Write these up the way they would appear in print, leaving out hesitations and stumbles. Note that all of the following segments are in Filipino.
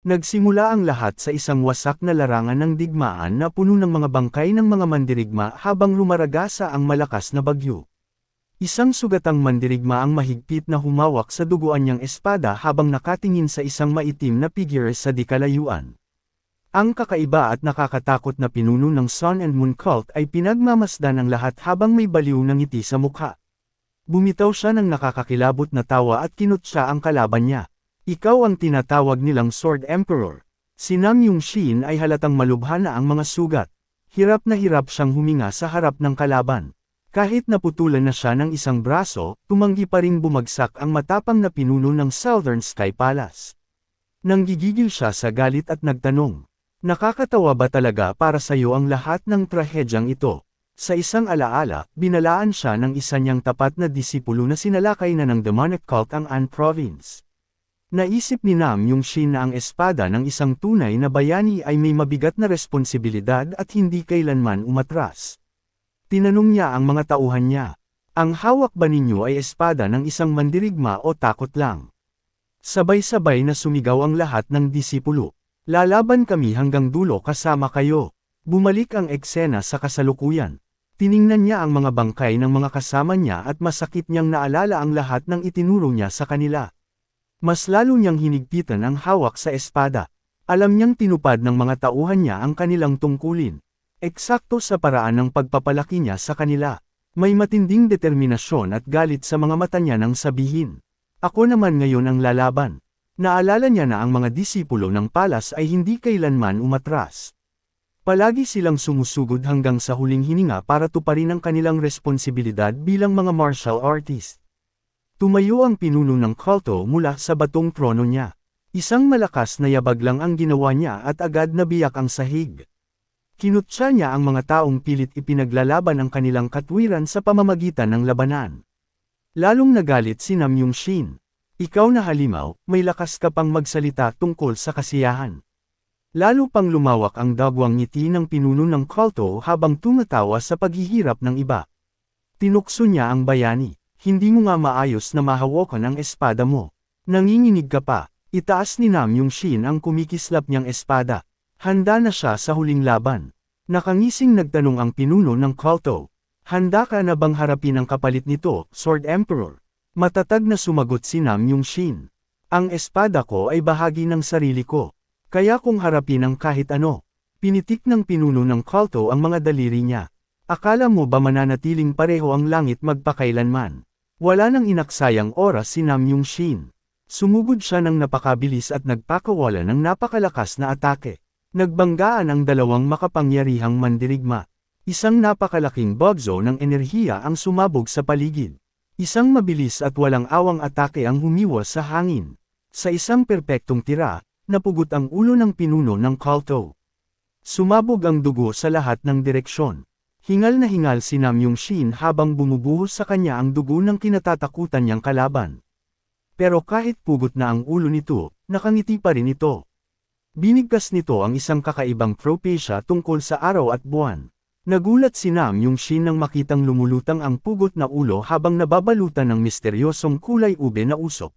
Nagsimula ang lahat sa isang wasak na larangan ng digmaan na puno ng mga bangkay ng mga mandirigma habang rumaragasa ang malakas na bagyo. Isang sugatang mandirigma ang mahigpit na humawak sa duguan niyang espada habang nakatingin sa isang maitim na figure sa di kalayuan. Ang kakaiba at nakakatakot na pinuno ng Sun and Moon Cult ay pinagmamasdan ng lahat habang may baliw na ngiti sa mukha. Bumitaw siya ng nakakakilabot na tawa at kinutya ang kalaban niya. Ikaw ang tinatawag nilang Sword Emperor. Si Nam Yung-shin ay halatang malubha na ang mga sugat. Hirap na hirap siyang huminga sa harap ng kalaban. Kahit naputulan na siya ng isang braso, tumanggi pa ring bumagsak ang matapang na pinuno ng Southern Sky Palace. Nanggigigil siya sa galit at nagtanong, nakakatawa ba talaga para sa iyo ang lahat ng trahedyang ito? Sa isang alaala, binalaan siya ng isa niyang tapat na disipulo na sinalakay na ng demonic cult ang An Province. Naisip ni Nam Yung-shin na ang espada ng isang tunay na bayani ay may mabigat na responsibilidad at hindi kailanman umatras. Tinanong niya ang mga tauhan niya, ang hawak ba ninyo ay espada ng isang mandirigma o takot lang? Sabay-sabay na sumigaw ang lahat ng disipulo. Lalaban kami hanggang dulo kasama kayo. Bumalik ang eksena sa kasalukuyan. Tiningnan niya ang mga bangkay ng mga kasama niya at masakit niyang naalala ang lahat ng itinuro niya sa kanila. Mas lalo niyang hinigpitan ang hawak sa espada. Alam niyang tinupad ng mga tauhan niya ang kanilang tungkulin. Eksakto sa paraan ng pagpapalaki niya sa kanila. May matinding determinasyon at galit sa mga mata niya nang sabihin, ako naman ngayon ang lalaban. Naalala niya na ang mga disipulo ng palas ay hindi kailanman umatras. Palagi silang sumusugod hanggang sa huling hininga para tuparin ang kanilang responsibilidad bilang mga martial artist. Tumayo ang pinuno ng kulto mula sa batong trono niya. Isang malakas na yabag lang ang ginawa niya at agad nabiyak ang sahig. Kinutya niya ang mga taong pilit ipinaglalaban ang kanilang katwiran sa pamamagitan ng labanan. Lalong nagalit si Nam Yung-shin. Ikaw na halimaw, may lakas ka pang magsalita tungkol sa kasiyahan. Lalo pang lumawak ang dagwang ngiti ng pinuno ng kulto habang tumatawa sa paghihirap ng iba. Tinukso niya ang bayani. Hindi mo nga maayos na mahawakan ang espada mo. Nanginginig ka pa. Itaas ni Nam Yung-shin ang kumikislap niyang espada. Handa na siya sa huling laban. Nakangising nagtanong ang pinuno ng kulto. Handa ka na bang harapin ang kapalit nito, Sword Emperor? Matatag na sumagot si Nam Yung-shin. Ang espada ko ay bahagi ng sarili ko. Kaya kung harapin ang kahit ano. Pinitik ng pinuno ng kulto ang mga daliri niya. Akala mo ba mananatiling pareho ang langit magpakailanman? Wala nang inaksayang oras si Nam Yung-shin. Sumugod siya ng napakabilis at nagpakawala ng napakalakas na atake. Nagbanggaan ang dalawang makapangyarihang mandirigma. Isang napakalaking bugzo ng enerhiya ang sumabog sa paligid. Isang mabilis at walang awang atake ang humiwas sa hangin. Sa isang perpektong tira, napugot ang ulo ng pinuno ng kulto. Sumabog ang dugo sa lahat ng direksyon. Hingal na hingal si Nam Yung-shin habang bumubuhos sa kanya ang dugo ng kinatatakutan niyang kalaban. Pero kahit pugot na ang ulo nito, nakangiti pa rin ito. Binigkas nito ang isang kakaibang propesya tungkol sa araw at buwan. Nagulat si Nam Yung-shin nang makitang lumulutang ang pugot na ulo habang nababalutan ng misteryosong kulay ube na usok.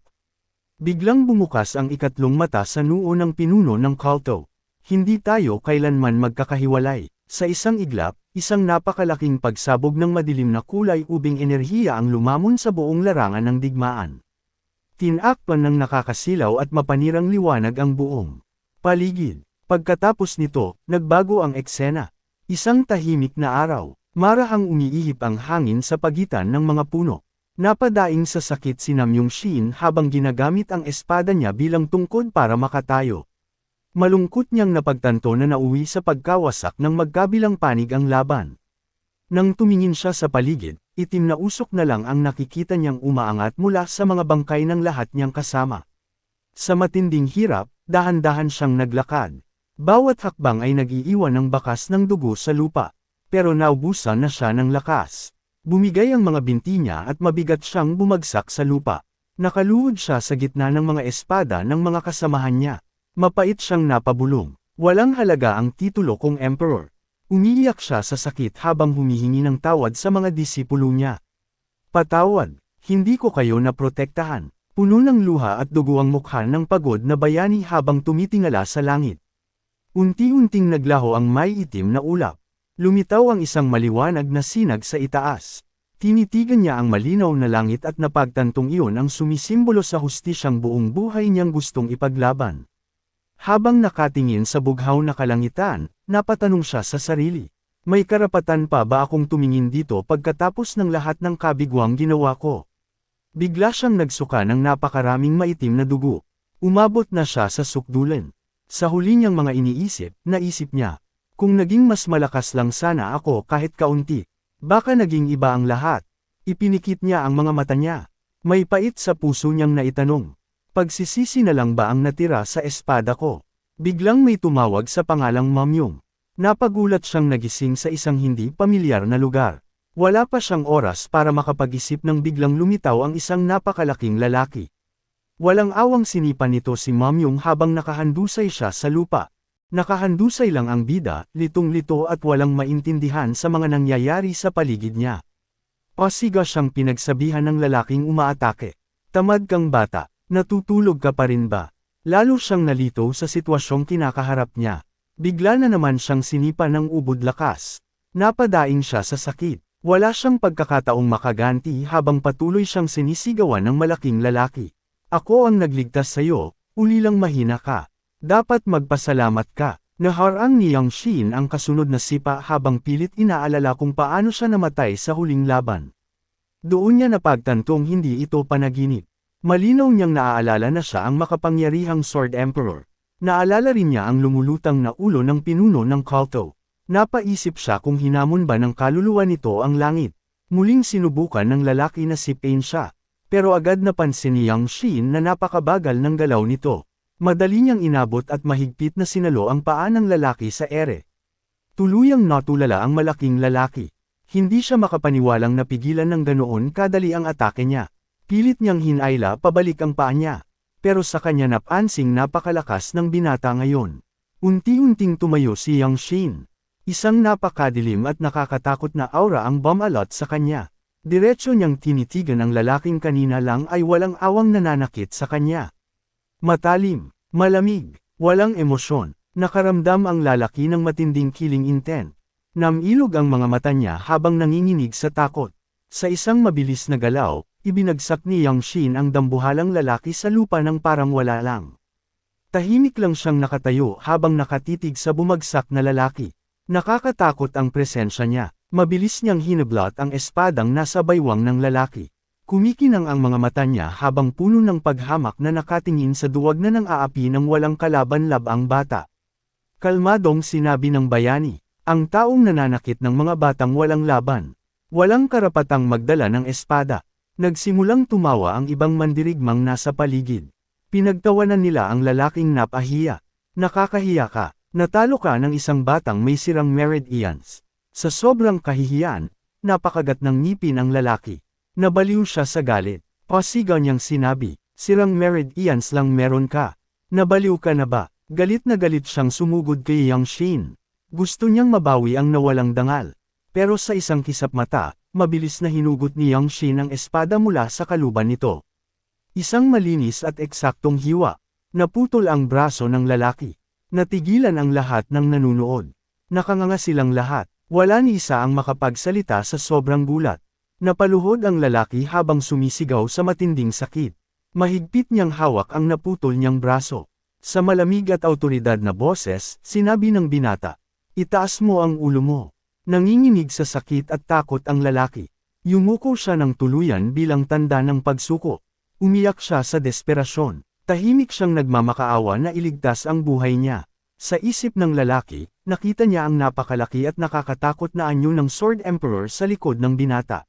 Biglang bumukas ang ikatlong mata sa noo ng pinuno ng kulto. Hindi tayo kailanman magkakahiwalay. Sa isang iglap, isang napakalaking pagsabog ng madilim na kulay ubing enerhiya ang lumamon sa buong larangan ng digmaan. Tinakpan ng nakakasilaw at mapanirang liwanag ang buong paligid. Pagkatapos nito, nagbago ang eksena. Isang tahimik na araw, marahang umiihip ang hangin sa pagitan ng mga puno. Napadaing sa sakit si Nam Yung-shin habang ginagamit ang espada niya bilang tungkod para makatayo. Malungkot niyang napagtanto na nauwi sa pagkawasak ng magkabilang panig ang laban. Nang tumingin siya sa paligid, itim na usok na lang ang nakikita niyang umaangat mula sa mga bangkay ng lahat niyang kasama. Sa matinding hirap, dahan-dahan siyang naglakad. Bawat hakbang ay nag-iiwan ng bakas ng dugo sa lupa. Pero naubusan na siya ng lakas. Bumigay ang mga binti niya at mabigat siyang bumagsak sa lupa. Nakaluhod siya sa gitna ng mga espada ng mga kasamahan niya. Mapait siyang napabulong. Walang halaga ang titulo kong emperor. Umiiyak siya sa sakit habang humihingi ng tawad sa mga disipulo niya. Patawad, hindi ko kayo naprotektahan. Puno ng luha at dugo ang mukha ng pagod na bayani habang tumitingala sa langit. Unti-unting naglaho ang may itim na ulap. Lumitaw ang isang maliwanag na sinag sa itaas. Tinitigan niya ang malinaw na langit at napagtantong iyon ang sumisimbolo sa hustisyang buong buhay niyang gustong ipaglaban. Habang nakatingin sa bughaw na kalangitan, napatanong siya sa sarili. May karapatan pa ba akong tumingin dito pagkatapos ng lahat ng kabigwang ginawa ko? Bigla siyang nagsuka ng napakaraming maitim na dugo. Umabot na siya sa sukdulan. Sa huli niyang mga iniisip, naisip niya, kung naging mas malakas lang sana ako kahit kaunti, baka naging iba ang lahat. Ipinikit niya ang mga mata niya. May pait sa puso niyang naitanong. Pagsisisi na lang ba ang natira sa espada ko? Biglang may tumawag sa pangalang Mamyong. Napagulat siyang nagising sa isang hindi pamilyar na lugar. Wala pa siyang oras para makapag-isip nang biglang lumitaw ang isang napakalaking lalaki. Walang awang sinipan nito si Mamyong habang nakahandusay siya sa lupa. Nakahandusay lang ang bida, litong-lito at walang maintindihan sa mga nangyayari sa paligid niya. Pasiga siyang pinagsabihan ng lalaking umaatake. Tamad kang bata, natutulog ka pa rin ba? Lalo siyang nalito sa sitwasyong kinakaharap niya. Bigla na naman siyang sinipan ng ubod lakas. Napadaing siya sa sakit. Wala siyang pagkakataong makaganti habang patuloy siyang sinisigawan ng malaking lalaki. Ako ang nagligtas sa'yo, ulilang mahina ka. Dapat magpasalamat ka. Naharang ni Yang Shin ang kasunod na sipa habang pilit inaalala kung paano siya namatay sa huling laban. Doon niya napagtantong hindi ito panaginip. Malinaw niyang naaalala na siya ang makapangyarihang Sword Emperor. Naalala rin niya ang lumulutang na ulo ng pinuno ng kulto. Napaisip siya kung hinamon ba ng kaluluwa nito ang langit. Muling sinubukan ng lalaki na sipin siya. Pero agad napansin ni Yang Shin na napakabagal ng galaw nito. Madali niyang inabot at mahigpit na sinalo ang paa ng lalaki sa ere. Tuluyang natulala ang malaking lalaki. Hindi siya makapaniwalang napigilan ng ganoon kadali ang atake niya. Pilit niyang hinayla pabalik ang paa niya. Pero sa kanya napansing napakalakas ng binata ngayon. Unti-unting tumayo si Yang Shin. Isang napakadilim at nakakatakot na aura ang bumalot sa kanya. Diretso niyang tinitigan ang lalaking kanina lang ay walang awang nananakit sa kanya. Matalim, malamig, walang emosyon, nakaramdam ang lalaki ng matinding killing intent. Namilog ang mga mata niya habang nanginginig sa takot. Sa isang mabilis na galaw, ibinagsak ni Yang Shin ang dambuhalang lalaki sa lupa ng parang wala lang. Tahimik lang siyang nakatayo habang nakatitig sa bumagsak na lalaki. Nakakatakot ang presensya niya. Mabilis niyang hinablot ang espadang nasa baywang ng lalaki. Kumikinang ang mga mata niya habang puno ng paghamak na nakatingin sa duwag na ng aapi ng walang kalaban-lab ang bata. Kalmadong sinabi ng bayani, ang taong nananakit ng mga batang walang laban. Walang karapatang magdala ng espada. Nagsimulang tumawa ang ibang mandirigmang nasa paligid. Pinagtawanan nila ang lalaking napahiya. Nakakahiya ka, natalo ka ng isang batang may sirang Meridians. Sa sobrang kahihiyan, napakagat ng ngipin ang lalaki. Nabaliw siya sa galit. Pasigaw niyang sinabi, sirang Meridians lang meron ka. Nabaliw ka na ba? Galit na galit siyang sumugod kay Yang Shin. Gusto niyang mabawi ang nawalang dangal. Pero sa isang kisap mata, mabilis na hinugot ni Yang Shin ang espada mula sa kaluban nito. Isang malinis at eksaktong hiwa. Naputol ang braso ng lalaki. Natigilan ang lahat ng nanunood. Nakanganga silang lahat. Wala ni isa ang makapagsalita sa sobrang gulat. Napaluhod ang lalaki habang sumisigaw sa matinding sakit. Mahigpit niyang hawak ang naputol niyang braso. Sa malamig at awtoridad na boses, sinabi ng binata, itaas mo ang ulo mo. Nanginginig sa sakit at takot ang lalaki. Yumuko siya ng tuluyan bilang tanda ng pagsuko. Umiyak siya sa desperasyon. Tahimik siyang nagmamakaawa na iligtas ang buhay niya. Sa isip ng lalaki, nakita niya ang napakalaki at nakakatakot na anyo ng Sword Emperor sa likod ng binata.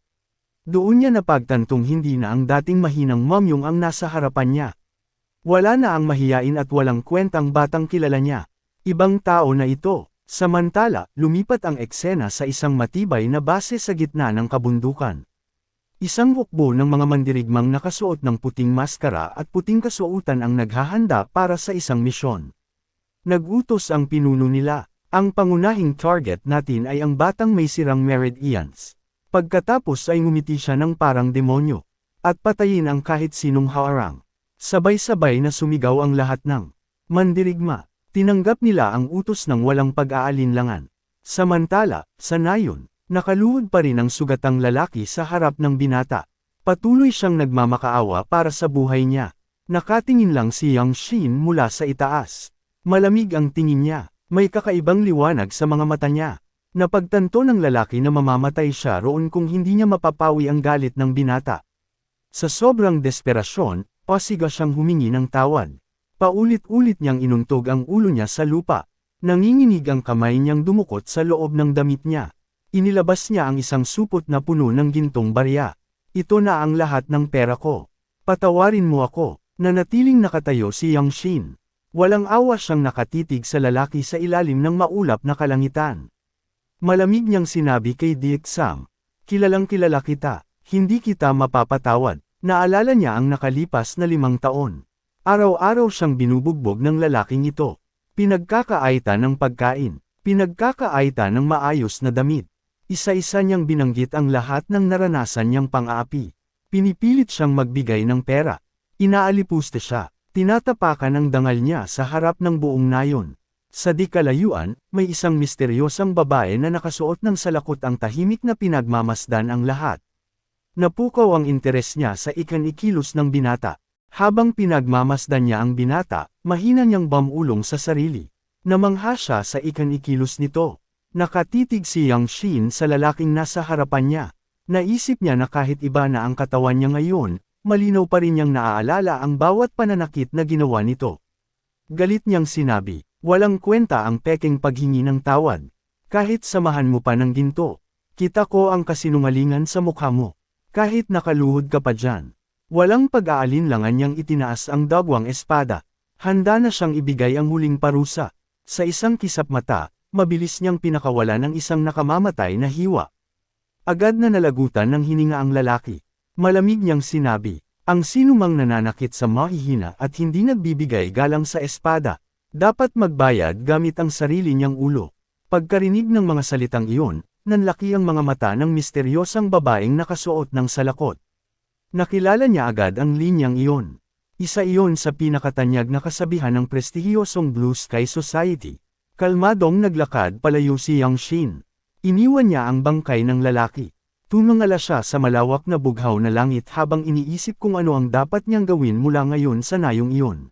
Doon niya napagtantong hindi na ang dating mahinang Mamyong ang nasa harapan niya. Wala na ang mahiyain at walang kwentang batang kilala niya. Ibang tao na ito. Samantala, lumipat ang eksena sa isang matibay na base sa gitna ng kabundukan. Isang hukbo ng mga mandirigmang nakasuot ng puting maskara at puting kasuotan ang naghahanda para sa isang misyon. Nagutos ang pinuno nila. Ang pangunahing target natin ay ang batang may sirang Meridians. Pagkatapos ay ngumiti siya ng parang demonyo. at patayin ang kahit sinong hawarang. Sabay-sabay na sumigaw ang lahat ng mandirigma. Tinanggap nila ang utos ng walang pag-aalinlangan. Samantala, sa nayon, nakaluhod pa rin ang sugatang lalaki sa harap ng binata. Patuloy siyang nagmamakaawa para sa buhay niya. Nakatingin lang si Yang Shin mula sa itaas. Malamig ang tingin niya, may kakaibang liwanag sa mga mata niya. Napagtanto ng lalaki na mamamatay siya roon kung hindi niya mapapawi ang galit ng binata. Sa sobrang desperasyon, pasiga siyang humingi ng tawad. Paulit-ulit niyang inuntog ang ulo niya sa lupa. Nanginginig ang kamay niyang dumukot sa loob ng damit niya. Inilabas niya ang isang supot na puno ng gintong barya. Ito na ang lahat ng pera ko. Patawarin mo ako. Nanatiling nakatayo si Yang Shin. Walang awa siyang nakatitig sa lalaki sa ilalim ng maulap na kalangitan. Malamig niyang sinabi kay Diek Sam, "Kilalang kilala kita, hindi kita mapapatawad." Naalala niya ang nakalipas na 5 taon. Araw-araw siyang binubugbog ng lalaking ito. Pinagkakaayta ng pagkain, pinagkakaayta ng maayos na damit. Isa-isa niyang binanggit ang lahat ng naranasan niyang pang-aapi. Pinipilit siyang magbigay ng pera. Inaalipuste siya. Tinatapakan ang dangal niya sa harap ng buong nayon. Sa di kalayuan, may isang misteryosang babae na nakasuot ng salakot ang tahimik na pinagmamasdan ang lahat. Napukaw ang interes niya sa ikanikilos ng binata. Habang pinagmamasdan niya ang binata, mahina niyang bamulong sa sarili. Namangha siya sa ikanikilos nito. Nakatitig si Yang Shin sa lalaking nasa harapan niya. Naisip niya na kahit iba na ang katawan niya ngayon, malinaw pa rin niyang naaalala ang bawat pananakit na ginawa nito. Galit niyang sinabi, "Walang kwenta ang peking paghingi ng tawad. Kahit samahan mo pa ng ginto, kita ko ang kasinungalingan sa mukha mo. Kahit nakaluhod ka pa dyan." Walang pag-aalinlangan niyang itinaas ang dagwang espada. Handa na siyang ibigay ang huling parusa. Sa isang kisap mata, mabilis niyang pinakawala ng isang nakamamatay na hiwa. Agad na nalagutan ng hininga ang lalaki. Malamig niyang sinabi, "Ang sinumang nananakit sa mahihina at hindi nagbibigay galang sa espada, dapat magbayad gamit ang sarili niyang ulo." Pagkarinig ng mga salitang iyon, nanlaki ang mga mata ng misteryosang babaeng nakasuot ng salakot. Nakilala niya agad ang linyang iyon. Isa iyon sa pinakatanyag na kasabihan ng prestihiyosong Blue Sky Society. Kalmadong naglakad palayo si Yang Shin. Iniwan niya ang bangkay ng lalaki. Tumangala siya sa malawak na bughaw na langit habang iniisip kung ano ang dapat niyang gawin mula ngayon sa nayong iyon.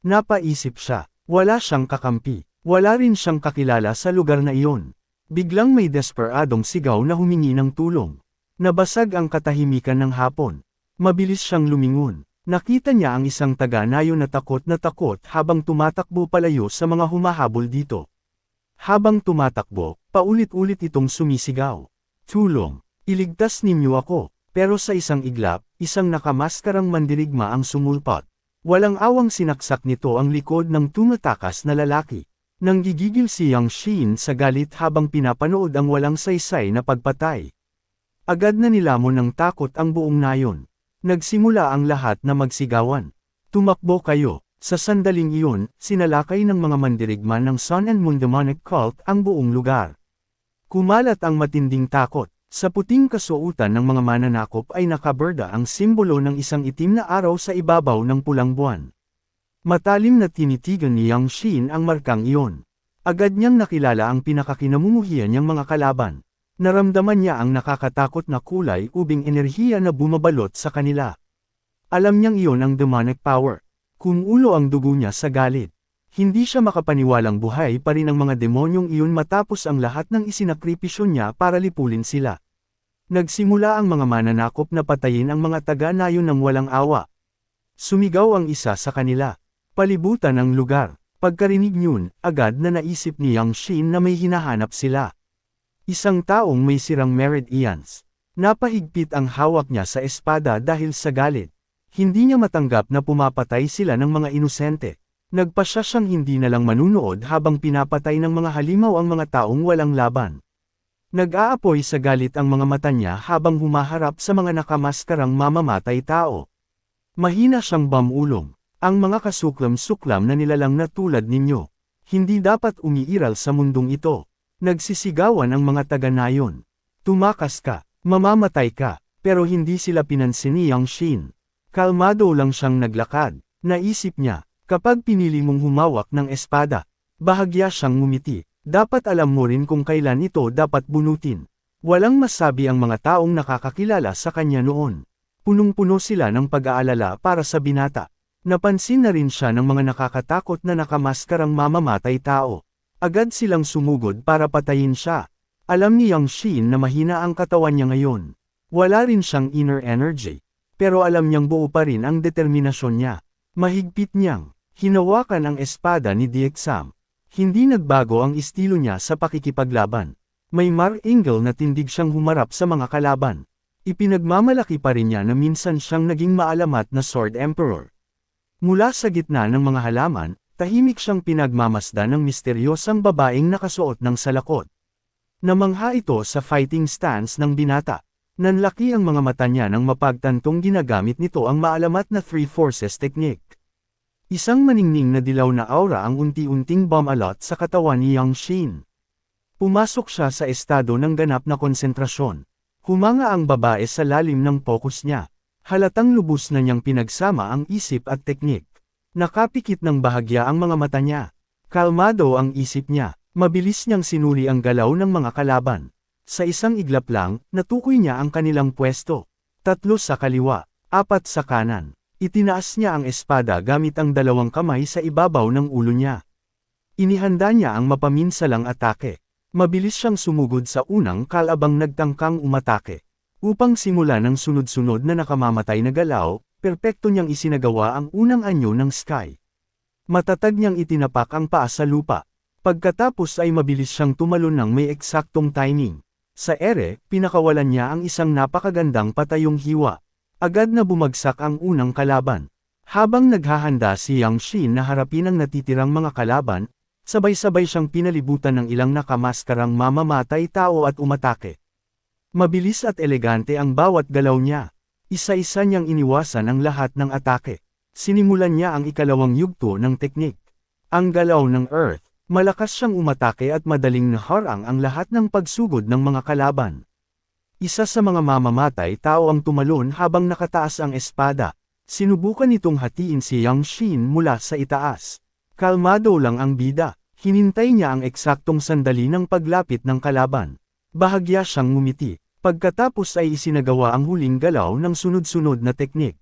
Napaisip siya, wala siyang kakampi, wala rin siyang kakilala sa lugar na iyon. Biglang may desperadong sigaw na humingi ng tulong. Nabasag ang katahimikan ng hapon. Mabilis siyang lumingon. Nakita niya ang isang taga-nayo na takot habang tumatakbo palayo sa mga humahabol dito. Habang tumatakbo, paulit-ulit itong sumisigaw, "Tulong! Iligtas ninyo ako!" Pero sa isang iglap, isang nakamaskarang mandirigma ang sumulpot. Walang awang sinaksak nito ang likod ng tumatakas na lalaki. Nanggigigil si Yang Shin sa galit habang pinapanood ang walang saysay na pagpatay. Agad na nilamon ng takot ang buong nayon. Nagsimula ang lahat na magsigawan. "Tumakbo kayo!" Sa sandaling iyon, sinalakay ng mga mandirigma ng Sun and Moon Demonic Cult ang buong lugar. Kumalat ang matinding takot. Sa puting kasuotan ng mga mananakop ay nakaberda ang simbolo ng isang itim na araw sa ibabaw ng pulang buwan. Matalim na tinitigan ni Yang Shin ang markang iyon. Agad niyang nakilala ang pinakakinamumuhian niyang mga kalaban. Naramdaman niya ang nakakatakot na kulay ubing enerhiya na bumabalot sa kanila. Alam niyang iyon ang demonic power. Kumulo ang dugo niya sa galit. Hindi siya makapaniwalang buhay pa rin ang mga demonyong iyon matapos ang lahat ng isinakripisyo niya para lipulin sila. Nagsimula ang mga mananakop na patayin ang mga taga-nayon ng walang awa. Sumigaw ang isa sa kanila. Palibutan ang lugar. Pagkarinig niyon, agad na naisip ni Yang Shin na may hinahanap sila. Isang taong may sirang meridians. Napahigpit ang hawak niya sa espada dahil sa galit. Hindi niya matanggap na pumapatay sila ng mga inosente. Nagpasya siyang hindi na lang manunood habang pinapatay ng mga halimaw ang mga taong walang laban. Nag-aapoy sa galit ang mga mata niya habang humaharap sa mga nakamaskarang mamamatay tao. Mahina siyang bamulong. Ang mga kasuklam-suklam na nilalang na tulad ninyo. Hindi dapat umiiral sa mundong ito. Nagsisigawan ang mga taga-nayon. Tumakas ka, mamamatay ka. pero hindi sila pinansin ni Yang Shin. Kalmado lang siyang naglakad. Naisip niya, kapag pinili mong humawak ng espada, bahagya siyang ngumiti. Dapat alam mo rin kung kailan ito dapat bunutin. Walang masabi ang mga taong nakakakilala sa kanya noon. Punong-puno sila ng pag-aalala para sa binata. Napansin na rin siya ng mga nakakatakot na nakamaskarang mamamatay tao. Agad silang sumugod para patayin siya. Alam ni Yang Shin na mahina ang katawan niya ngayon. Wala rin siyang inner energy. Pero alam niyang buo pa rin ang determinasyon niya. Mahigpit niyang hinawakan ang espada ni Diexam. Hindi nagbago ang estilo niya sa pakikipaglaban. May mar-angle na tindig siyang humarap sa mga kalaban. Ipinagmamalaki pa rin niya na minsan siyang naging maalamat na Sword Emperor. Mula sa gitna ng mga halaman, tahimik siyang pinagmamasdan ng misteryosang babaeng nakasuot ng salakot. Namangha ito sa fighting stance ng binata. Nanlaki ang mga mata niya nang mapagtantong ginagamit nito ang maalamat na Three Forces technique. Isang maningning na dilaw na aura ang unti-unting bumalot sa katawan ni Yang Shin. Pumasok siya sa estado ng ganap na konsentrasyon. Humanga ang babae sa lalim ng focus niya. Halatang lubos na niyang pinagsama ang isip at teknik. Nakapikit ng bahagya ang mga mata niya. Kalmado ang isip niya. Mabilis niyang sinuri ang galaw ng mga kalaban. Sa isang iglap lang, natukoy niya ang kanilang pwesto. 3 sa kaliwa, 4 sa kanan. Itinaas niya ang espada gamit ang 2 kamay sa ibabaw ng ulo niya. Inihanda niya ang mapaminsalang atake. Mabilis siyang sumugod sa unang kalabang nagtangkang umatake. Upang simulan ng sunod-sunod na nakamamatay na galaw, perpekto niyang isinagawa ang unang anyo ng Sky. Matatag niyang itinapak ang paa sa lupa. Pagkatapos ay mabilis siyang tumalon ng may eksaktong timing. Sa ere, pinakawalan niya ang isang napakagandang patayong hiwa. Agad na bumagsak ang unang kalaban. Habang naghahanda si Yang Shin na harapin ang natitirang mga kalaban, sabay-sabay siyang pinalibutan ng ilang nakamaskarang mamamatay tao at umatake. Mabilis at elegante ang bawat galaw niya. Isa-isa niyang iniwasan ang lahat ng atake. Sinimulan niya ang ikalawang yugto ng teknik. Ang galaw ng Earth. Malakas siyang umatake at madaling naharang ang lahat ng pagsugod ng mga kalaban. Isa sa mga mamamatay tao ang tumalon habang nakataas ang espada. Sinubukan itong hatiin si Yang Shin mula sa itaas. Kalmado lang ang bida. Hinintay niya ang eksaktong sandali ng paglapit ng kalaban. Bahagya siyang ngumiti. Pagkatapos ay isinagawa ang huling galaw ng sunod-sunod na teknik.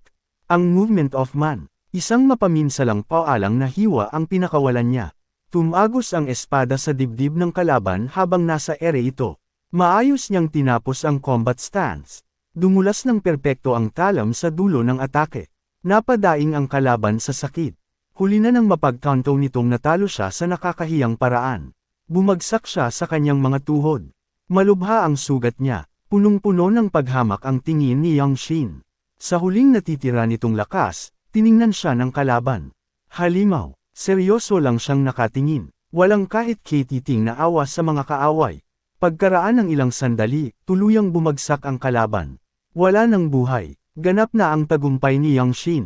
Ang movement of man. Isang mapaminsalang paalang na hiwa ang pinakawalan niya. Tumagos ang espada sa dibdib ng kalaban habang nasa ere ito. Maayos niyang tinapos ang combat stance. Dumulas ng perpekto ang talam sa dulo ng atake. Napadaing ang kalaban sa sakit. Huli na nang mapagkanto nitong natalo siya sa nakakahiyang paraan. Bumagsak siya sa kanyang mga tuhod. Malubha ang sugat niya. Punong-puno ng paghamak ang tingin ni Yang Shin. Sa huling natitira nitong lakas, tiningnan siya ng kalaban. Halimaw. Seryoso lang siyang nakatingin, walang kahit kititing na awa sa mga kaaway. Pagkaraan ng ilang sandali, tuluyang bumagsak ang kalaban. Wala nang buhay, ganap na ang tagumpay ni Yang Shin.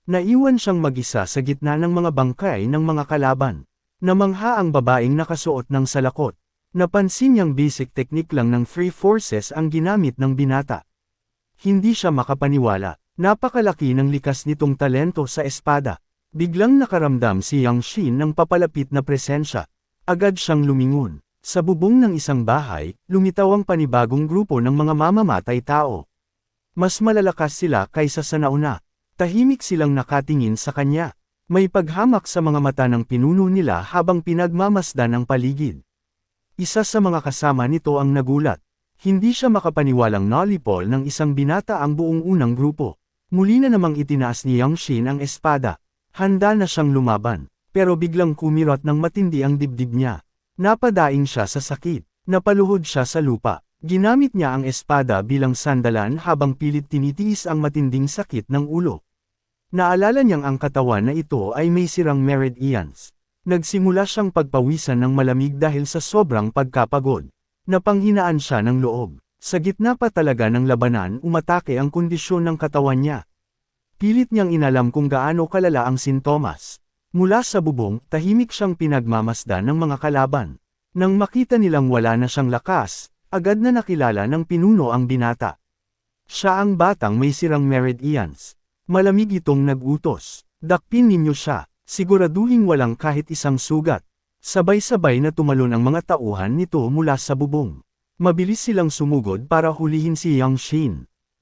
Naiwan siyang mag-isa sa gitna ng mga bangkay ng mga kalaban. Namangha ang babaeng nakasuot ng salakot. Napansin niyang basic technique lang ng Three Forces ang ginamit ng binata. Hindi siya makapaniwala, napakalaki ng likas nitong talento sa espada. Biglang nakaramdam si Yang Shin ng papalapit na presensya. Agad siyang lumingon. Sa bubong ng isang bahay, lumitaw ang panibagong grupo ng mga mamamatay tao. Mas malalakas sila kaysa sa nauna. Tahimik silang nakatingin sa kanya. May paghamak sa mga mata ng pinuno nila habang pinagmamasdan ang paligid. Isa sa mga kasama nito ang nagulat. Hindi siya makapaniwalang nalipol ng isang binata ang buong unang grupo. Muli na namang itinaas ni Yang Shin ang espada. Handa na siyang lumaban, pero biglang kumirot ng matindi ang dibdib niya. Napadaing siya sa sakit, napaluhod siya sa lupa. Ginamit niya ang espada bilang sandalan habang pilit tinitiis ang matinding sakit ng ulo. Naalala niyang ang katawan na ito ay may sirang meridians. Nagsimula siyang pagpawisan ng malamig dahil sa sobrang pagkapagod. Napanghinaan siya ng loob. Sa gitna pa talaga ng labanan umatake ang kondisyon ng katawan niya. Pilit niyang inalam kung gaano kalala ang sintomas. Mula sa bubong, tahimik siyang pinagmamasdan ng mga kalaban. Nang makita nilang wala na siyang lakas, agad na nakilala ng pinuno ang binata. Siya ang batang may sirang meridians. Malamig itong nag-utos. Dakpin ninyo siya, siguraduhin walang kahit isang sugat. Sabay-sabay na tumalon ang mga tauhan nito mula sa bubong. Mabilis silang sumugod para hulihin si Yang Shin.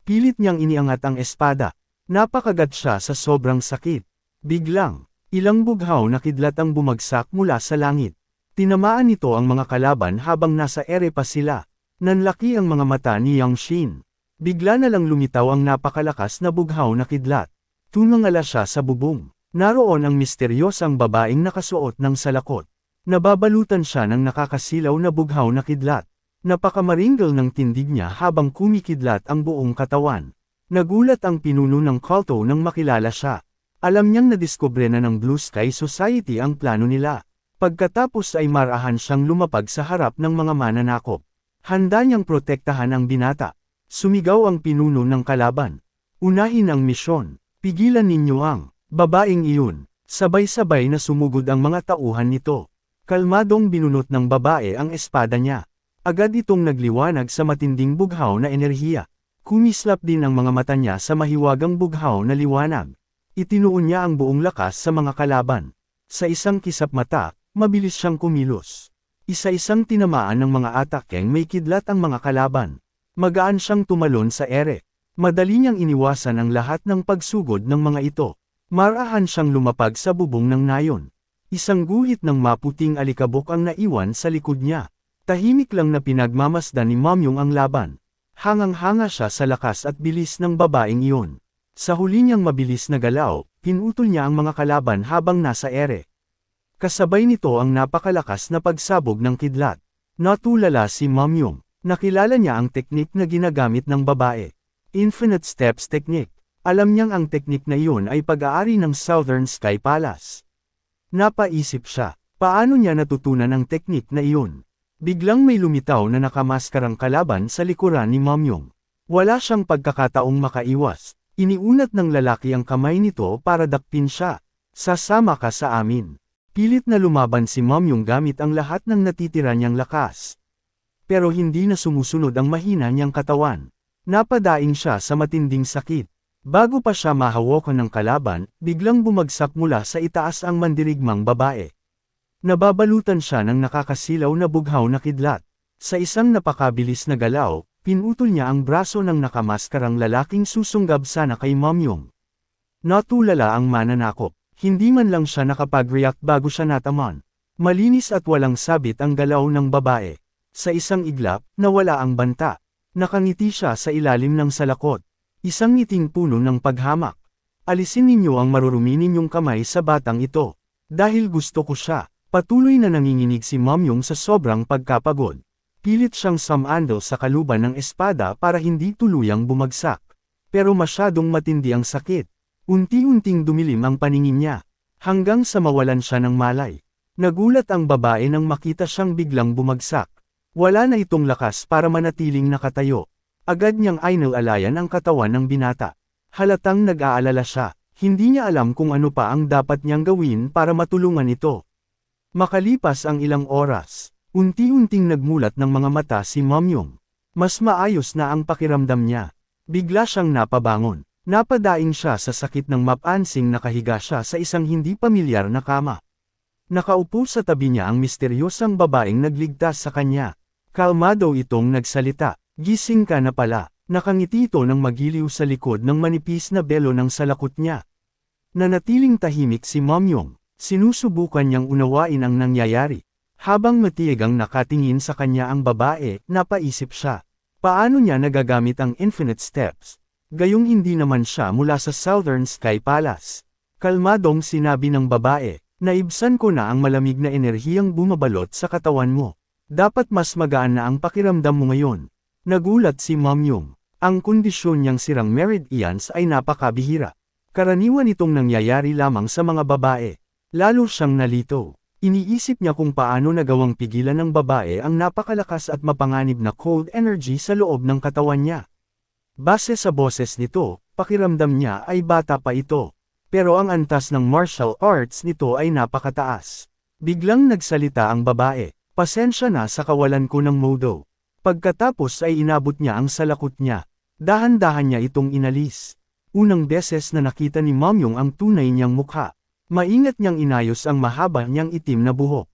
Pilit niyang iniangat ang espada. Napakagat siya sa sobrang sakit. Biglang, ilang bughaw na kidlat ang bumagsak mula sa langit. Tinamaan nito ang mga kalaban habang nasa ere pa sila. Nanlaki ang mga mata ni Yang Shin. Bigla na lang lumitaw ang napakalakas na bughaw na kidlat. Tumangala siya sa bubong. Naroon ang misteryosang babaeng nakasuot ng salakot. Nababalutan siya ng nakakasilaw na bughaw na kidlat. Napakamaringal ng tindig niya habang kumikidlat ang buong katawan. Nagulat ang pinuno ng kulto nang makilala siya. Alam niyang nadiskubre na ng Blue Sky Society ang plano nila. Pagkatapos ay marahan siyang lumapag sa harap ng mga mananakop. Handa niyang protektahan ang binata. Sumigaw ang pinuno ng kalaban. Unahin ang misyon. Pigilan ninyo ang babaeng iyon. Sabay-sabay na sumugod ang mga tauhan nito. Kalmadong binunot ng babae ang espada niya. Agad itong nagliwanag sa matinding bughaw na enerhiya. Kumislap din ang mga mata niya sa mahiwagang bughaw na liwanag. Itinuon niya ang buong lakas sa mga kalaban. Sa isang kisap mata, mabilis siyang kumilos. Isa-isang tinamaan ng mga atakeng may kidlat ang mga kalaban. Magaan siyang tumalon sa ere. Madali niyang iniwasan ang lahat ng pagsugod ng mga ito. Marahan siyang lumapag sa bubong ng nayon. Isang guhit ng maputing alikabok ang naiwan sa likod niya. Tahimik lang na pinagmamasdan ni Mamyong ang laban. Hangang-hanga siya sa lakas at bilis ng babaeng iyon. Sa huli niyang mabilis na galaw, pinutol niya ang mga kalaban habang nasa ere. Kasabay nito ang napakalakas na pagsabog ng kidlat. Natulala si Mamyong. Nakilala niya ang teknik na ginagamit ng babae. Infinite Steps Technique. Alam niyang ang teknik na iyon ay pag-aari ng Southern Sky Palace. Napaisip siya, paano niya natutunan ang teknik na iyon? Biglang may lumitaw na nakamaskarang kalaban sa likuran ni Mamyong. Wala siyang pagkakataong makaiwas. Iniunat ng lalaki ang kamay nito para dakpin siya. Sasama ka sa amin. Pilit na lumaban si Mamyong gamit ang lahat ng natitira niyang lakas. Pero hindi na sumusunod ang mahina niyang katawan. Napadaing siya sa matinding sakit. Bago pa siya mahawakan ng kalaban, biglang bumagsak mula sa itaas ang mandirigmang babae. Nababalutan siya ng nakakasilaw na bughaw na kidlat. Sa isang napakabilis na galaw, pinutol niya ang braso ng nakamaskarang lalaking susunggab sana kay Mamyong. Natulala ang mananakop. Hindi man lang siya nakapag-react bago siya nataman. Malinis at walang sabit ang galaw ng babae. Sa isang iglap, nawala ang banta. Nakangiti siya sa ilalim ng salakot. Isang ngiting puno ng paghamak. Alisin ninyo ang marurumi ninyong kamay sa batang ito. Dahil gusto ko siya. Patuloy na nanginginig si Mamyong sa sobrang pagkapagod. Pilit siyang samandal sa kaluban ng espada para hindi tuluyang bumagsak. Pero masyadong matindi ang sakit. Unti-unting dumilim ang paningin niya. Hanggang sa mawalan siya ng malay. Nagulat ang babae nang makita siyang biglang bumagsak. Wala na itong lakas para manatiling nakatayo. Agad niyang inalalayan ang katawan ng binata. Halatang nag-aalala siya. Hindi niya alam kung ano pa ang dapat niyang gawin para matulungan ito. Makalipas ang ilang oras, unti-unting nagmulat ng mga mata si Mamyong. Mas maayos na ang pakiramdam niya. Bigla siyang napabangon. Napadaing siya sa sakit ng mapansing nakahiga siya sa isang hindi pamilyar na kama. Nakaupo sa tabi niya ang misteryosang babaeng nagligtas sa kanya. Kalmado itong nagsalita. Gising ka na pala. Nakangiti ito nang magiliw sa likod ng manipis na belo ng salakot niya. Nanatiling tahimik si Mamyong. Sinusubukan niyang unawain ang nangyayari. Habang matiyagang nakatingin sa kanya ang babae, napaisip siya. Paano niya nagagamit ang Infinite Steps? Gayong hindi naman siya mula sa Southern Sky Palace. Kalmadong sinabi ng babae, naibsan ko na ang malamig na enerhiyang bumabalot sa katawan mo. Dapat mas magaan na ang pakiramdam mo ngayon. Nagulat si Mamyong. Ang kondisyon niyang sirang meridians ay napakabihira. Karaniwan itong nangyayari lamang sa mga babae. Lalo siyang nalito. Iniisip niya kung paano nagawang pigilan ng babae ang napakalakas at mapanganib na cold energy sa loob ng katawan niya. Base sa boses nito, pakiramdam niya ay bata pa ito. Pero ang antas ng martial arts nito ay napakataas. Biglang nagsalita ang babae. Pasensya na sa kawalan ko ng modo. Pagkatapos ay inabot niya ang salakot niya. Dahan-dahan niya itong inalis. Unang beses na nakita ni Mamyong ang tunay niyang mukha. Maingat niyang inayos ang mahaba niyang itim na buhok.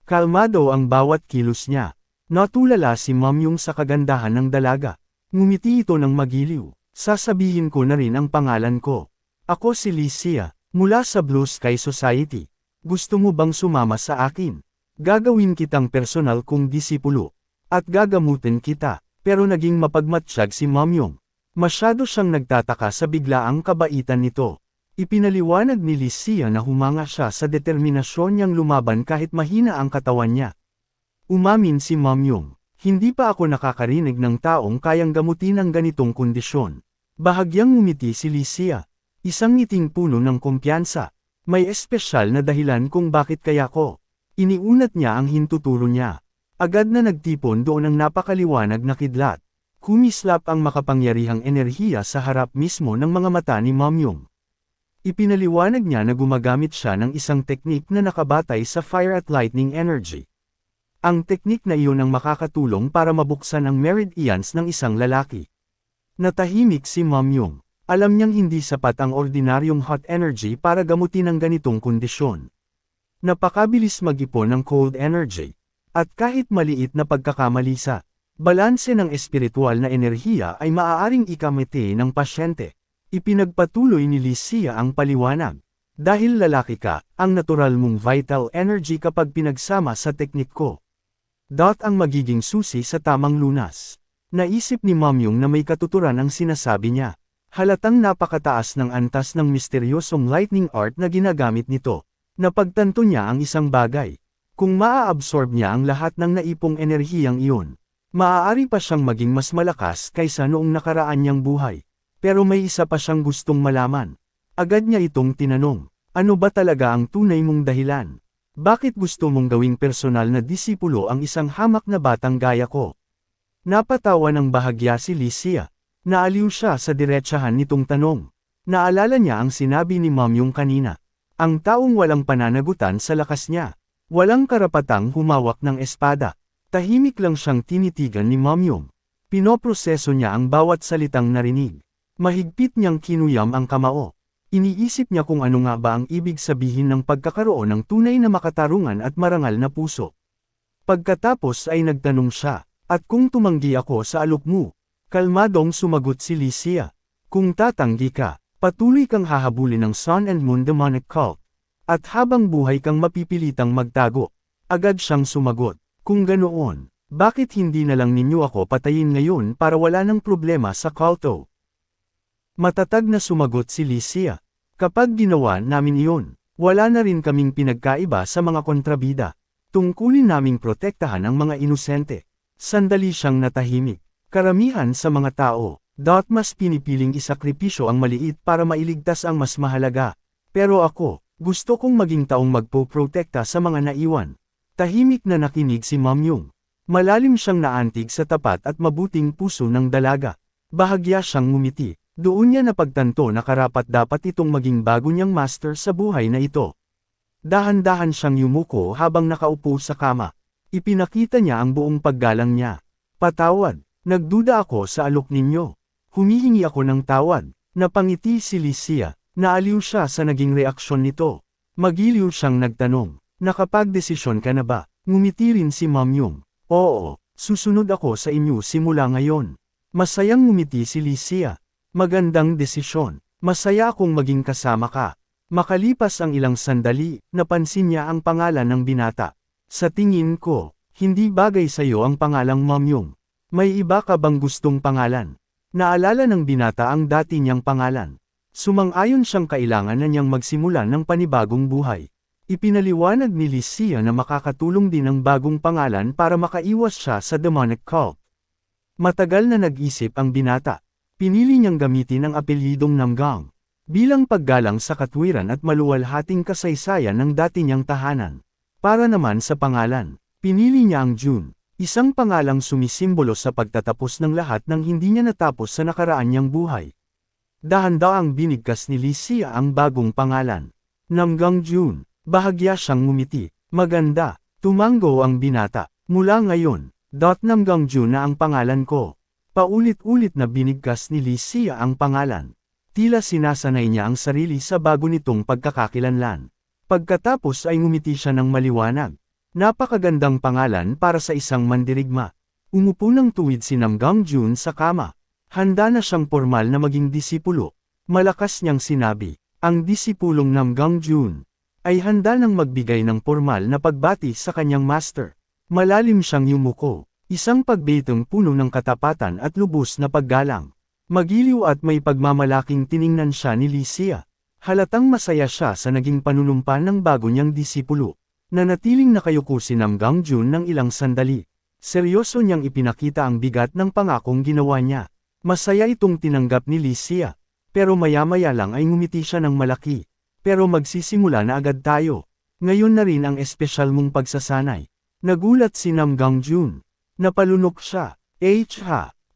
Kalmado ang bawat kilos niya. Natulala si Mamyong sa kagandahan ng dalaga. Ngumiti ito ng magiliw. Sasabihin ko na rin ang pangalan ko. Ako si Licia, mula sa Blue Sky Society. Gusto mo bang sumama sa akin? Gagawin kitang personal kong disipulo. At gagamutin kita. Pero naging mapagmatsyag si Mamyong. Masyado siyang nagtataka sa biglaang kabaitan nito. Ipinaliwanag ni Licia na humanga siya sa determinasyon niyang lumaban kahit mahina ang katawan niya. Umamin si Mamyong. Hindi pa ako nakakarinig ng taong kayang gamutin ang ganitong kondisyon. Bahagyang ngumiti si Licia. Isang ngiting puno ng kumpiyansa. May espesyal na dahilan kung bakit kaya ko. Iniunat niya ang hintuturo niya. Agad na nagtipon doon ang napakaliwanag na kidlat. Kumislap ang makapangyarihang enerhiya sa harap mismo ng mga mata ni Mamyong. Ipinaliwanag niya na gumagamit siya ng isang teknik na nakabatay sa fire at lightning energy. Ang teknik na iyon ang makakatulong para mabuksan ang meridians ng isang lalaki. Natahimik si Mamyong. Alam niyang hindi sapat ang ordinaryong hot energy para gamutin ang ganitong kondisyon. Napakabilis mag-ipon ng cold energy. At kahit maliit na pagkakamali sa balanse ng espiritual na enerhiya ay maaaring ikamete ng pasyente. Ipinagpatuloy ni Licia ang paliwanag. Dahil lalaki ka, ang natural mong vital energy kapag pinagsama sa teknik ko. Ang magiging susi sa tamang lunas. Naisip ni Mamyong na may katuturan ang sinasabi niya. Halatang napakataas ng antas ng misteryosong lightning art na ginagamit nito. Napagtanto niya ang isang bagay. Kung maa-absorb niya ang lahat ng naipong enerhiyang iyon, maaari pa siyang maging mas malakas kaysa noong nakaraan niyang buhay. Pero may isa pa siyang gustong malaman. Agad niya itong tinanong, ano ba talaga ang tunay mong dahilan? Bakit gusto mong gawing personal na disipulo ang isang hamak na batang gaya ko? Napatawa ng bahagya si Licia. Naaliw siya sa diretsahan nitong tanong. Naalala niya ang sinabi ni Mamyong kanina. Ang taong walang pananagutan sa lakas niya. Walang karapatang humawak ng espada. Tahimik lang siyang tinitigan ni Mamyong. Pinoproseso niya ang bawat salitang narinig. Mahigpit niyang kinuyam ang kamao. Iniisip niya kung ano nga ba ang ibig sabihin ng pagkakaroon ng tunay na makatarungan at marangal na puso. Pagkatapos ay nagtanong siya, at kung tumanggi ako sa alok mo? Kalmadong sumagot si Licia. Kung tatanggi ka, patuloy kang hahabulin ng Sun and Moon demonic cult. At habang buhay kang mapipilitang magtago. Agad siyang sumagot. Kung ganoon, bakit hindi na lang ninyo ako patayin ngayon para wala ng problema sa culto? Matatag na sumagot si Licia. Kapag ginawa namin iyon, wala na rin kaming pinagkaiba sa mga kontrabida. Tungkulin naming protektahan ang mga inosente. Sandali siyang natahimik. Karamihan sa mga tao, mas pinipiling isakripisyo ang maliit para mailigtas ang mas mahalaga. Pero ako, gusto kong maging taong magpoprotekta sa mga naiwan. Tahimik na nakinig si Mamyong. Malalim siyang naantig sa tapat at mabuting puso ng dalaga. Bahagya siyang ngumiti. Doon niya napagtanto na karapat-dapat itong maging bago niyang master sa buhay na ito. Dahan-dahan siyang yumuko habang nakaupo sa kama. Ipinakita niya ang buong paggalang niya. Patawad, nagduda ako sa alok ninyo. Humihingi ako ng tawad. Napangiti si Licia. Naaliw siya sa naging reaksyon nito. Magiliw siyang nagtanong, nakapagdesisyon ka na ba? Ngumiti rin si Mamyong. Oo, susunod ako sa inyo simula ngayon. Masayang ngumiti si Licia. Magandang desisyon. Masaya akong maging kasama ka. Makalipas ang ilang sandali, napansin niya ang pangalan ng binata. Sa tingin ko, hindi bagay sa iyo ang pangalang Mamyong. May iba ka bang gustong pangalan? Naalala ng binata ang dati niyang pangalan. Sumang-ayon siyang kailangan na niyang magsimula ng panibagong buhay. Ipinaliwanag ni Licia na makakatulong din ang bagong pangalan para makaiwas siya sa demonic cult. Matagal na nag-isip ang binata. Pinili niyang gamitin ang apelyidong Namgang, bilang paggalang sa katwiran at maluwalhating kasaysayan ng dati niyang tahanan. Para naman sa pangalan, pinili niya ang June, isang pangalang sumisimbolo sa pagtatapos ng lahat ng hindi niya natapos sa nakaraan niyang buhay. Dahan-daang binigkas ni Licia ang bagong pangalan. Namgang June, bahagya siyang ngumiti. Maganda, tumango ang binata. Mula ngayon, Namgang June na ang pangalan ko. Paulit-ulit na binigkas ni Lycia ang pangalan. Tila sinasanay niya ang sarili sa bago nitong pagkakakilanlan. Pagkatapos ay ngumiti siya ng maliwanag. Napakagandang pangalan para sa isang mandirigma. Umupo ng tuwid si Nam Gangjun sa kama. Handa na siyang formal na maging disipulo. Malakas niyang sinabi, ang disipulong Nam Gangjun ay handa nang magbigay ng formal na pagbati sa kanyang master. Malalim siyang yumuko. Isang pagbitong puno ng katapatan at lubos na paggalang. Magiliw at may pagmamalaking tiningnan siya ni Lycia. Halatang masaya siya sa naging panunumpa ng bago niyang disipulo. Nanatiling nakayuko si Nam Gangjun ng ilang sandali. Seryoso niyang ipinakita ang bigat ng pangakong ginawa niya. Masaya itong tinanggap ni Lycia. Pero maya-maya lang ay ngumiti siya ng malaki. Pero magsisimula na agad tayo. Ngayon na rin ang espesyal mong pagsasanay. Nagulat si Nam Gangjun. Napalunok siya.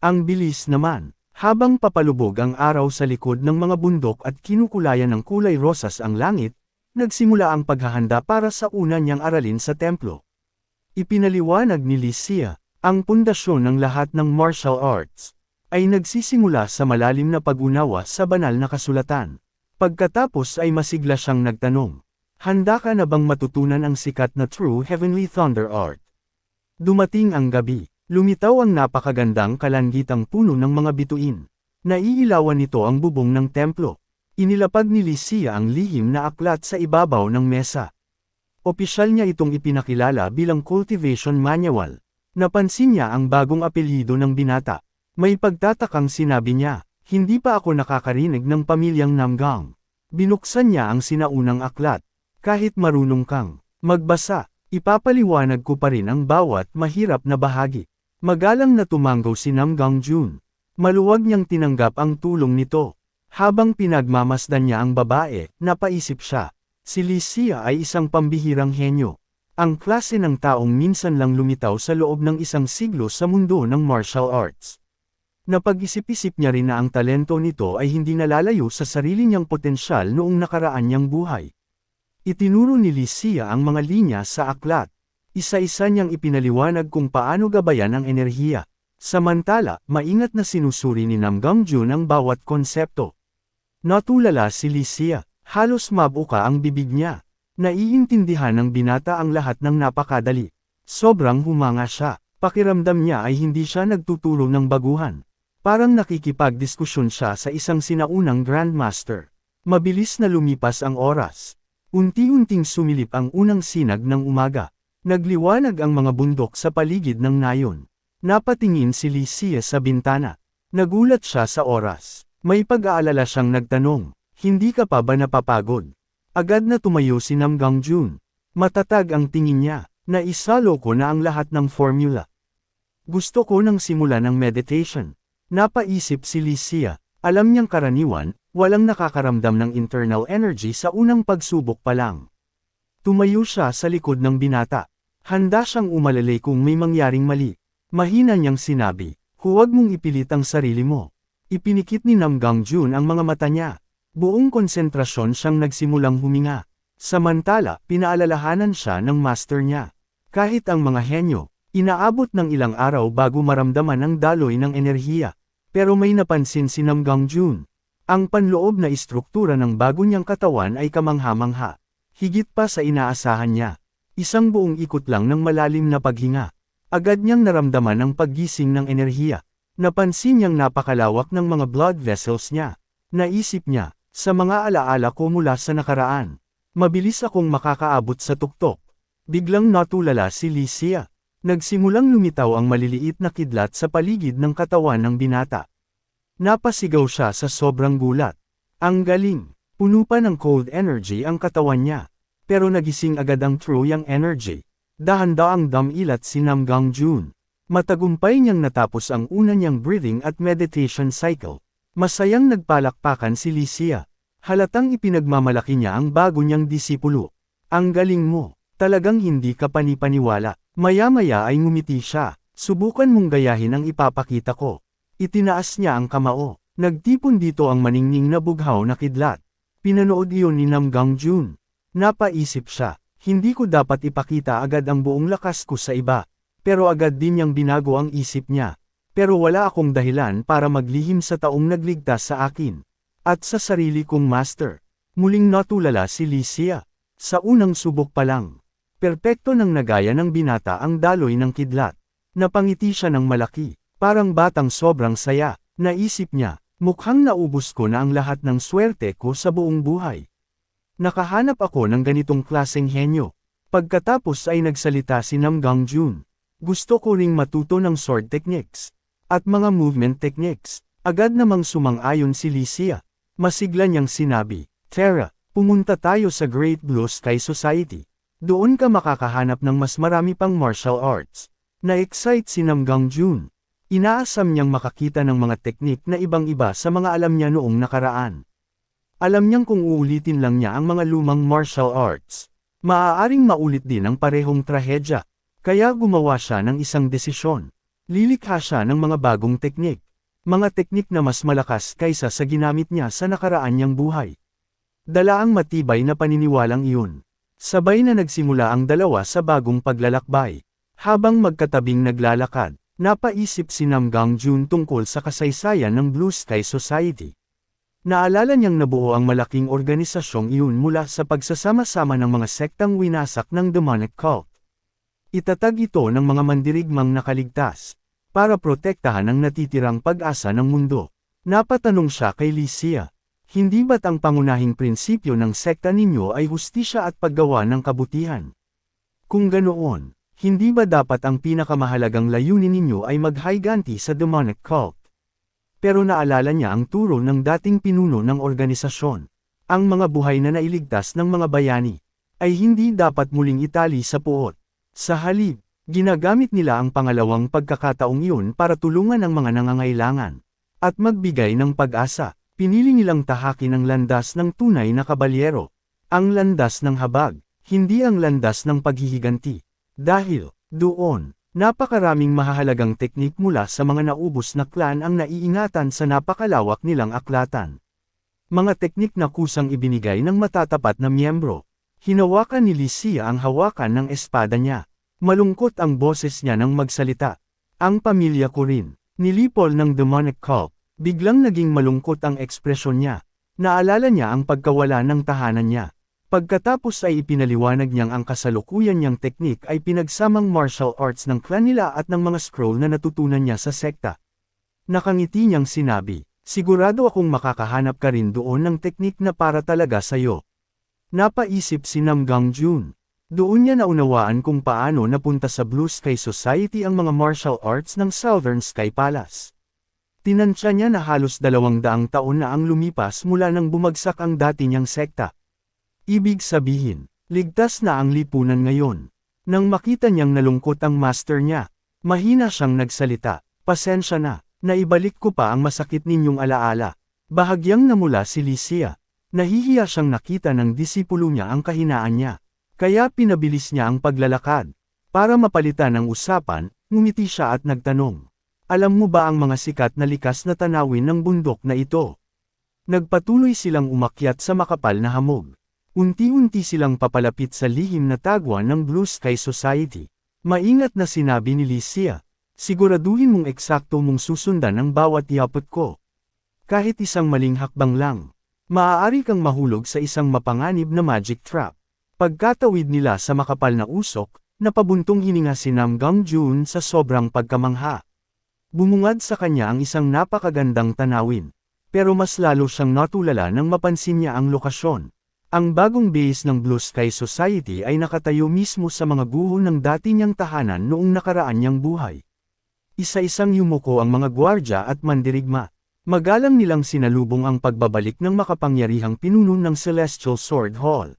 Ang bilis naman. Habang papalubog ang araw sa likod ng mga bundok at kinukulayan ng kulay rosas ang langit, nagsimula ang paghahanda para sa una niyang aralin sa templo. Ipinaliwanag ni Lycia, ang pundasyon ng lahat ng martial arts ay nagsisimula sa malalim na pag-unawa sa banal na kasulatan. Pagkatapos ay masigla siyang nagtanong, handa ka na bang matutunan ang sikat na True Heavenly Thunder Art? Dumating ang gabi, lumitaw ang napakagandang kalanggitang puno ng mga bituin. Naiilawan nito ang bubong ng templo. Inilapag ni Lycia ang lihim na aklat sa ibabaw ng mesa. Opisyal niya itong ipinakilala bilang Cultivation Manual. Napansin niya ang bagong apelyido ng binata. May pagtatakang sinabi niya, hindi pa ako nakakarinig ng pamilyang Namgang. Binuksan niya ang sinaunang aklat. Kahit marunong kang magbasa, ipapaliwanag ko pa rin ang bawat mahirap na bahagi. Magalang na tumanggaw si Nam Gangjun. Maluwag niyang tinanggap ang tulong nito. Habang pinagmamasdan niya ang babae, napaisip siya. Si Lycia ay isang pambihirang henyo. Ang klase ng taong minsan lang lumitaw sa loob ng isang siglo sa mundo ng martial arts. Napag-isip-isip niya rin na ang talento nito ay hindi nalalayo sa sarili niyang potensyal noong nakaraan niyang buhay. Itinuro ni Lycia ang mga linya sa aklat. Isa-isa niyang ipinaliwanag kung paano gabayan ang enerhiya. Samantala, maingat na sinusuri ni Nam Gangjun ang bawat konsepto. Natulala si Lycia, halos mabuka ang bibig niya. Naiintindihan ng binata ang lahat ng napakadali. Sobrang humanga siya, pakiramdam niya ay hindi siya nagtuturo ng baguhan. Parang nakikipagdiskusyon siya sa isang sinaunang Grandmaster. Mabilis na lumipas ang oras. Unti-unting sumilip ang unang sinag ng umaga. Nagliwanag ang mga bundok sa paligid ng nayon. Napatingin si Lycia sa bintana. Nagulat siya sa oras. May pag-aalala siyang nagtanong, hindi ka pa ba napapagod? Agad na tumayo si Nam Gangjun. Matatag ang tingin niya, naisalo ko na ang lahat ng formula. Gusto ko nang simula ng meditation. Napaisip si Lycia, alam niyang karaniwan, walang nakakaramdam ng internal energy sa unang pagsubok pa lang. Tumayo siya sa likod ng binata. Handa siyang umalalay kung may mangyaring mali. Mahina niyang sinabi, huwag mong ipilit ang sarili mo. Ipinikit ni Nam Gangjun ang mga mata niya. Buong konsentrasyon siyang nagsimulang huminga. Samantala, pinaalalahanan siya ng master niya. Kahit ang mga henyo, inaabot ng ilang araw bago maramdaman ang daloy ng enerhiya. Pero may napansin si Nam Gangjun. Ang panloob na istruktura ng bago niyang katawan ay kamangha-mangha. Higit pa sa inaasahan niya. Isang buong ikot lang ng malalim na paghinga. Agad niyang naramdaman ang paggising ng enerhiya. Napansin niyang napakalawak ng mga blood vessels niya. Naisip niya, sa mga alaala ko mula sa nakaraan, mabilis akong makakaabot sa tuktok. Biglang natulala si Lycia. Nagsimulang lumitaw ang maliliit na kidlat sa paligid ng katawan ng binata. Napasigaw siya sa sobrang gulat. Ang galing, puno pa ng cold energy ang katawan niya. Pero nagising agad ang true yang energy. Dahan-daang damilat si Nam Gangjun. Matagumpay niyang natapos ang una niyang breathing at meditation cycle. Masayang nagpalakpakan si Lycia. Halatang ipinagmamalaki niya ang bago niyang disipulo. Ang galing mo, talagang hindi ka panipaniwala. Maya-maya ay ngumiti siya. Subukan mong gayahin ang ipapakita ko. Itinaas niya ang kamao. Nagtipon dito ang maningning na bughaw na kidlat. Pinanood iyon ni Nam Gangjun. Napaisip siya, hindi ko dapat ipakita agad ang buong lakas ko sa iba. Pero agad din niyang binago ang isip niya. Pero wala akong dahilan para maglihim sa taong nagligtas sa akin. At sa sarili kong master. Muling natulala si Licia. Sa unang subok pa lang. Perpekto nang nagaya ng binata ang daloy ng kidlat. Napangiti siya ng malaki. Parang batang sobrang saya. Naisip niya, mukhang naubos ko na ang lahat ng swerte ko sa buong buhay. Nakahanap ako ng ganitong klaseng henyo. Pagkatapos ay nagsalita si Nam Gangjun. Gusto ko ring matuto ng sword techniques. At mga movement techniques. Agad namang sumang-ayon si Licia. Masigla niyang sinabi, Tara, pumunta tayo sa Great Blue Sky Society. Doon ka makakahanap ng mas marami pang martial arts. Na-excite si Nam Gangjun. Inaasam niyang makakita ng mga teknik na ibang-iba sa mga alam niya noong nakaraan. Alam niyang kung uulitin lang niya ang mga lumang martial arts, maaaring maulit din ang parehong trahedya. Kaya gumawa siya ng isang desisyon. Lilikha siya ng mga bagong teknik. Mga teknik na mas malakas kaysa sa ginamit niya sa nakaraan niyang buhay. Dala ang matibay na paniniwalang iyon. Sabay na nagsimula ang dalawa sa bagong paglalakbay. Habang magkatabing naglalakad, napaisip si Nam Gangjun tungkol sa kasaysayan ng Blue Sky Society. Naalala niyang nabuo ang malaking organisasyong iyon mula sa pagsasama-sama ng mga sektang winasak ng demonic cult. Itatag ito ng mga mandirigmang nakaligtas, para protektahan ang natitirang pag-asa ng mundo. Napatanong siya kay Licia, hindi ba't ang pangunahing prinsipyo ng sekta ninyo ay hustisya at paggawa ng kabutihan? Kung ganoon, hindi ba dapat ang pinakamahalagang layunin ninyo ay maghayganti sa demonic cult? Pero naalala niya ang turo ng dating pinuno ng organisasyon. Ang mga buhay na nailigtas ng mga bayani, ay hindi dapat muling itali sa puot. Sa halip, ginagamit nila ang pangalawang pagkakataong iyon para tulungan ang mga nangangailangan. At magbigay ng pag-asa, pinili nilang tahakin ang landas ng tunay na kabalyero. Ang landas ng habag, hindi ang landas ng paghihiganti. Dahil, doon, napakaraming mahahalagang teknik mula sa mga naubos na clan ang naiingatan sa napakalawak nilang aklatan. Mga teknik na kusang ibinigay ng matatapat na miyembro. Hinawakan ni Licia ang hawakan ng espada niya. Malungkot ang boses niya nang magsalita. Ang pamilya ko rin. Nilipol ng demonic cult. Biglang naging malungkot ang ekspresyon niya. Naalala niya ang pagkawala ng tahanan niya. Pagkatapos ay ipinaliwanag niyang ang kasalukuyan niyang teknik ay pinagsamang martial arts ng clan nila at ng mga scroll na natutunan niya sa sekta. Nakangiti niyang sinabi, sigurado akong makakahanap ka rin doon ng teknik na para talaga sa'yo. Napaisip si Nam Gangjun. Doon niya naunawaan kung paano napunta sa Blue Sky Society ang mga martial arts ng Southern Sky Palace. Tinansya niya na halos 200 taon na ang lumipas mula nang bumagsak ang dati niyang sekta. Ibig sabihin, ligtas na ang lipunan ngayon. Nang makita niyang nalungkot ang master niya, mahina siyang nagsalita, pasensya na, naibalik ko pa ang masakit ninyong alaala. Bahagyang namula si Licia. Nahihiya siyang nakita ng disipulo niya ang kahinaan niya. Kaya pinabilis niya ang paglalakad. Para mapalitan ang usapan, ngumiti siya at nagtanong. Alam mo ba ang mga sikat na likas na tanawin ng bundok na ito? Nagpatuloy silang umakyat sa makapal na hamog. Unti-unti silang papalapit sa lihim na tagwan ng Blue Sky Society. Maingat na sinabi ni Licia. Siguraduhin mong eksakto mong susundan ang bawat yapot ko. Kahit isang maling hakbang lang. Maaari kang mahulog sa isang mapanganib na magic trap. Pagkatawid nila sa makapal na usok, napabuntong hininga si Nam Gangjun sa sobrang pagkamangha. Bumungad sa kanya ang isang napakagandang tanawin. Pero mas lalo siyang natulala nang mapansin niya ang lokasyon. Ang bagong base ng Blue Sky Society ay nakatayo mismo sa mga guho ng dati niyang tahanan noong nakaraan niyang buhay. Isa-isang yumuko ang mga gwardya at mandirigma. Magalang nilang sinalubong ang pagbabalik ng makapangyarihang pinuno ng Celestial Sword Hall.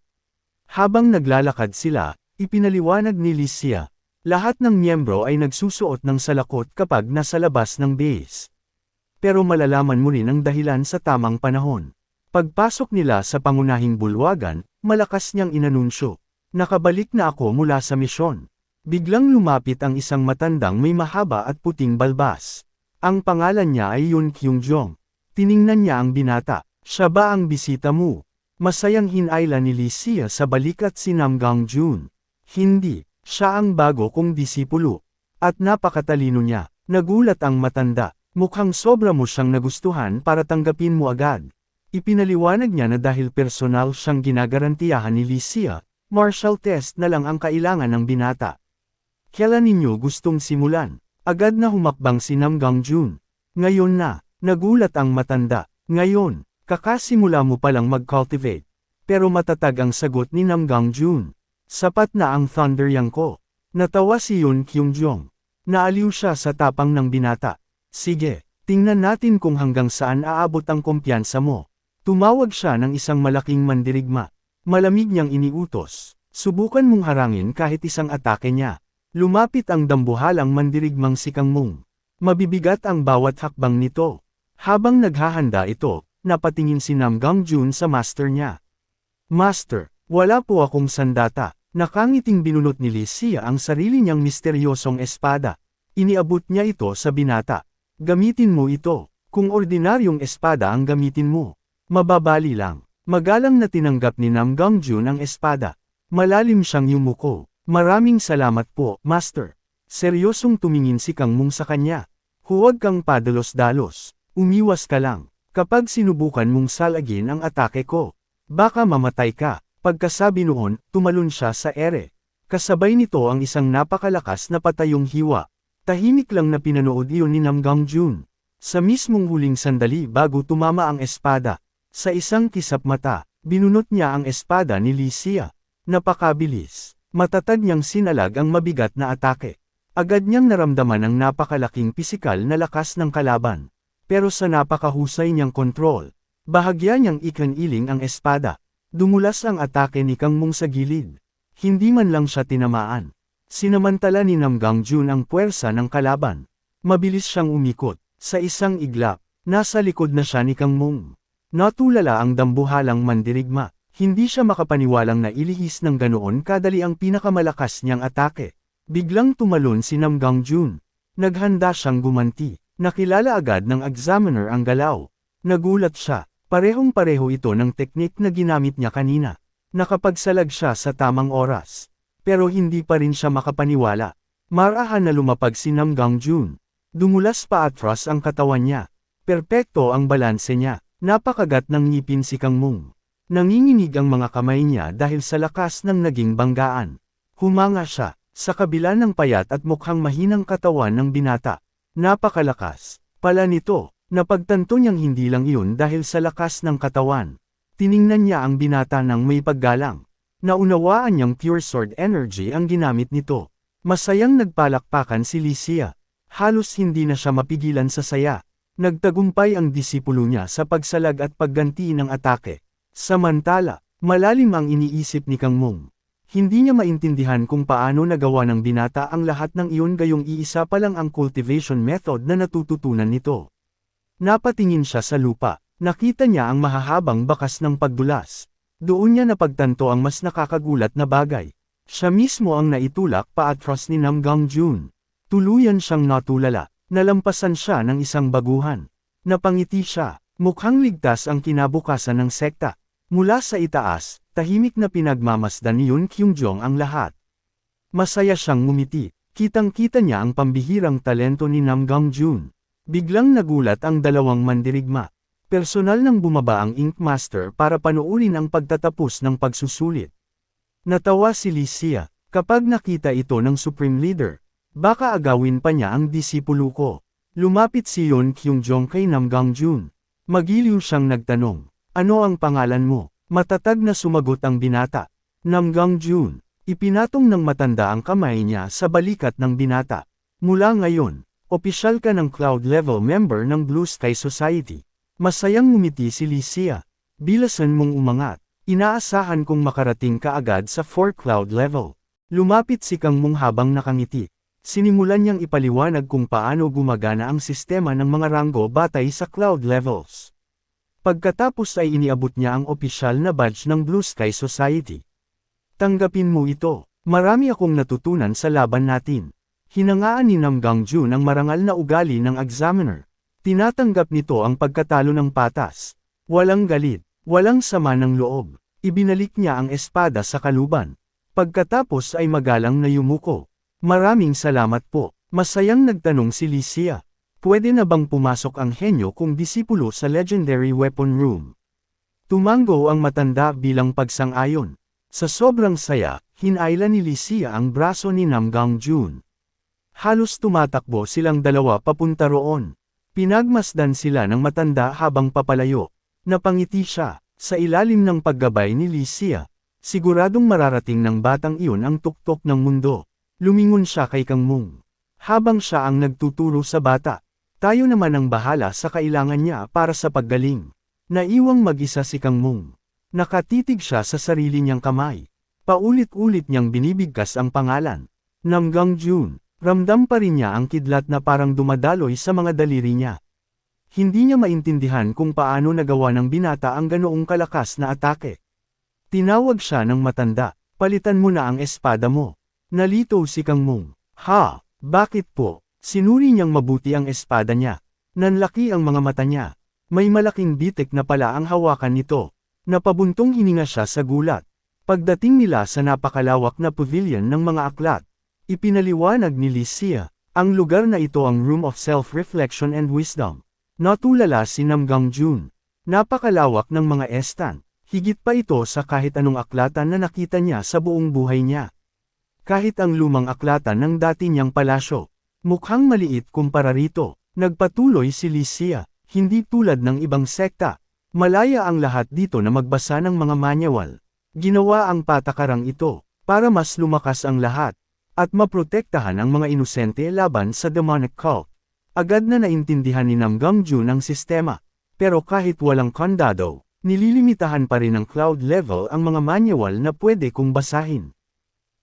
Habang naglalakad sila, ipinaliwanag ni Licia, lahat ng miyembro ay nagsusuot ng salakot kapag nasa labas ng base. Pero malalaman mo rin ang dahilan sa tamang panahon. Pagpasok nila sa pangunahing bulwagan, malakas niyang inanunsyo, nakabalik na ako mula sa misyon. Biglang lumapit ang isang matandang may mahaba at puting balbas. Ang pangalan niya ay Yun Kyung-jong. Tiningnan niya ang binata. Siya ba ang bisita mo? Masayang hinayla ni Licia sa balikat si Nam Gangjun. Hindi, siya ang bago kong disipulo. At napakatalino niya. Nagulat ang matanda. Mukhang sobra mo siyang nagustuhan para tanggapin mo agad. Ipinaliwanag niya na dahil personal siyang ginagarantiyahan ni Licia, martial test na lang ang kailangan ng binata. Kailan ninyo gustong simulan? Agad na humakbang si Nam Gangjun. Ngayon na, nagulat ang matanda. Ngayon, kakasimula mo palang mag-cultivate. Pero matatag ang sagot ni Nam Gangjun. Sapat na ang Thunder Yang ko. Natawa si Yun Kyung-jong. Naaliw siya sa tapang ng binata. Sige, tingnan natin kung hanggang saan aabot ang kumpiyansa mo. Tumawag siya ng isang malaking mandirigma. Malamig niyang iniutos. Subukan mong harangin kahit isang atake niya. Lumapit ang dambuhalang mandirigmang si Kang Mung. Mabibigat ang bawat hakbang nito. Habang naghahanda ito, napatingin si Nam Gangjun sa master niya. Master, wala po akong sandata. Nakangiting binunot ni Licia ang sarili niyang misteryosong espada. Iniabot niya ito sa binata. Gamitin mo ito. Kung ordinaryong espada ang gamitin mo, mababali lang. Magalang na tinanggap ni Nam Gangjun ang espada. Malalim siyang yumuko. Maraming salamat po, Master. Seryosong tumingin si Kang Mung sa kanya. Huwag kang padalos-dalos. Umiwas ka lang. Kapag sinubukan mong salagin ang atake ko, baka mamatay ka. Pagkasabi noon, tumalon siya sa ere. Kasabay nito ang isang napakalakas na patayong hiwa. Tahimik lang na pinanood iyon ni Nam Gangjun. Sa mismong huling sandali bago tumama ang espada, sa isang kisap mata, binunot niya ang espada ni Licia. Napakabilis. Matatag niyang sinalag ang mabigat na atake. Agad niyang naramdaman ang napakalaking pisikal na lakas ng kalaban. Pero sa napakahusay niyang kontrol, bahagya niyang ikaniling ang espada. Dumulas ang atake ni Kang Mung sa gilid. Hindi man lang siya tinamaan. Sinamantala ni Nam Gangjun ang puwersa ng kalaban. Mabilis siyang umikot. Sa isang iglap, nasa likod na siya ni Kang Mung. Natulala ang dambuhalang mandirigma. Hindi siya makapaniwalang nailihis ng ganoon kadali ang pinakamalakas niyang atake. Biglang tumalon si Nam Gangjun. Naghanda siyang gumanti. Nakilala agad ng examiner ang galaw. Nagulat siya. Parehong-pareho ito ng teknik na ginamit niya kanina. Nakapagsalag siya sa tamang oras. Pero hindi pa rin siya makapaniwala. Marahan na lumapag si Nam Gangjun. Dumulas pa atras ang katawan niya. Perpekto ang balanse niya. Napakagat ng ngipin si Kang Mung. Nanginginig ang mga kamay niya dahil sa lakas ng naging banggaan. Humanga siya, sa kabila ng payat at mukhang mahinang katawan ng binata. Napakalakas. Pala nito, napagtanto niyang hindi lang iyon dahil sa lakas ng katawan. Tiningnan niya ang binata ng may paggalang. Naunawaan niyang pure sword energy ang ginamit nito. Masayang nagpalakpakan si Licia. Halos hindi na siya mapigilan sa saya. Nagtagumpay ang disipulo niya sa pagsalag at pagganti ng atake. Samantala, malalim ang iniisip ni Kang Mung. Hindi niya maintindihan kung paano nagawa ng binata ang lahat ng iyon gayong iisa pa lang ang cultivation method na natututunan nito. Napatingin siya sa lupa. Nakita niya ang mahahabang bakas ng pagdulas. Doon niya napagtanto ang mas nakakagulat na bagay. Siya mismo ang naitulak paatras ni Nam Gangjun. Tuluyan siyang natulala. Nalampasan siya ng isang baguhan. Napangiti siya. Mukhang ligtas ang kinabukasan ng sekta. Mula sa itaas, tahimik na pinagmamasdan ni Yun Kyung-jong ang lahat. Masaya siyang ngumiti. Kitang-kita niya ang pambihirang talento ni Nam Gangjun. Biglang nagulat ang dalawang mandirigma. Personal nang bumaba ang Ink Master para panuurin ang pagtatapos ng pagsusulit. Natawa si Licia, kapag nakita ito ng Supreme Leader. Baka agawin pa niya ang disipulo ko. Lumapit si Yun Kyung-jong kay Nam Gangjun. Magiliw siyang nagtanong, ano ang pangalan mo? Matatag na sumagot ang binata. Nam Gangjun. Ipinatong ng matanda ang kamay niya sa balikat ng binata. Mula ngayon, opisyal ka ng Cloud Level member ng Blue Sky Society. Masayang ngumiti si Licia. Bilasan mong umangat. Inaasahan kong makarating ka agad sa 4 Cloud Level. Lumapit si Kang Mung habang nakangiti. Sinimulan niyang ipaliwanag kung paano gumagana ang sistema ng mga ranggo batay sa Cloud Levels. Pagkatapos ay iniabot niya ang opisyal na badge ng Blue Sky Society. Tanggapin mo ito. Marami akong natutunan sa laban natin. Hinangaan ni Nam Gangjun ang marangal na ugali ng examiner. Tinatanggap nito ang pagkatalo ng patas. Walang galit, walang sama ng loob. Ibinalik niya ang espada sa kaluban. Pagkatapos ay magalang na yumuko. Maraming salamat po, Masayang nagtanong si Licia. Pwede na bang pumasok ang henyo kung disipulo sa Legendary Weapon Room? Tumango ang matanda bilang pagsang-ayon. Sa sobrang saya, hinayla ni Licia ang braso ni Nam Gangjun. Halos tumatakbo silang dalawa papunta roon. Pinagmasdan sila ng matanda habang papalayo. Napangiti siya, sa ilalim ng paggabay ni Licia. Siguradong mararating ng batang iyon ang tuktok ng mundo. Lumingon siya kay Kang Mung. Habang siya ang nagtuturo sa bata. Tayo naman ang bahala sa kailangan niya para sa paggaling. Naiwang mag-isa si Kang Mung. Nakatitig siya sa sarili niyang kamay. Paulit-ulit niyang binibigkas ang pangalan. Nam Gangjun. Ramdam pa rin niya ang kidlat na parang dumadaloy sa mga daliri niya. Hindi niya maintindihan kung paano nagawa ng binata ang ganoong kalakas na atake. Tinawag siya ng matanda, palitan mo na ang espada mo. Nalito si Kang Mung. Ha? Bakit po? Sinuri niyang mabuti ang espada niya. Nanlaki ang mga mata niya. May malaking bitik na pala ang hawakan nito. Napabuntong hininga siya sa gulat. Pagdating nila sa napakalawak na pavilion ng mga aklat, ipinaliwanag ni Licia, ang lugar na ito ang Room of Self-Reflection and Wisdom. Natulala si Nam Gangjun. Napakalawak ng mga estan. Higit pa ito sa kahit anong aklatan na nakita niya sa buong buhay niya. Kahit ang lumang aklatan ng dati niyang palasyo. Mukhang maliit kumpara rito. Nagpatuloy si Licia, hindi tulad ng ibang sekta. Malaya ang lahat dito na magbasa ng mga manual. Ginawa ang patakarang ito, para mas lumakas ang lahat, at maprotektahan ang mga inosente laban sa demonic cult. Agad na naintindihan ni Nam Gangjun ang sistema, pero kahit walang kandado, nililimitahan pa rin ng cloud level ang mga manual na pwede kong basahin.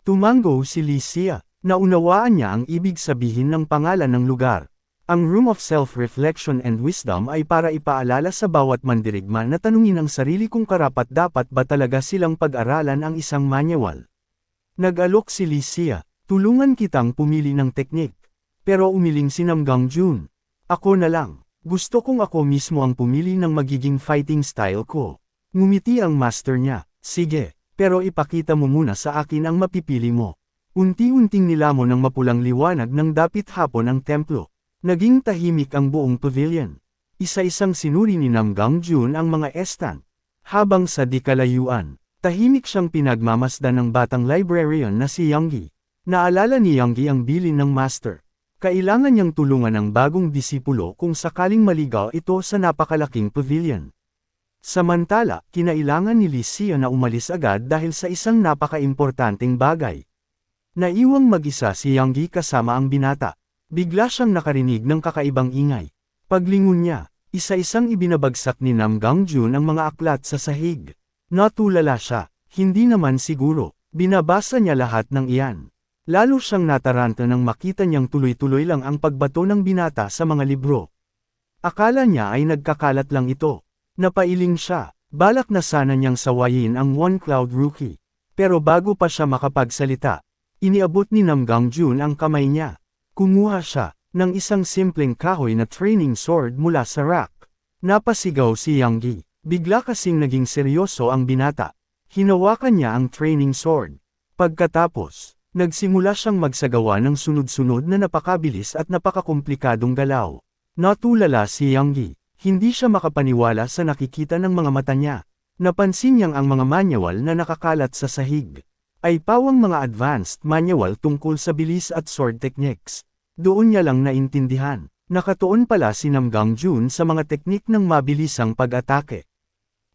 Tumango si Licia. Naunawaan niya ang ibig sabihin ng pangalan ng lugar. Ang Room of Self-Reflection and Wisdom ay para ipaalala sa bawat mandirigma na tanungin ang sarili kung karapat-dapat ba talaga silang pag-aralan ang isang manual. Nag-alok si Licia, tulungan kitang pumili ng teknik. Pero umiling si Nam Gangjun. Ako na lang, gusto kong ako mismo ang pumili ng magiging fighting style ko. Ngumiti ang master niya, sige, pero ipakita mo muna sa akin ang mapipili mo. Unti-unting nilamon ng mapulang liwanag ng dapit hapon ang templo. Naging tahimik ang buong pavilion. Isa-isang sinuri ni Nam Gangjun ang mga estan. Habang sa di kalayuan, tahimik siyang pinagmamasdan ng batang librarian na si Younggi. Naalala ni Younggi ang bilin ng master. Kailangan niyang tulungan ang bagong disipulo kung sakaling maligaw ito sa napakalaking pavilion. Samantala, kinailangan ni Licia na umalis agad dahil sa isang napaka-importanteng bagay. Naiwang mag-isa si Younggi kasama ang binata. Bigla siyang nakarinig ng kakaibang ingay. Paglingon niya, isa-isang ibinabagsak ni Nam Gangjun ang mga aklat sa sahig. Natulala siya, hindi naman siguro, binabasa niya lahat ng iyan. Lalo siyang nataranta nang makita niyang tuloy-tuloy lang ang pagbato ng binata sa mga libro. Akala niya ay nagkakalat lang ito. Napailing siya, balak na sana niyang sawayin ang One Cloud Rookie. Pero bago pa siya makapagsalita, iniabot ni Nam Gangjun ang kamay niya. Kumuha siya ng isang simpleng kahoy na training sword mula sa rack. Napasigaw si Younggi. Bigla kasing naging seryoso ang binata. Hinawakan niya ang training sword. Pagkatapos, nagsimula siyang magsagawa ng sunod-sunod na napakabilis at napakakomplikadong galaw. Natulala si Younggi. Hindi siya makapaniwala sa nakikita ng mga mata niya. Napansin niyang ang mga manual na nakakalat sa sahig ay pawang mga advanced manual tungkol sa bilis at sword techniques. Doon niya lang naintindihan, nakatuon pala si Nam Gangjun sa mga teknik ng mabilisang pag-atake.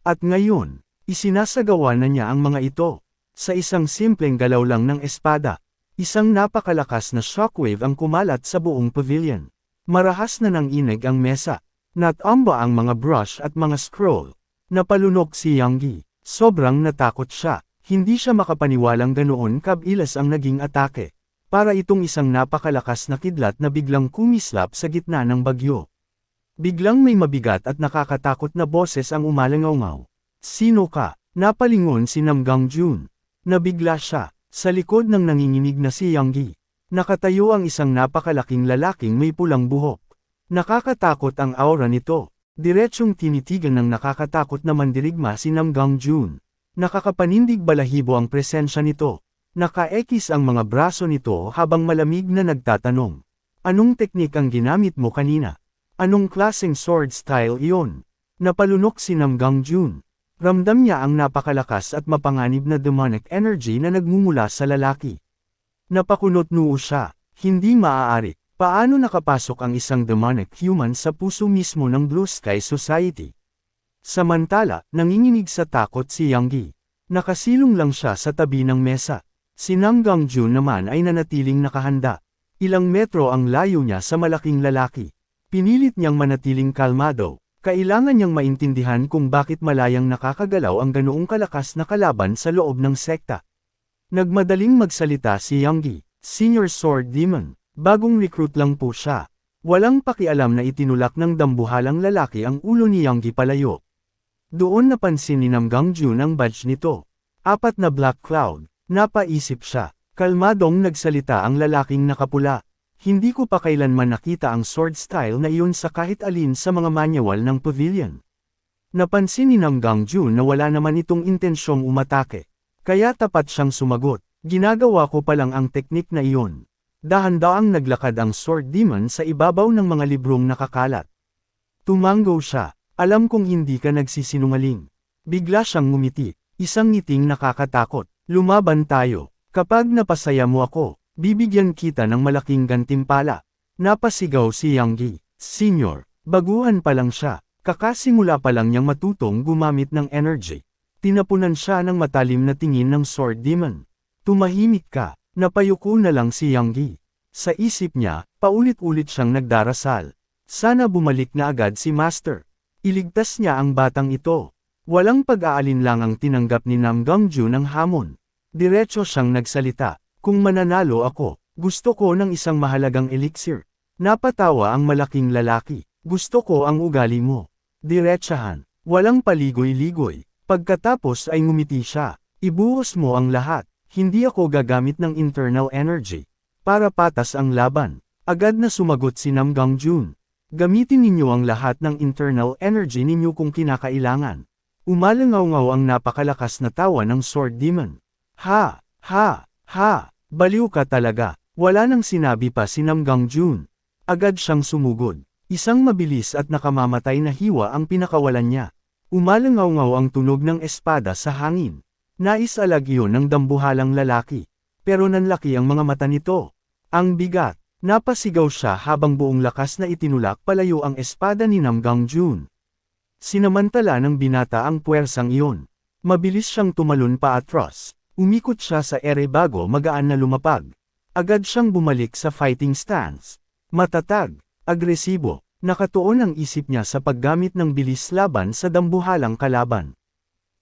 At ngayon, isinasagawa na niya ang mga ito. Sa isang simpleng galaw lang ng espada, isang napakalakas na shockwave ang kumalat sa buong pavilion. Marahas na nanginig ang mesa. Natamba ang mga brush at mga scroll. Napalunok si Younggi. Sobrang natakot siya. Hindi siya makapaniwalang ganoon kabilis ang naging atake. Para itong isang napakalakas na kidlat na biglang kumislap sa gitna ng bagyo. Biglang may mabigat at nakakatakot na boses ang umalangaw-ngaw. Sino ka? Napalingon si Nam Gangjun. Nabigla siya, sa likod ng nanginginig na si Younggi. Nakatayo ang isang napakalaking lalaking may pulang buhok. Nakakatakot ang aura nito. Diretsyong tinitigan ng nakakatakot na mandirigma si Nam Gangjun. Nakakapanindig balahibo ang presensya nito. Nakaekis ang mga braso nito habang malamig na nagtatanong. Anong teknik ang ginamit mo kanina? Anong klaseng sword style iyon? Napalunok si Nam Gangjun. Ramdam niya ang napakalakas at mapanganib na demonic energy na nagmumula sa lalaki. Napakunot-noo siya. Hindi maaari. Paano nakapasok ang isang demonic human sa puso mismo ng Blue Sky Society? Samantala, nanginginig sa takot si Yang Gi. Nakasilong lang siya sa tabi ng mesa. Si Nam Gangjun naman ay nanatiling nakahanda. Ilang metro ang layo niya sa malaking lalaki. Pinilit niyang manatiling kalmado. Kailangan niyang maintindihan kung bakit malayang nakakagalaw ang ganoong kalakas na kalaban sa loob ng sekta. Nagmadaling magsalita si Yang Gi, Senior Sword Demon. Bagong recruit lang po siya. Walang pakialam na itinulak ng dambuhalang lalaki ang ulo ni Yang Gi palayo. Doon napansin ni Nam Gangjun ang badge nito. 4 na black cloud. Napaisip siya. Kalmadong nagsalita ang lalaking nakapula. Hindi ko pa kailanman nakita ang sword style na iyon sa kahit alin sa mga manual ng pavilion. Napansin ni Nam Gangjun na wala naman itong intensyong umatake. Kaya tapat siyang sumagot. Ginagawa ko pa lang ang teknik na iyon. Dahan-daang naglakad ang sword demon sa ibabaw ng mga librong nakakalat. Tumanggo siya. Alam kong hindi ka nagsisinungaling. Bigla siyang ngumiti. Isang ngiting nakakatakot. Lumaban tayo. Kapag napasaya mo ako, bibigyan kita ng malaking gantimpala. Napasigaw si Yang Gi. Senior, baguhan pa lang siya. Kakasimula pa lang niyang matutong gumamit ng energy. Tinapunan siya ng matalim na tingin ng sword demon. Tumahimik ka. Napayuko na lang si Yang Gi. Sa isip niya, paulit-ulit siyang nagdarasal. Sana bumalik na agad si Master. Iligtas niya ang batang ito. Walang pag-aalin ang tinanggap ni Nam Gangjun ng hamon. Diretso siyang nagsalita. Kung mananalo ako, gusto ko ng isang mahalagang elixir. Napatawa ang malaking lalaki. Gusto ko ang ugali mo. Diretsahan. Walang paligoy-ligoy. Pagkatapos ay ngumiti siya. Ibuhos mo ang lahat. Hindi ako gagamit ng internal energy. Para patas ang laban. Agad na sumagot si Nam Gangjun. Gamitin ninyo ang lahat ng internal energy ninyo kung kinakailangan. Umalangaw-ngaw ang napakalakas na tawa ng sword demon. Ha! Ha! Ha! Baliw ka talaga. Wala nang sinabi pa si Nam Gangjun. Agad siyang sumugod. Isang mabilis at nakamamatay na hiwa ang pinakawalan niya. Umalangaw-ngaw ang tunog ng espada sa hangin. Naisalag iyon ng dambuhalang lalaki. Pero nanlaki ang mga mata nito. Ang bigat. Napasigaw siya habang buong lakas na itinulak palayo ang espada ni Nam Gangjun. Sinamantala ng binata ang puwersang iyon. Mabilis siyang tumalon pa atras. Umikot siya sa ere bago magaan na lumapag. Agad siyang bumalik sa fighting stance. Matatag, agresibo, nakatuon ang isip niya sa paggamit ng bilis laban sa dambuhalang kalaban.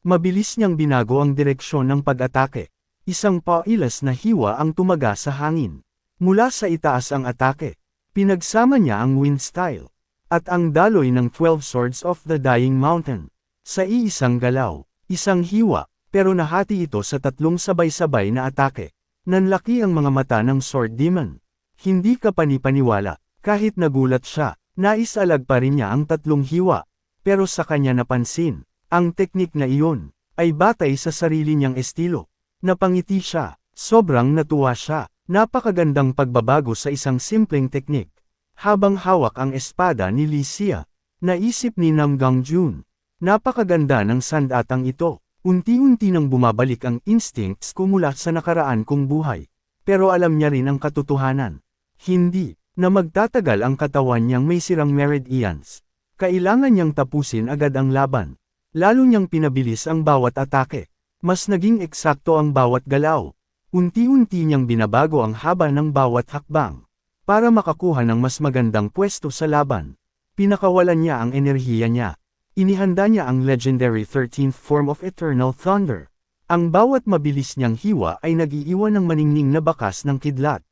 Mabilis niyang binago ang direksyon ng pag-atake. Isang pailas na hiwa ang tumaga sa hangin. Mula sa itaas ang atake. Pinagsama niya ang wind style. At ang daloy ng 12 Swords of the Dying Mountain. Sa iisang galaw, isang hiwa, pero nahati ito sa 3 sabay-sabay na atake. Nanlaki ang mga mata ng sword demon. Hindi ka panipaniwala. Kahit nagulat siya, naisalag pa rin niya ang 3 hiwa. Pero sa kanya napansin. Ang teknik na iyon, ay batay sa sarili niyang estilo. Napangiti siya, sobrang natuwa siya, napakagandang pagbabago sa isang simpleng teknik. Habang hawak ang espada ni Li Xia, naisip ni Nam Gangjun. Napakaganda ng sandatang ito, unti-unti nang bumabalik ang instincts ko mula sa nakaraan kong buhay. Pero alam niya rin ang katotohanan. Hindi, na magtatagal ang katawan niyang may sirang meridians. Kailangan niyang tapusin agad ang laban. Lalo niyang pinabilis ang bawat atake. Mas naging eksakto ang bawat galaw. Unti-unti niyang binabago ang haba ng bawat hakbang. Para makakuha ng mas magandang pwesto sa laban. Pinakawalan niya ang enerhiya niya. Inihanda niya ang legendary 13th form of Eternal Thunder. Ang bawat mabilis niyang hiwa ay nag-iiwan ng maningning na bakas ng kidlat.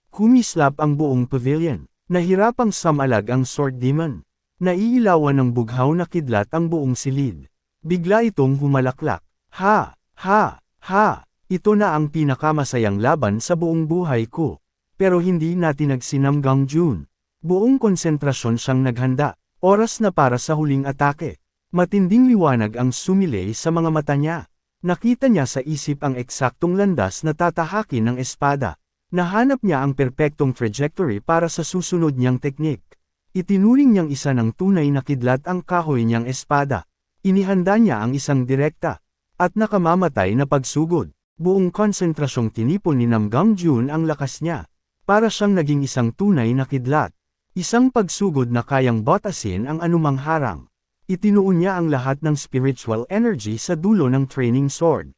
Kumislap ang buong pavilion. Nahirapang samalag ang sword demon. Naiilawan ng bughaw na kidlat ang buong silid. Bigla itong humalaklak. Ha! Ha! Ha! Ito na ang pinakamasayang laban sa buong buhay ko. Pero hindi natin nagsinam Gangjun. Buong konsentrasyon siyang naghanda. Oras na para sa huling atake. Matinding liwanag ang sumilay sa mga mata niya. Nakita niya sa isip ang eksaktong landas na tatahakin ng espada. Nahanap niya ang perpektong trajectory para sa susunod niyang teknik. Itinuring niyang isa ng tunay na kidlat ang kahoy niyang espada. Inihanda niya ang isang direkta at nakamamatay na pagsugod. Buong konsentrasyong tinipon ni Nam Gangjun ang lakas niya. Para siyang naging isang tunay na kidlat. Isang pagsugod na kayang batasin ang anumang harang. Itinuon niya ang lahat ng spiritual energy sa dulo ng training sword.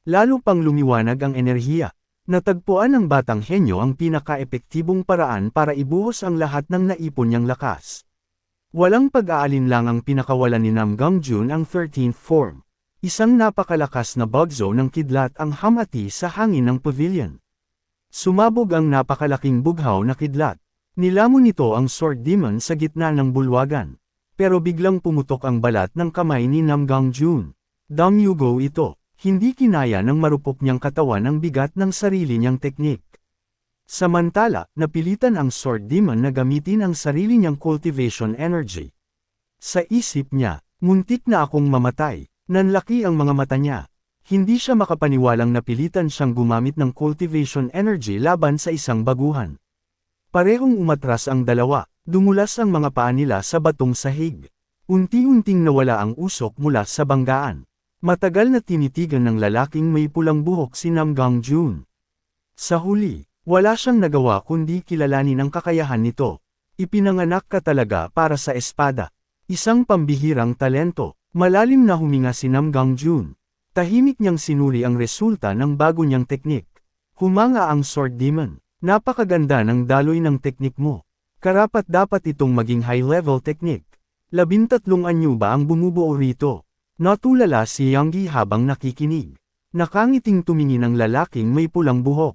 Lalo pang lumiwanag ang enerhiya. Natagpuan ng batang henyo ang pinaka-epektibong paraan para ibuhos ang lahat ng naipon niyang lakas. Walang pag-aalinlangang pinakawalan ni Nam Gangjun ang 13th form. Isang napakalakas na bugzo ng kidlat ang hamati sa hangin ng pavilion. Sumabog ang napakalaking bughaw na kidlat. Nilamon nito ang sword demon sa gitna ng bulwagan. Pero biglang pumutok ang balat ng kamay ni Nam Gangjun. Damyugo ito. Hindi kinaya ng marupok niyang katawan ang bigat ng sarili niyang teknik. Samantala, napilitan ang sword demon na gamitin ang sarili niyang cultivation energy. Sa isip niya, muntik na akong mamatay. Nanlaki ang mga mata niya. Hindi siya makapaniwalang napilitan siyang gumamit ng cultivation energy laban sa isang baguhan. Parehong umatras ang dalawa, dumulas ang mga paa nila sa batong sahig. Unti-unting nawala ang usok mula sa banggaan. Matagal na tinitigan ng lalaking may pulang buhok si Nam Gangjun. Sa huli, wala siyang nagawa kundi kilalanin ang kakayahan nito. Ipinanganak ka talaga para sa espada. Isang pambihirang talento. Malalim na huminga si Nam Gangjun. Tahimik niyang sinuri ang resulta ng bago niyang teknik. Humanga ang sword demon. Napakaganda ng daloy ng teknik mo. Karapat-dapat itong maging high-level teknik. 13 anyo ba ang bumubuo rito? Natulala si Yanggi habang nakikinig. Nakangiting tumingin ang lalaking may pulang buhok.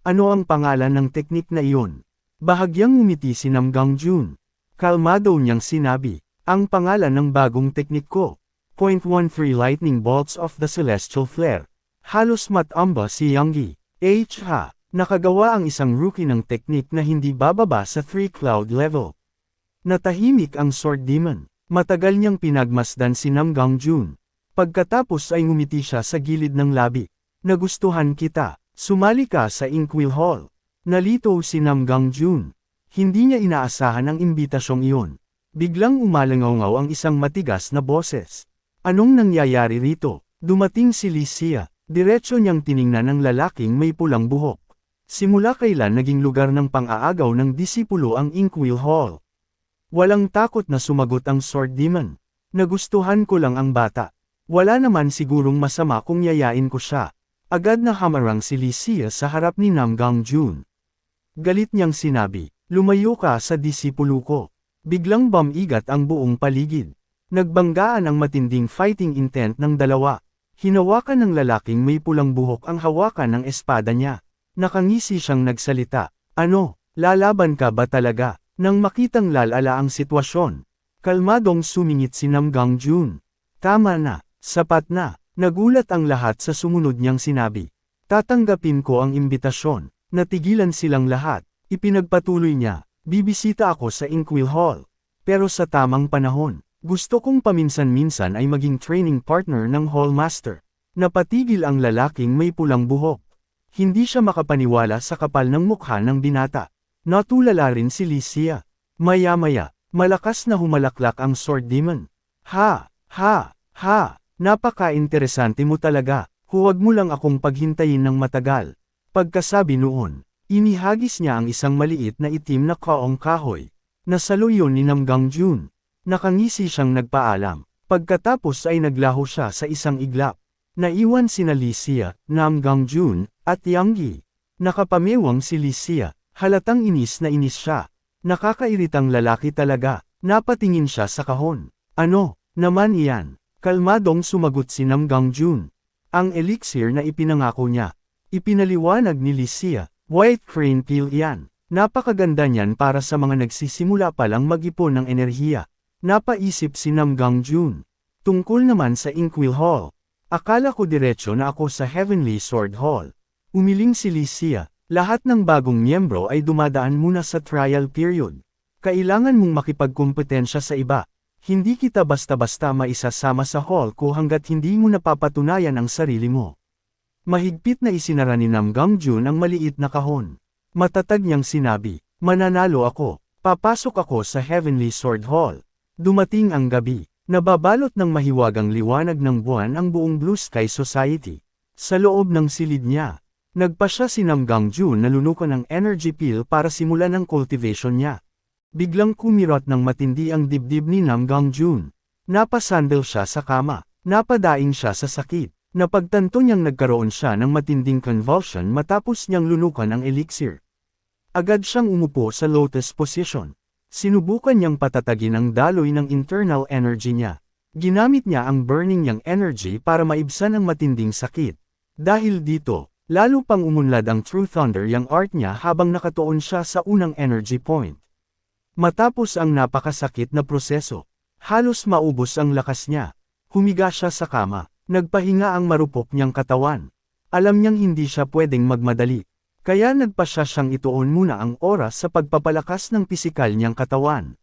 Ano ang pangalan ng teknik na iyon? Bahagyang ngumiti si Nam Gangjun. Kalmado niyang sinabi. Ang pangalan ng bagong teknik ko. 0.13 Lightning Bolts of the Celestial Flare. Halos matamba si Yanggi. Nakagawa ang isang rookie ng teknik na hindi bababa sa 3 cloud level. Natahimik ang sword demon. Matagal niyang pinagmasdan si Nam Gangjun. Pagkatapos ay ngumiti siya sa gilid ng labi. Nagustuhan kita. Sumali ka sa Inkwell Hall. Nalito si Nam Gangjun. Hindi niya inaasahan ang imbitasyong iyon. Biglang umalangaw ang isang matigas na boses. Anong nangyayari rito? Dumating si Licia. Diretso niyang tiningnan ang lalaking may pulang buhok. Simula kailan naging lugar ng pang-aagaw ng disipulo ang Inkwell Hall? Walang takot na sumagot ang sword demon. Nagustuhan ko lang ang bata. Wala naman sigurong masama kung yayain ko siya. Agad na hamarang si Licia sa harap ni Nam Gangjun. Galit niyang sinabi, lumayo ka sa disipulo ko. Biglang bumigat ang buong paligid. Nagbanggaan ang matinding fighting intent ng dalawa. Hinawakan ng lalaking may pulang buhok ang hawakan ng espada niya. Nakangisi siyang nagsalita. Ano, lalaban ka ba talaga? Nang makitang lalala ang sitwasyon. Kalmadong sumingit si Nam Gangjun. Tama na, sapat na. Nagulat ang lahat sa sumunod niyang sinabi. Tatanggapin ko ang imbitasyon. Natigilan silang lahat. Ipinagpatuloy niya. Bibisita ako sa Inkwell Hall. Pero sa tamang panahon, gusto kong paminsan-minsan ay maging training partner ng Hallmaster. Napatigil ang lalaking may pulang buhok. Hindi siya makapaniwala sa kapal ng mukha ng binata. Natulala rin si Licia. Maya-maya, malakas na humalaklak ang sword demon. Napaka-interesante mo talaga. Huwag mo lang akong paghintayin ng matagal. Pagkasabi noon, inihagis niya ang isang maliit na itim na kaong kahoy. Nasaluyon ni Nam Gangjun. Nakangisi siyang nagpaalam. Pagkatapos ay naglaho siya sa isang iglap. Naiwan sina Licia, Nam Gangjun, at Yanggi. Nakapamewang si Licia. Halatang inis na inis siya. Nakakairitang lalaki talaga. Napatingin siya sa kahon. Ano, naman iyan? Kalmadong sumagot si Nam Gangjun. Ang elixir na ipinangako niya. Ipinaliwanag ni Licia. White crane peel iyan. Napakaganda niyan para sa mga nagsisimula pa lang mag-ipon ng enerhiya. Napaisip si Nam Gangjun. Tungkol naman sa Inkwell Hall. Akala ko diretso na ako sa Heavenly Sword Hall. Umiling si Licia. Lahat ng bagong miyembro ay dumadaan muna sa trial period. Kailangan mong makipagkumpetensya sa iba. Hindi kita basta-basta maisasama sa hall ko hanggat hindi mo napapatunayan ang sarili mo. Mahigpit na isinara ni Nam Gangjun ang maliit na kahon. Matatag niyang sinabi, mananalo ako. Papasok ako sa Heavenly Sword Hall. Dumating ang gabi. Nababalot ng mahiwagang liwanag ng buwan ang buong Blue Sky Society. Sa loob ng silid niya, nagpasya si Nam Gangjun na lunukan ng energy pill para simulan ang cultivation niya. Biglang kumirot ng matindi ang dibdib ni Nam Gangjun. Napasandal siya sa kama. Napadaing siya sa sakit. Napagtanto niyang nagkaroon siya ng matinding convulsion matapos niyang lunukan ang elixir. Agad siyang umupo sa lotus position. Sinubukan niyang patatagin ang daloy ng internal energy niya. Ginamit niya ang burning niyang energy para maibsan ang matinding sakit. Dahil dito, lalo pang umunlad ang True Thunder yang art niya habang nakatuon siya sa unang energy point. Matapos ang napakasakit na proseso, halos maubos ang lakas niya. Humiga siya sa kama, nagpahinga ang marupok niyang katawan. Alam niyang hindi siya pwedeng magmadali, kaya nagpasya siyang ituon muna ang oras sa pagpapalakas ng pisikal niyang katawan.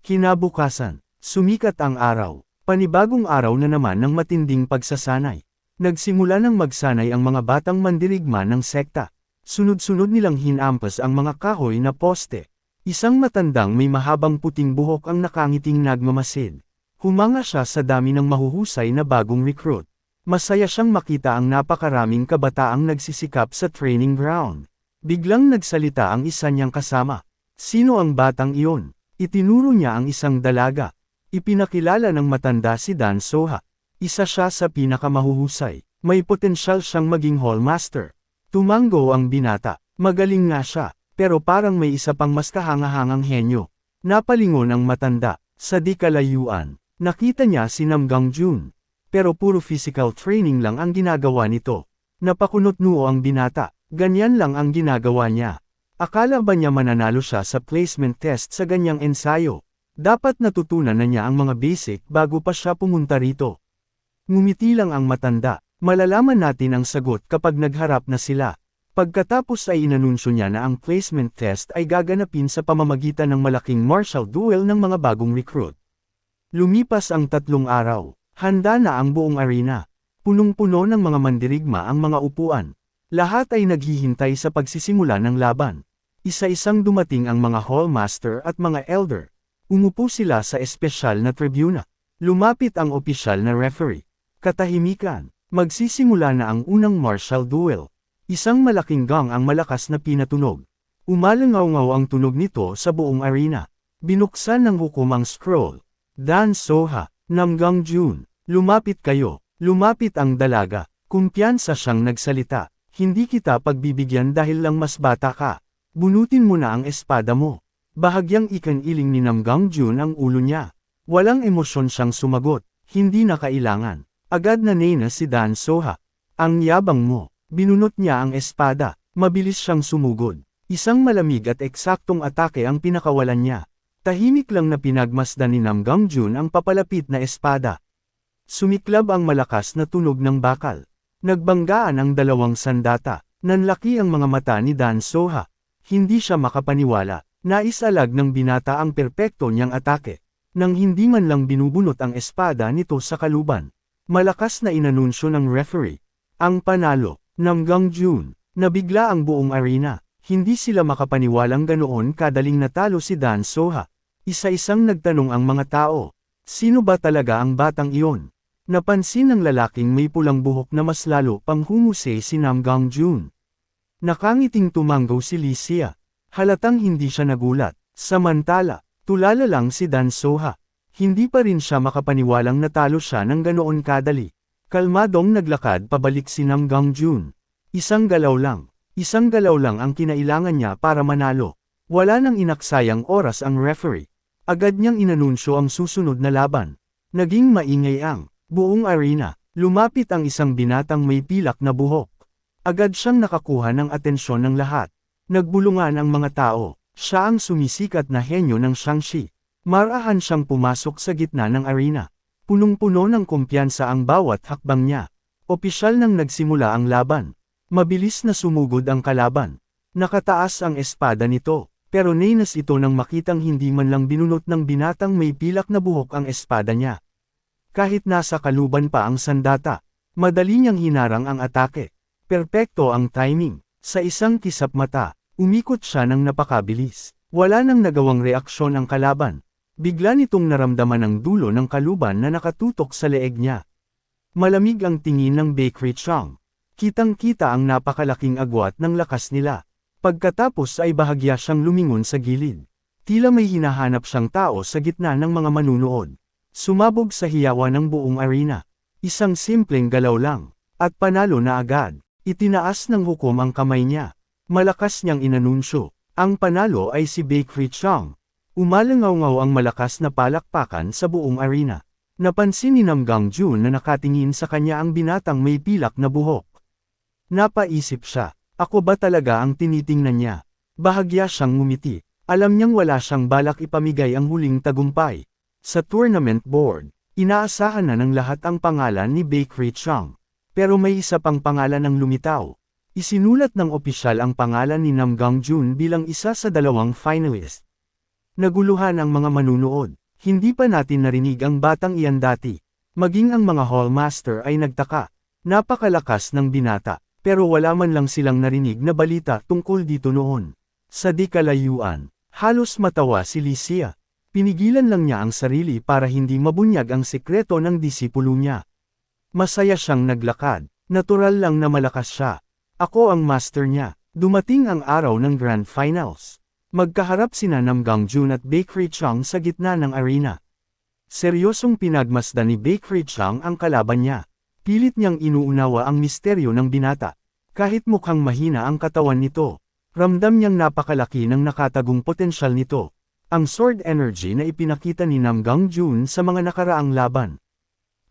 Kinabukasan, sumikat ang araw, panibagong araw na naman ng matinding pagsasanay. Nagsimula ng magsanay ang mga batang mandirigma ng sekta. Sunod-sunod nilang hinampas ang mga kahoy na poste. Isang matandang may mahabang puting buhok ang nakangiting nagmamasid. Humanga siya sa dami ng mahuhusay na bagong recruit. Masaya siyang makita ang napakaraming kabataang nagsisikap sa training ground. Biglang nagsalita ang isa niyang kasama. Sino ang batang iyon? Itinuro niya ang isang dalaga. Ipinakilala ng matanda si Dan Soha. Isa siya sa pinakamahuhusay. May potensyal siyang maging hallmaster. Tumango ang binata. Magaling nga siya. Pero parang may isa pang mas kahangahangang henyo. Napalingon ang matanda. Sa di kalayuan, nakita niya si Nam Gangjun. Pero puro physical training lang ang ginagawa nito. Napakunot-noo ang binata. Ganyan lang ang ginagawa niya. Akala ba niya mananalo siya sa placement test sa ganyang ensayo? Dapat natutunan na niya ang mga basic bago pa siya pumunta rito. Ngumiti lang ang matanda. Malalaman natin ang sagot kapag nagharap na sila. Pagkatapos ay inanunsyo niya na ang placement test ay gaganapin sa pamamagitan ng malaking martial duel ng mga bagong recruit. Lumipas ang 3 araw. Handa na ang buong arena. Punong-puno ng mga mandirigma ang mga upuan. Lahat ay naghihintay sa pagsisimula ng laban. Isa-isang dumating ang mga hallmaster at mga elder. Umupo sila sa espesyal na tribuna. Lumapit ang opisyal na referee. Katahimikan. Magsisimula na ang unang martial duel. Isang malaking gong ang malakas na pinatunog. Umalangaw-ngaw ang tunog nito sa buong arena. Binuksan ng hukom ang scroll. Dan Soha, Nam Gangjun, lumapit kayo. Lumapit ang dalaga. Kumpiyansa siyang nagsalita. Hindi kita pagbibigyan dahil lang mas bata ka. Bunutin mo na ang espada mo. Bahagyang ikaniling ni Nam Gangjun ang ulo niya. Walang emosyon siyang sumagot. Hindi na kailangan. Agad na nena si Dan Soha. Ang yabang mo. Binunot niya ang espada, mabilis siyang sumugod. Isang malamig at eksaktong atake ang pinakawalan niya. Tahimik lang na pinagmasdan ni Nam Gangjun ang papalapit na espada. Sumiklab ang malakas na tunog ng bakal. Nagbanggaan ang dalawang sandata. Nanlaki ang mga mata ni Dan Soha. Hindi siya makapaniwala. Naisalag ng binata ang perpekto niyang atake. Nang hindi man lang binubunot ang espada nito sa kaluban. Malakas na inanunsyo ng referee. Ang panalo. Nam Gangjun, nabigla ang buong arena. Hindi sila makapaniwalang ganoon kadaling natalo si Dan Soha. Isa-isang nagtanong ang mga tao. Sino ba talaga ang batang iyon? Napansin ng lalaking may pulang buhok na mas lalo pang humusay si Nam Gangjun. Nakangiting tumanggaw si Lycia. Halatang hindi siya nagulat. Samantala, tulala lang si Dan Soha. Hindi pa rin siya makapaniwalang natalo siya ng ganoon kadali. Kalmadong naglakad pabalik si Nam Gangjun. Isang galaw lang ang kinailangan niya para manalo. Wala nang inaksayang oras ang referee. Agad niyang inanunsyo ang susunod na laban. Naging maingay ang buong arena. Lumapit ang isang binatang may pilak na buhok. Agad siyang nakakuha ng atensyon ng lahat. Nagbulungan ang mga tao. Siya ang sumisikat na henyo ng Shangxi. Marahan siyang pumasok sa gitna ng arena. Punong-puno ng kumpiyansa ang bawat hakbang niya. Opisyal nang nagsimula ang laban. Mabilis na sumugod ang kalaban. Nakataas ang espada nito, pero nainas ito nang makitang hindi man lang binunot ng binatang may pilak na buhok ang espada niya. Kahit nasa kaluban pa ang sandata, madali niyang hinarang ang atake. Perpekto ang timing. Sa isang kisap mata, umikot siya ng napakabilis. Wala nang nagawang reaksyon ang kalaban. Bigla nitong naramdaman ang dulo ng kaluban na nakatutok sa leeg niya. Malamig ang tingin ng Baekri Chang. Kitang-kita ang napakalaking agwat ng lakas nila. Pagkatapos ay bahagya siyang lumingon sa gilid. Tila may hinahanap siyang tao sa gitna ng mga manunood. Sumabog sa hiyawan ng buong arena. Isang simpleng galaw lang. At panalo na agad. Itinaas ng hukom ang kamay niya. Malakas niyang inanunsyo. Ang panalo ay si Baekri Chang. Umalangaw-ngaw ang malakas na palakpakan sa buong arena. Napansin ni Nam Gangjun na nakatingin sa kanya ang binatang may pilak na buhok. Napaisip siya, ako ba talaga ang tinitingnan niya? Bahagya siyang ngumiti. Alam niyang wala siyang balak ipamigay ang huling tagumpay. Sa tournament board, inaasahan na ng lahat ang pangalan ni Baekri Chang. Pero may isa pang pangalan ang lumitaw. Isinulat ng opisyal ang pangalan ni Nam Gangjun bilang isa sa 2 finalist. Naguluhan ang mga manunood. Hindi pa natin narinig ang batang iyan dati. Maging ang mga hallmaster ay nagtaka. Napakalakas ng binata, pero wala man lang silang narinig na balita tungkol dito noon. Sa di kalayuan, halos matawa si Licia. Pinigilan lang niya ang sarili para hindi mabunyag ang sekreto ng disipulo niya. Masaya siyang naglakad. Natural lang na malakas siya. Ako ang master niya. Dumating ang araw ng Grand Finals. Magkaharap sina Nam Gangjun at Baekri Chang sa gitna ng arena. Seryosong pinagmasdan ni Baekri Chang ang kalaban niya. Pilit niyang inuunawa ang misteryo ng binata. Kahit mukhang mahina ang katawan nito, ramdam niyang napakalaki ng nakatagong potensyal nito. Ang sword energy na ipinakita ni Nam Gangjun sa mga nakaraang laban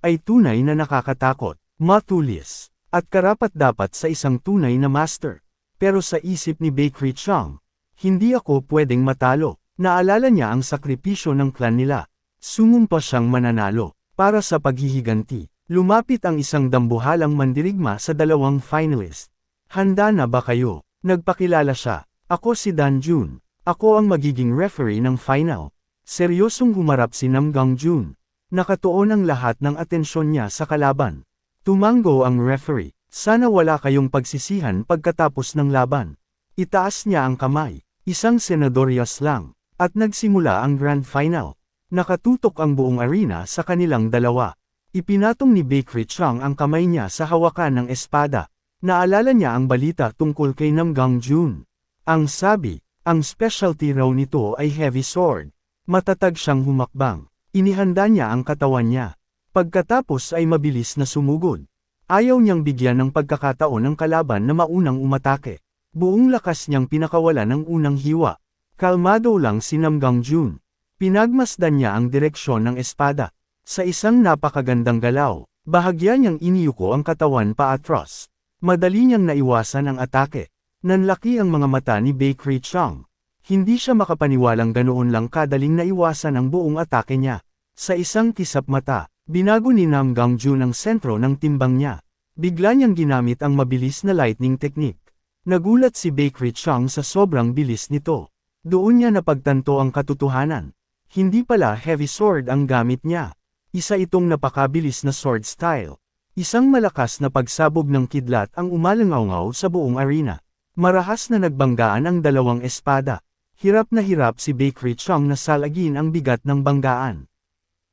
ay tunay na nakakatakot, matulis, at karapat-dapat sa isang tunay na master. Pero sa isip ni Baekri Chang, hindi ako pwedeng matalo. Naalala niya ang sakripisyo ng clan nila. Sumumpa siyang mananalo. Para sa paghihiganti, lumapit ang isang dambuhalang mandirigma sa 2 finalist. Handa na ba kayo? Nagpakilala siya. Ako si Dan Jun. Ako ang magiging referee ng final. Seryosong humarap si Nam Gangjun. Nakatuon ang lahat ng atensyon niya sa kalaban. Tumango ang referee. Sana wala kayong pagsisihan pagkatapos ng laban. Itaas niya ang kamay. Isang senadoryas lang. At nagsimula ang grand final. Nakatutok ang buong arena sa kanilang dalawa. Ipinatong ni Baekri Chang ang kamay niya sa hawakan ng espada. Naalala niya ang balita tungkol kay Nam Gangjun. Ang sabi, ang specialty raw nito ay heavy sword. Matatag siyang humakbang. Inihanda niya ang katawan niya. Pagkatapos ay mabilis na sumugod. Ayaw niyang bigyan ng pagkakataon ng kalaban na maunang umatake. Buong lakas niyang pinakawalan ng unang hiwa. Kalmado lang si Nam Gangjun. Pinagmasdan niya ang direksyon ng espada. Sa isang napakagandang galaw, bahagya niyang iniyuko ang katawan paatras. Madali niyang naiwasan ang atake. Nanlaki ang mga mata ni Baekri Chang. Hindi siya makapaniwalang ganoon lang kadaling naiwasan ang buong atake niya. Sa isang kisap mata, binago ni Nam Gangjun ang sentro ng timbang niya. Bigla niyang ginamit ang mabilis na lightning technique. Nagulat si Baekri Chang sa sobrang bilis nito. Doon niya napagtanto ang katotohanan. Hindi pala heavy sword ang gamit niya. Isa itong napakabilis na sword style. Isang malakas na pagsabog ng kidlat ang umalangaw-ngaw sa buong arena. Marahas na nagbanggaan ang 2 espada. Hirap na hirap si Baekri Chang na salagin ang bigat ng banggaan.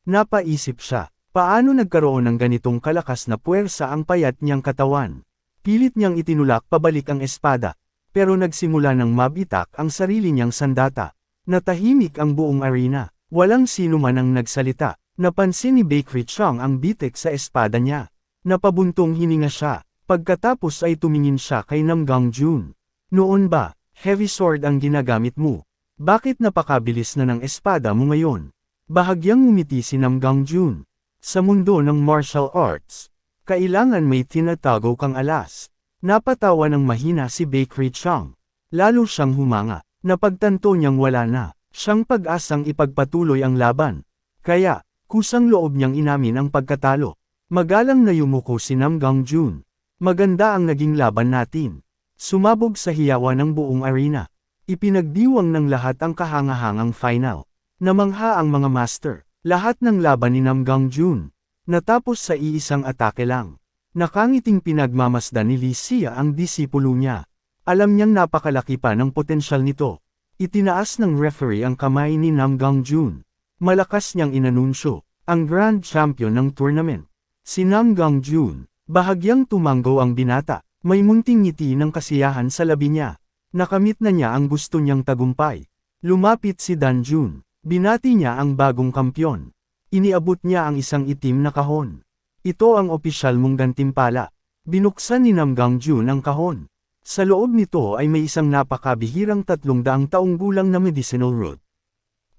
Napaisip siya, paano nagkaroon ng ganitong kalakas na puwersa ang payat niyang katawan? Pilit niyang itinulak pabalik ang espada, pero nagsimula ng mabitak ang sarili niyang sandata. Natahimik ang buong arena, walang sino man ang nagsalita. Napansin ni Baekri Chang ang bitik sa espada niya. Napabuntong hininga siya, pagkatapos ay tumingin siya kay Nam Gangjun. Noon ba, heavy sword ang ginagamit mo? Bakit napakabilis na ng espada mo ngayon? Bahagyang ngumiti si Nam Gangjun. Sa mundo ng martial arts, kailangan may tinatago kang alas. Napatawa ng mahina si Baekri Chang. Lalo siyang humanga. Napagtanto niyang wala na siyang pag-asang ipagpatuloy ang laban. Kaya, kusang loob niyang inamin ang pagkatalo. Magalang na yumuko si Nam Gangjun. Maganda ang naging laban natin. Sumabog sa hiyawan ng buong arena. Ipinagdiwang ng lahat ang kahangahangang final. Namangha ang mga master. Lahat ng laban ni Nam Gangjun. Natapos sa iisang atake lang. Nakangiting pinagmamasdan ni Li Xia ang disipulo niya. Alam niyang napakalaki pa ng potensyal nito. Itinaas ng referee ang kamay ni Nam Gangjun. Malakas niyang inanunsyo, ang Grand Champion ng tournament. Si Nam Gangjun, bahagyang tumanggo ang binata, may munting ngiti ng kasiyahan sa labi niya. Nakamit na niya ang gusto niyang tagumpay. Lumapit si Dan Jun, binati niya ang bagong kampyon. Iniabot niya ang isang itim na kahon. Ito ang opisyal mong gantimpala. Binuksan ni Nam Gangjun ang kahon. Sa loob nito ay may isang napakabihirang 300 taong gulang na medicinal root.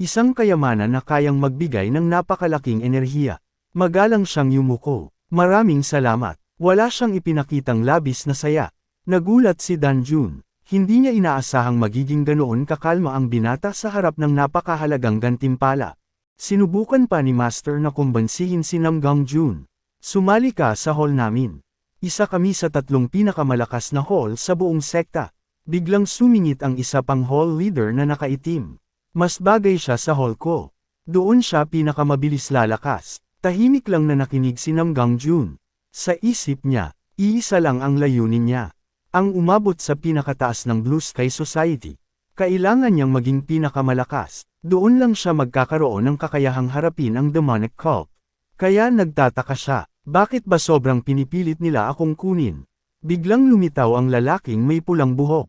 Isang kayamanan na kayang magbigay ng napakalaking enerhiya. Magalang siyang yumuko. Maraming salamat. Wala siyang ipinakitang labis na saya. Nagulat si Dan Jun. Hindi niya inaasahang magiging ganoon kakalma ang binata sa harap ng napakahalagang gantimpala. Sinubukan pa ni Master na kumbansihin si Nam Gangjun. Sumali ka sa hall namin. Isa kami sa 3 pinakamalakas na hall sa buong sekta. Biglang sumingit ang isa pang hall leader na nakaitim. Mas bagay siya sa hall ko. Doon siya pinakamabilis lalakas. Tahimik lang na nakinig si Nam Gangjun. Sa isip niya, iisa lang ang layunin niya. Ang umabot sa pinakataas ng Blue Sky Society. Kailangan niyang maging pinakamalakas. Doon lang siya magkakaroon ng kakayahang harapin ang demonic cult. Kaya nagtataka siya. Bakit ba sobrang pinipilit nila akong kunin? Biglang lumitaw ang lalaking may pulang buhok.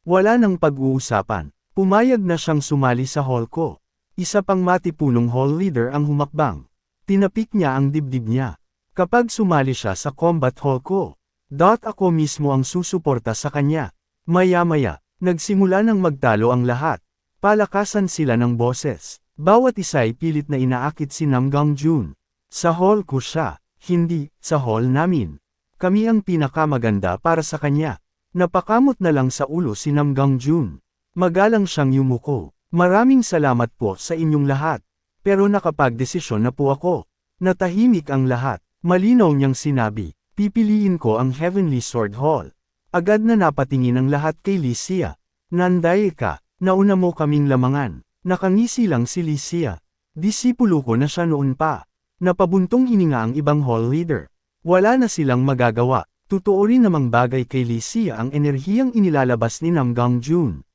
Wala nang pag-uusapan. Pumayag na siyang sumali sa hall ko. Isa pang matipunong hall leader ang humakbang. Tinapik niya ang dibdib niya. Kapag sumali siya sa combat hall ko, ako mismo ang susuporta sa kanya. Maya-maya, nagsimula ng magtalo ang lahat. Palakasan sila ng boses. Bawat isa'y pilit na inaakit si Nam Gangjun. Sa hall ko siya. Hindi, sa hall namin. Kami ang pinakamaganda para sa kanya. Napakamot na lang sa ulo si Nam Gangjun. Magalang siyang yumuko. Maraming salamat po sa inyong lahat. Pero nakapagdesisyon na po ako. Natahimik ang lahat. Malinaw niyang sinabi, pipiliin ko ang Heavenly Sword Hall. Agad na napatingin ang lahat kay Li Xia. Nanday ka, nauna mo kaming lamangan. Nakangisi lang si Li Xia. Disipulo ko na siya noon pa. Napabuntong hininga ang ibang hall leader. Wala na silang magagawa. Totoo rin namang bagay kay Li Xia ang enerhiyang inilalabas ni Nam Gangjun.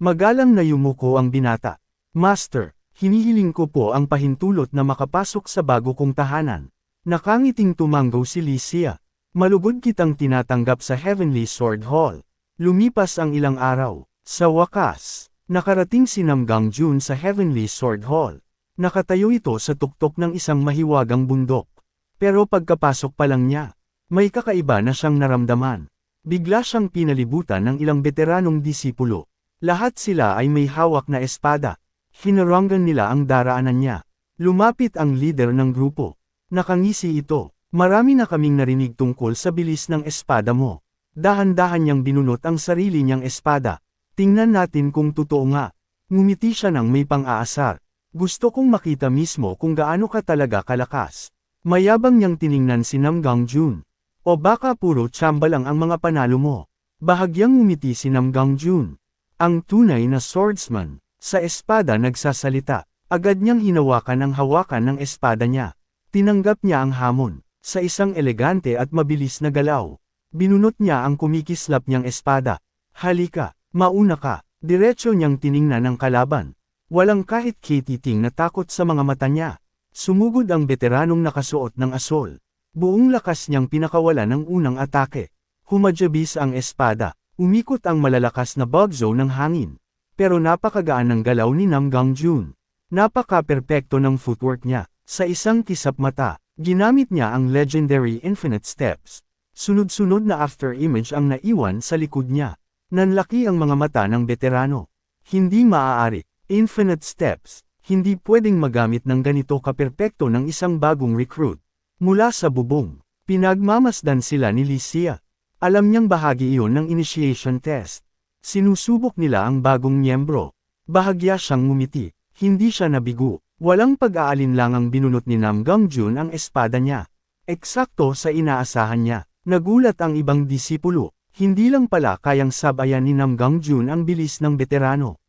Magalang na yumuko ang binata. Master, hinihiling ko po ang pahintulot na makapasok sa bago kong tahanan. Nakangiting tumanggo si Li Xia. Malugod kitang tinatanggap sa Heavenly Sword Hall. Lumipas ang ilang araw. Sa wakas, nakarating si Nam Gangjun sa Heavenly Sword Hall. Nakatayo ito sa tuktok ng isang mahiwagang bundok. Pero pagkapasok pa lang niya, may kakaiba na siyang naramdaman. Bigla siyang pinalibutan ng ilang veteranong disipulo. Lahat sila ay may hawak na espada. Hinarangan nila ang daraanan niya. Lumapit ang leader ng grupo. Nakangisi ito. Marami na kaming narinig tungkol sa bilis ng espada mo. Dahan-dahan niyang binunot ang sarili niyang espada. Tingnan natin kung totoo nga. Ngumiti siya ng may pang-aasar. Gusto kong makita mismo kung gaano ka talaga kalakas. Mayabang niyang tiningnan si Nam Gangjun. O baka puro tsamba lang ang mga panalo mo. Bahagyang ngumiti si Nam Gangjun. Ang tunay na swordsman, sa espada nagsasalita. Agad niyang hinawakan ang hawakan ng espada niya. Tinanggap niya ang hamon. Sa isang elegante at mabilis na galaw. Binunot niya ang kumikislap niyang espada. Halika, mauna ka. Diretso niyang tiningnan ang kalaban. Walang kahit kititing na takot sa mga mata niya. Sumugod ang veteranong nakasuot ng asol. Buong lakas niyang pinakawalan ng unang atake. Humadyabis ang espada. Umikot ang malalakas na bugzo ng hangin. Pero napakagaan ng galaw ni Nam Gangjun. Napaka-perpekto ng footwork niya. Sa isang kisap mata, ginamit niya ang legendary Infinite Steps. Sunod-sunod na after image ang naiwan sa likod niya. Nanlaki ang mga mata ng veterano. Hindi maaari. Infinite Steps, hindi pwedeng magamit ng ganito kaperpekto ng isang bagong recruit. Mula sa bubong, pinagmamasdan sila ni Li Xia. Alam niyang bahagi iyon ng initiation test. Sinusubok nila ang bagong miyembro. Bahagya siyang ngumiti, hindi siya nabigo. Walang pag-aalinlangang binunot ni Nam Gangjun ang espada niya. Eksakto sa inaasahan niya. Nagulat ang ibang disipulo. Hindi lang pala kayang sabayan ni Nam Gangjun ang bilis ng veterano.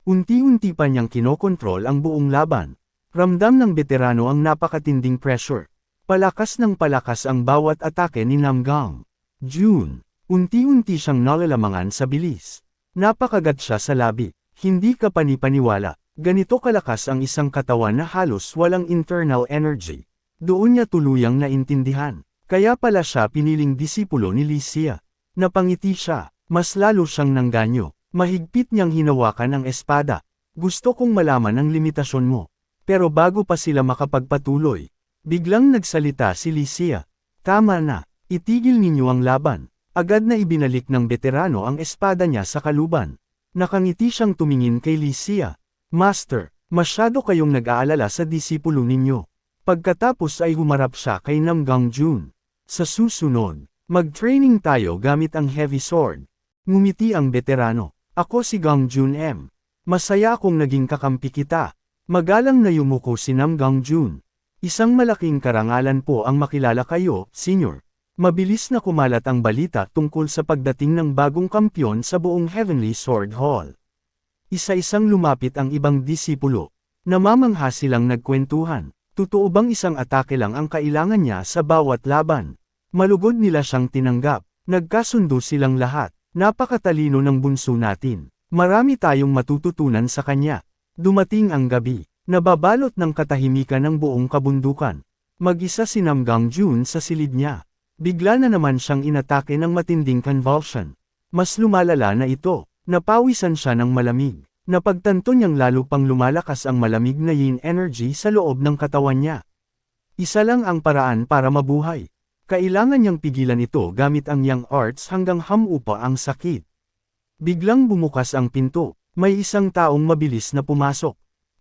Unti-unti pa niyang kinokontrol ang buong laban. Ramdam ng veterano ang napakatinding pressure. Palakas ng palakas ang bawat atake ni Namgang June. Unti-unti siyang nalalamangan sa bilis. Napakagat siya sa labi. Hindi ka panipaniwala. Ganito kalakas ang isang katawan na halos walang internal energy. Doon niya tuluyang naintindihan. Kaya pala siya piniling disipulo ni Lycia. Napangiti siya. Mas lalo siyang nangganyo. Mahigpit niyang hinawakan ang espada. Gusto kong malaman ang limitasyon mo. Pero bago pa sila makapagpatuloy, biglang nagsalita si Lycia. Tama na. Itigil ninyo ang laban. Agad na ibinalik ng veterano ang espada niya sa kaluban. Nakangiti siyang tumingin kay Lycia. Master, masyado kayong nag-aalala sa disipulo ninyo. Pagkatapos ay humarap siya kay Namgang June. Sa susunod, mag-training tayo gamit ang heavy sword. Ngumiti ang veterano. Ako si Gang June M. Masaya akong naging kakampi kita. Magalang na yumuko si Namgang June. Isang malaking karangalan po ang makilala kayo, Senior. Mabilis na kumalat ang balita tungkol sa pagdating ng bagong kampyon sa buong Heavenly Sword Hall. Isa-isang lumapit ang ibang disipulo. Namamangha silang nagkwentuhan. Totoo bang isang atake lang ang kailangan niya sa bawat laban? Malugod nila siyang tinanggap. Nagkasundo silang lahat. Napakatalino ng bunso natin. Marami tayong matututunan sa kanya. Dumating ang gabi. Nababalot ng katahimikan ng buong kabundukan. Mag-isa si Namgang June sa silid niya. Bigla na naman siyang inatake ng matinding convulsion. Mas lumalala na ito. Napawisan siya ng malamig. Napagtanto niyang lalo pang lumalakas ang malamig na yin energy sa loob ng katawan niya. Isa lang ang paraan para mabuhay. Kailangan niyang pigilan ito gamit ang yang arts hanggang hamupa ang sakit. Biglang bumukas ang pinto. May isang taong mabilis na pumasok.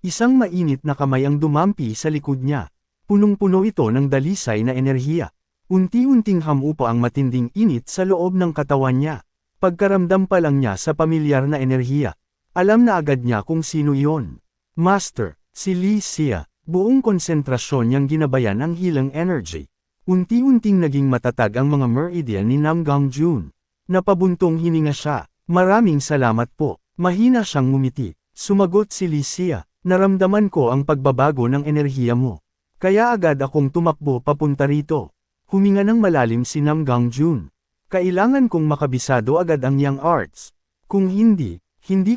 Isang mainit na kamay ang dumampi sa likod niya. Punong-puno ito ng dalisay na enerhiya. Unti-unting hamupa ang matinding init sa loob ng katawan niya. Pagkaramdam pa lang niya sa pamilyar na enerhiya, alam na agad niya kung sino iyon. Master, si Lycia. Buong konsentrasyon niyang ginabayan ang healing energy. Unti-unting naging matatag ang mga meridian ni Namgang June. Napabuntong hininga siya. Maraming salamat po. Mahina siyang ngumiti. Sumagot si Lycia. Naramdaman ko ang pagbabago ng enerhiya mo. Kaya agad akong tumakbo papunta rito. Huminga ng malalim si Namgang June. Kailangan kong makabisado agad ang yang arts. Kung hindi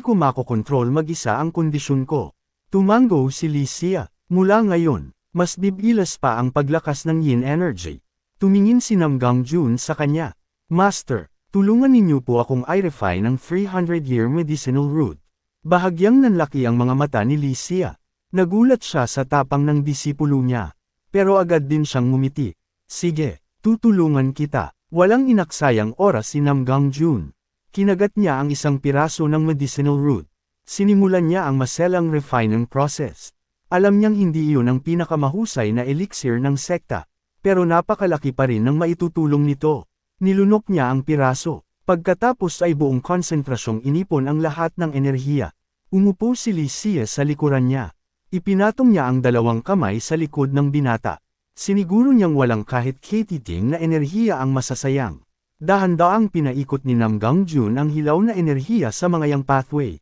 ko makokontrol mag-isa ang kondisyon ko. Tumango si Lycia. Mula ngayon, mas bibilas pa ang paglakas ng yin energy. Tumingin si Namgang June sa kanya. Master, tulungan ninyo po akong i-refine ng 300-year medicinal root. Bahagyang nanlaki ang mga mata ni Lycia. Nagulat siya sa tapang ng disipulo niya. Pero agad din siyang ngumiti. Sige, tutulungan kita. Walang inaksayang oras si Namgang June. Kinagat niya ang isang piraso ng medicinal root. Sinimulan niya ang maselang refining process. Alam niyang hindi iyon ang pinakamahusay na elixir ng sekta. Pero napakalaki pa rin ng maitutulong nito. Nilunok niya ang piraso. Pagkatapos ay buong konsentrasyong inipon ang lahat ng enerhiya. Umupo si Lycia sa likuran niya. Ipinatong niya ang dalawang kamay sa likod ng binata. Siniguro niyang walang kahit katiting na enerhiya ang masasayang. Dahan-daang pinaikot ni Namgang June ang hilaw na enerhiya sa mga yang pathway.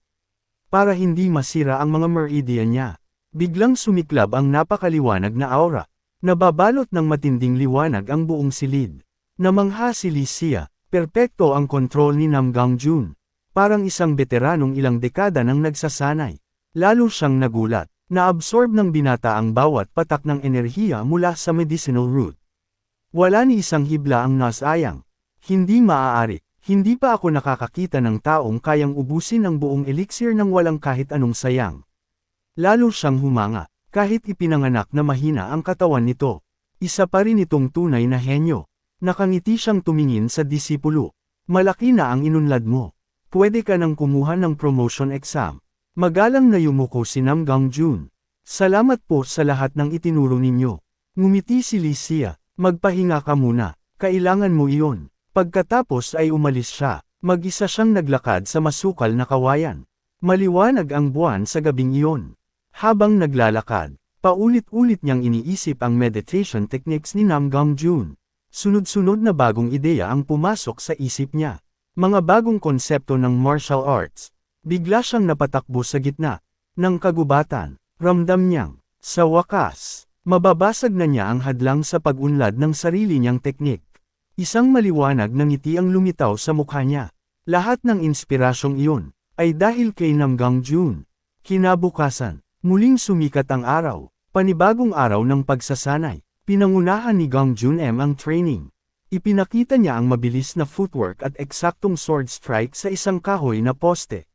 Para hindi masira ang mga meridian niya, biglang sumiklab ang napakaliwanag na aura. Nababalot ng matinding liwanag ang buong silid. Namangha si Lycia, perpekto ang kontrol ni Namgang June. Parang isang veteranong ilang dekada nang nagsasanay. Lalo siyang nagulat. Naabsorb ng binata ang bawat patak ng enerhiya mula sa medicinal root. Wala ni isang hibla ang nasayang. Hindi maaari. Hindi pa ako nakakakita ng taong kayang ubusin ang buong elixir ng walang kahit anong sayang. Lalo siyang humanga, kahit ipinanganak na mahina ang katawan nito. Isa pa rin itong tunay na henyo. Nakangiti siyang tumingin sa disipulo. Malaki na ang inunlad mo. Pwede ka nang kumuha ng promotion exam. Magalang na yumuko si Namgang June. Salamat po sa lahat ng itinuro ninyo. Ngumiti si Lycia. Magpahinga ka muna. Kailangan mo iyon. Pagkatapos ay umalis siya. Mag-isa siyang naglakad sa masukal na kawayan. Maliwanag ang buwan sa gabing iyon. Habang naglalakad, paulit-ulit niyang iniisip ang meditation techniques ni Namgang June. Sunod-sunod na bagong ideya ang pumasok sa isip niya. Mga bagong konsepto ng martial arts. Bigla siyang napatakbo sa gitna ng kagubatan. Ramdam niyang, sa wakas, Mababasag na niya ang hadlang sa pag-unlad ng sarili niyang teknik. Isang maliwanag na ngiti ang lumitaw sa mukha niya. Lahat ng inspirasyong iyon ay dahil kay Nam Gangjun. Kinabukasan, muling sumikat ang araw, panibagong araw ng pagsasanay. Pinangunahan ni Gangjun ang training. Ipinakita niya ang mabilis na footwork at eksaktong sword strike sa isang kahoy na poste.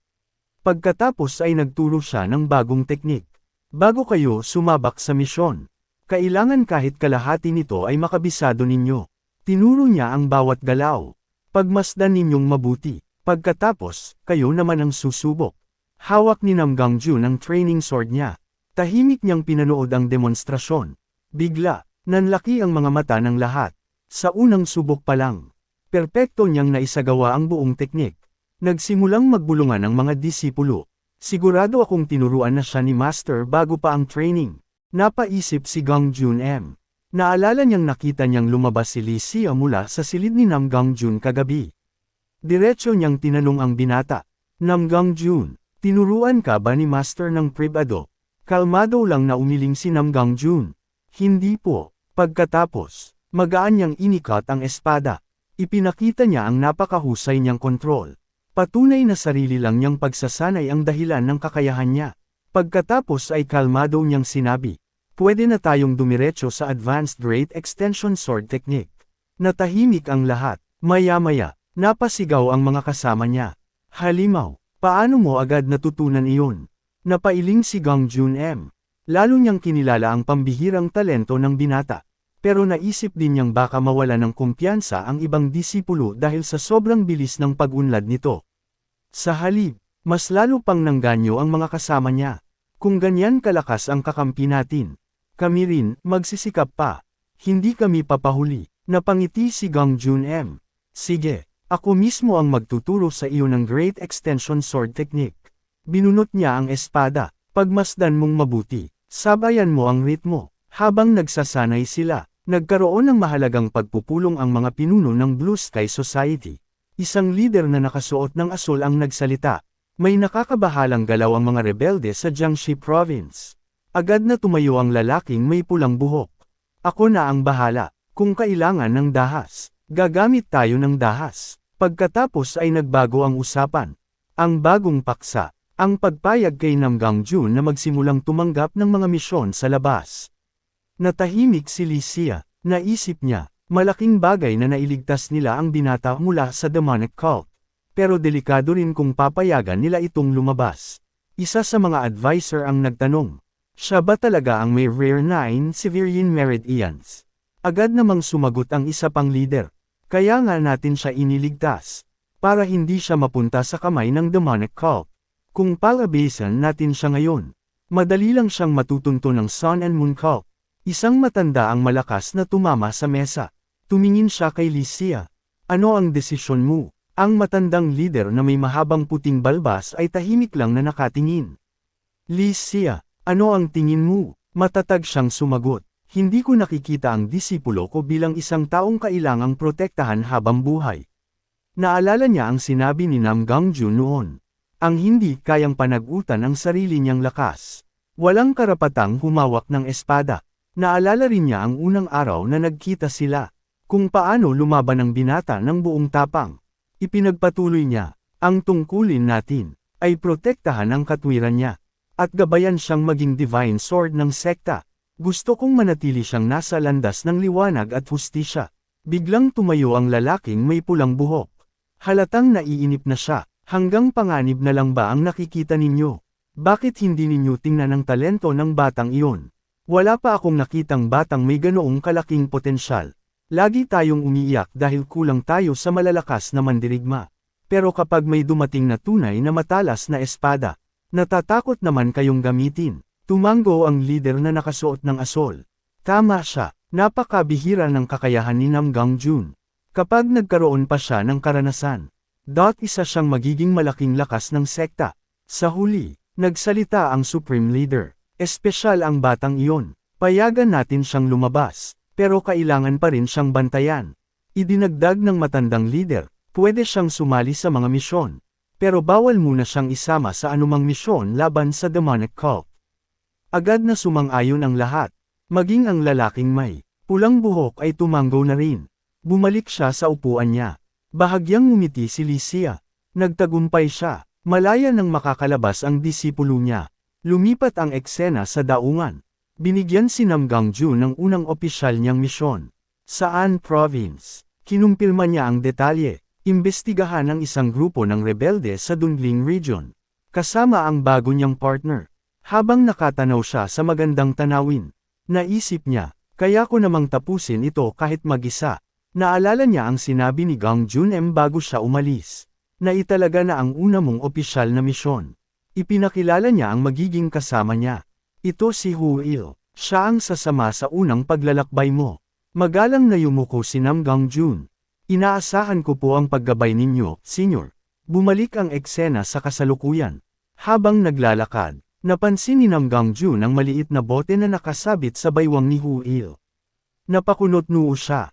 Pagkatapos ay nagturo siya ng bagong teknik. Bago kayo sumabak sa misyon, kailangan kahit kalahati nito ay makabisado ninyo. Tinuro niya ang bawat galaw. Pagmasdan ninyong mabuti. Pagkatapos, kayo naman ang susubok. Hawak ni Nam Gangjun ang training sword niya. Tahimik niyang pinanood ang demonstrasyon. Bigla, nanlaki ang mga mata ng lahat. Sa unang subok pa lang, perpekto niyang naisagawa ang buong teknik. Nagsimulang magbulungan ang mga disipulo. Sigurado akong tinuruan na siya ni Master bago pa ang training. Napaisip si Gangjun. Naalala niyang nakita niyang lumabas si Lee Xia mula sa silid ni Nam Gangjun kagabi. Diretso niyang tinanong ang binata. Nam Gangjun, tinuruan ka ba ni Master ng pribado? Kalmado lang na umiling si Nam Gangjun. Hindi po. Pagkatapos, magaan niyang inikat ang espada. Ipinakita niya ang napakahusay niyang kontrol. Patunay na sarili lang niyang pagsasanay ang dahilan ng kakayahan niya. Pagkatapos ay kalmado niyang sinabi, pwede na tayong dumiretso sa Advanced Great Extension Sword Technique. Natahimik ang lahat. Maya-maya, napasigaw ang mga kasama niya. Halimaw, paano mo agad natutunan iyon? Napailing si Gangjun. Lalo niyang kinilala ang pambihirang talento ng binata. Pero naisip din niyang baka mawala ng kumpiyansa ang ibang disipulo dahil sa sobrang bilis ng pag-unlad nito. Sa halip, mas lalo pang nangganyo ang mga kasama niya. Kung ganyan kalakas ang kakampi natin, kami rin, magsisikap pa. Hindi kami papahuli. Napangiti si Gangjun. Sige, ako mismo ang magtuturo sa iyo ng Great Extension Sword Technique. Binunot niya ang espada. Pagmasdan mong mabuti. Sabayan mo ang ritmo. Habang nagsasanay sila, nagkaroon ng mahalagang pagpupulong ang mga pinuno ng Blue Sky Society. Isang leader na nakasuot ng asol ang nagsalita. May nakakabahalang galaw ang mga rebelde sa Jiangxi Province. Agad na tumayo ang lalaking may pulang buhok. Ako na ang bahala. Kung kailangan ng dahas, gagamit tayo ng dahas. Pagkatapos ay nagbago ang usapan. Ang bagong paksa, ang pagpayag kay Nam Gangjun na magsimulang tumanggap ng mga misyon sa labas. Natahimik si Lee Xia. Naisip niya, malaking bagay na nailigtas nila ang binata mula sa demonic cult. Pero delikado rin kung papayagan nila itong lumabas. Isa sa mga advisor ang nagtanong. Siya ba talaga ang may rare 9 civilian meridians? Agad namang sumagot ang isa pang leader. Kaya nga natin siya iniligtas. Para hindi siya mapunta sa kamay ng demonic cult. Kung palabasan natin siya ngayon, madali lang siyang matutunto ng Sun and Moon cult. Isang matanda ang malakas na tumama sa mesa. Tumingin siya kay Lee Xia. Ano ang desisyon mo? Ang matandang leader na may mahabang puting balbas ay tahimik lang na nakatingin. Lee Xia, ano ang tingin mo? Matatag siyang sumagot. Hindi ko nakikita ang disipulo ko bilang isang taong kailangang protektahan habang buhay. Naalala niya ang sinabi ni Nam Gangjun noon. Ang hindi kayang panagutan ang sarili niyang lakas. Walang karapatang humawak ng espada. Naalala rin niya ang unang araw na nagkita sila. Kung paano lumaban ang binata ng buong tapang. Ipinagpatuloy niya, ang tungkulin natin, ay protektahan ang katwiran niya. At gabayan siyang maging divine sword ng sekta. Gusto kong manatili siyang nasa landas ng liwanag at hustisya. Biglang tumayo ang lalaking may pulang buhok. Halatang naiinip na siya, hanggang panganib na lang ba ang nakikita ninyo? Bakit hindi ninyo tingnan ang talento ng batang iyon? Wala pa akong nakitang batang may ganoong kalaking potensyal. Lagi tayong umiiyak dahil kulang tayo sa malalakas na mandirigma. Pero kapag may dumating na tunay na matalas na espada, natatakot naman kayong gamitin. Tumango ang leader na nakasuot ng asol. Tama siya, napakabihira ng kakayahan ni Nam Gangjun. Kapag nagkaroon pa siya ng karanasan, isa siyang magiging malaking lakas ng sekta. Sa huli, nagsalita ang Supreme Leader. Espesyal ang batang iyon. Payagan natin siyang lumabas. Pero kailangan pa rin siyang bantayan. Idinagdag ng matandang leader, pwede siyang sumali sa mga misyon. Pero bawal muna siyang isama sa anumang misyon laban sa demonic cult. Agad na sumang-ayon ang lahat. Maging ang lalaking may pulang buhok ay tumanggo na rin. Bumalik siya sa upuan niya. Bahagyang ngumiti si Licia. Nagtagumpay siya. Malaya nang makakalabas ang disipulo niya. Lumipat ang eksena sa daungan. Binigyan si Nam Gangjun ng unang opisyal niyang misyon. Sa An Province, kinumpirma niya ang detalye. Imbestigahan ang isang grupo ng rebelde sa Dungling Region. Kasama ang bago niyang partner. Habang nakatanaw siya sa magandang tanawin, naisip niya, kaya ko namang tapusin ito kahit mag-isa. Naalala niya ang sinabi ni Gangjun bago siya umalis, na italaga na ang una mong opisyal na misyon. Ipinakilala niya ang magiging kasama niya. Ito si Huil, siya ang sasama sa unang paglalakbay mo. Magalang na yumuko si Nam Gangjun. Inaasahan ko po ang paggabay ninyo, Senyor. Bumalik ang eksena sa kasalukuyan. Habang naglalakad, napansin ni Nam Gangjun ang maliit na bote na nakasabit sa baywang ni Huil. Napakunot noo siya.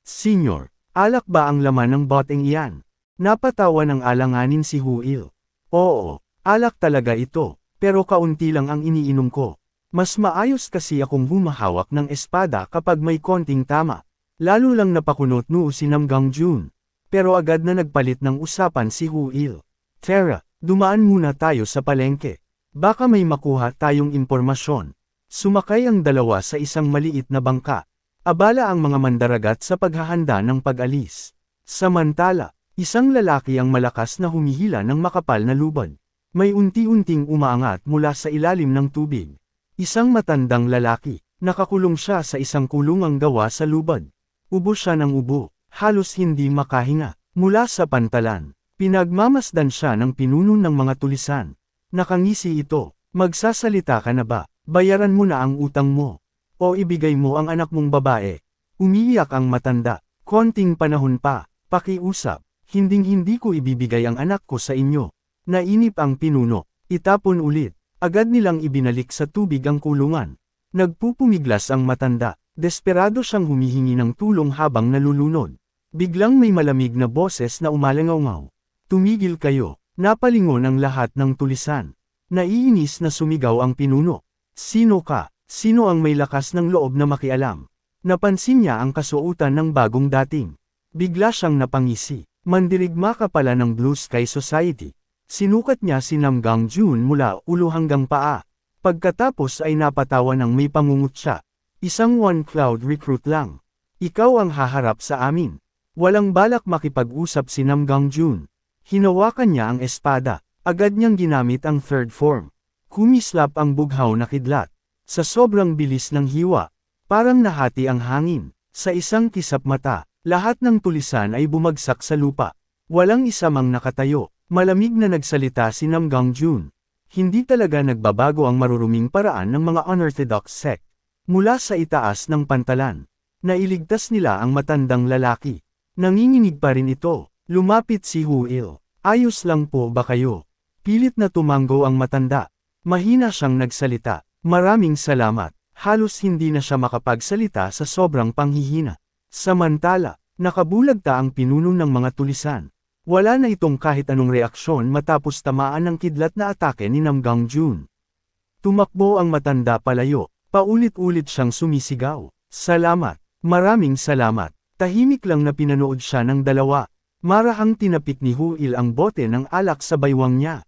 Senyor, alak ba ang laman ng boteng iyan? Napatawa ng alanganin si Huil. Oo, alak talaga ito, pero kaunti lang ang iniinom ko. Mas maayos kasi akong humahawak ng espada kapag may konting tama. Lalo lang napakunot noo si Nam Gangjun. Pero agad na nagpalit ng usapan si Huil. Tara, dumaan muna tayo sa palengke. Baka may makuha tayong impormasyon. Sumakay ang dalawa sa isang maliit na bangka. Abala ang mga mandaragat sa paghahanda ng pag-alis. Samantala, isang lalaki ang malakas na humihila ng makapal na lubad. May unti-unting umaangat mula sa ilalim ng tubig. Isang matandang lalaki, nakakulong siya sa isang kulungang gawa sa lubad. Ubo siya ng ubo, halos hindi makahinga. Mula sa pantalan, pinagmamasdan siya ng pinuno ng mga tulisan. Nakangisi ito, magsasalita ka na ba? Bayaran mo na ang utang mo. O ibigay mo ang anak mong babae. Umiiyak ang matanda. Konting panahon pa, pakiusap. Hinding-hindi ko ibibigay ang anak ko sa inyo. Nainip ang pinuno. Itapon ulit. Agad nilang ibinalik sa tubig ang kulungan. Nagpupumiglas ang matanda. Desperado siyang humihingi ng tulong habang nalulunod. Biglang may malamig na boses na umalangaw-ngaw. Tumigil kayo. Napalingon ang lahat ng tulisan. Naiinis na sumigaw ang pinuno. Sino ka? Sino ang may lakas ng loob na makialam? Napansin niya ang kasuotan ng bagong dating. Bigla siyang napangisi. Mandirigma ka pala ng Blue Sky Society. Sinukat niya si Nam Gangjun mula ulo hanggang paa. Pagkatapos ay napatawa ng may pangungutya. Isang one cloud recruit lang. Ikaw ang haharap sa amin. Walang balak makipag-usap si Nam Gangjun. Hinawakan niya ang espada. Agad niyang ginamit ang third form. Kumislap ang bughaw na kidlat. Sa sobrang bilis ng hiwa, parang nahati ang hangin. Sa isang kisap mata, lahat ng tulisan ay bumagsak sa lupa. Walang isa mang nakatayo. Malamig na nagsalita si Nam Gangjun. Hindi talaga nagbabago ang maruruming paraan ng mga unorthodox sect. Mula sa itaas ng pantalan, nailigtas nila ang matandang lalaki. Nanginginig pa rin ito. Lumapit si Huil. Ayos lang po ba kayo? Pilit na tumanggo ang matanda. Mahina siyang nagsalita. Maraming salamat. Halos hindi na siya makapagsalita sa sobrang panghihina. Samantala, nakabulagta ang pinuno ng mga tulisan. Wala na itong kahit anong reaksyon matapos tamaan ng kidlat na atake ni Nam Gangjun. Tumakbo ang matanda palayo. Paulit-ulit siyang sumisigaw. Salamat. Maraming salamat. Tahimik lang na pinanood siya ng dalawa. Marahang tinapik ni Huil ang bote ng alak sa baywang niya.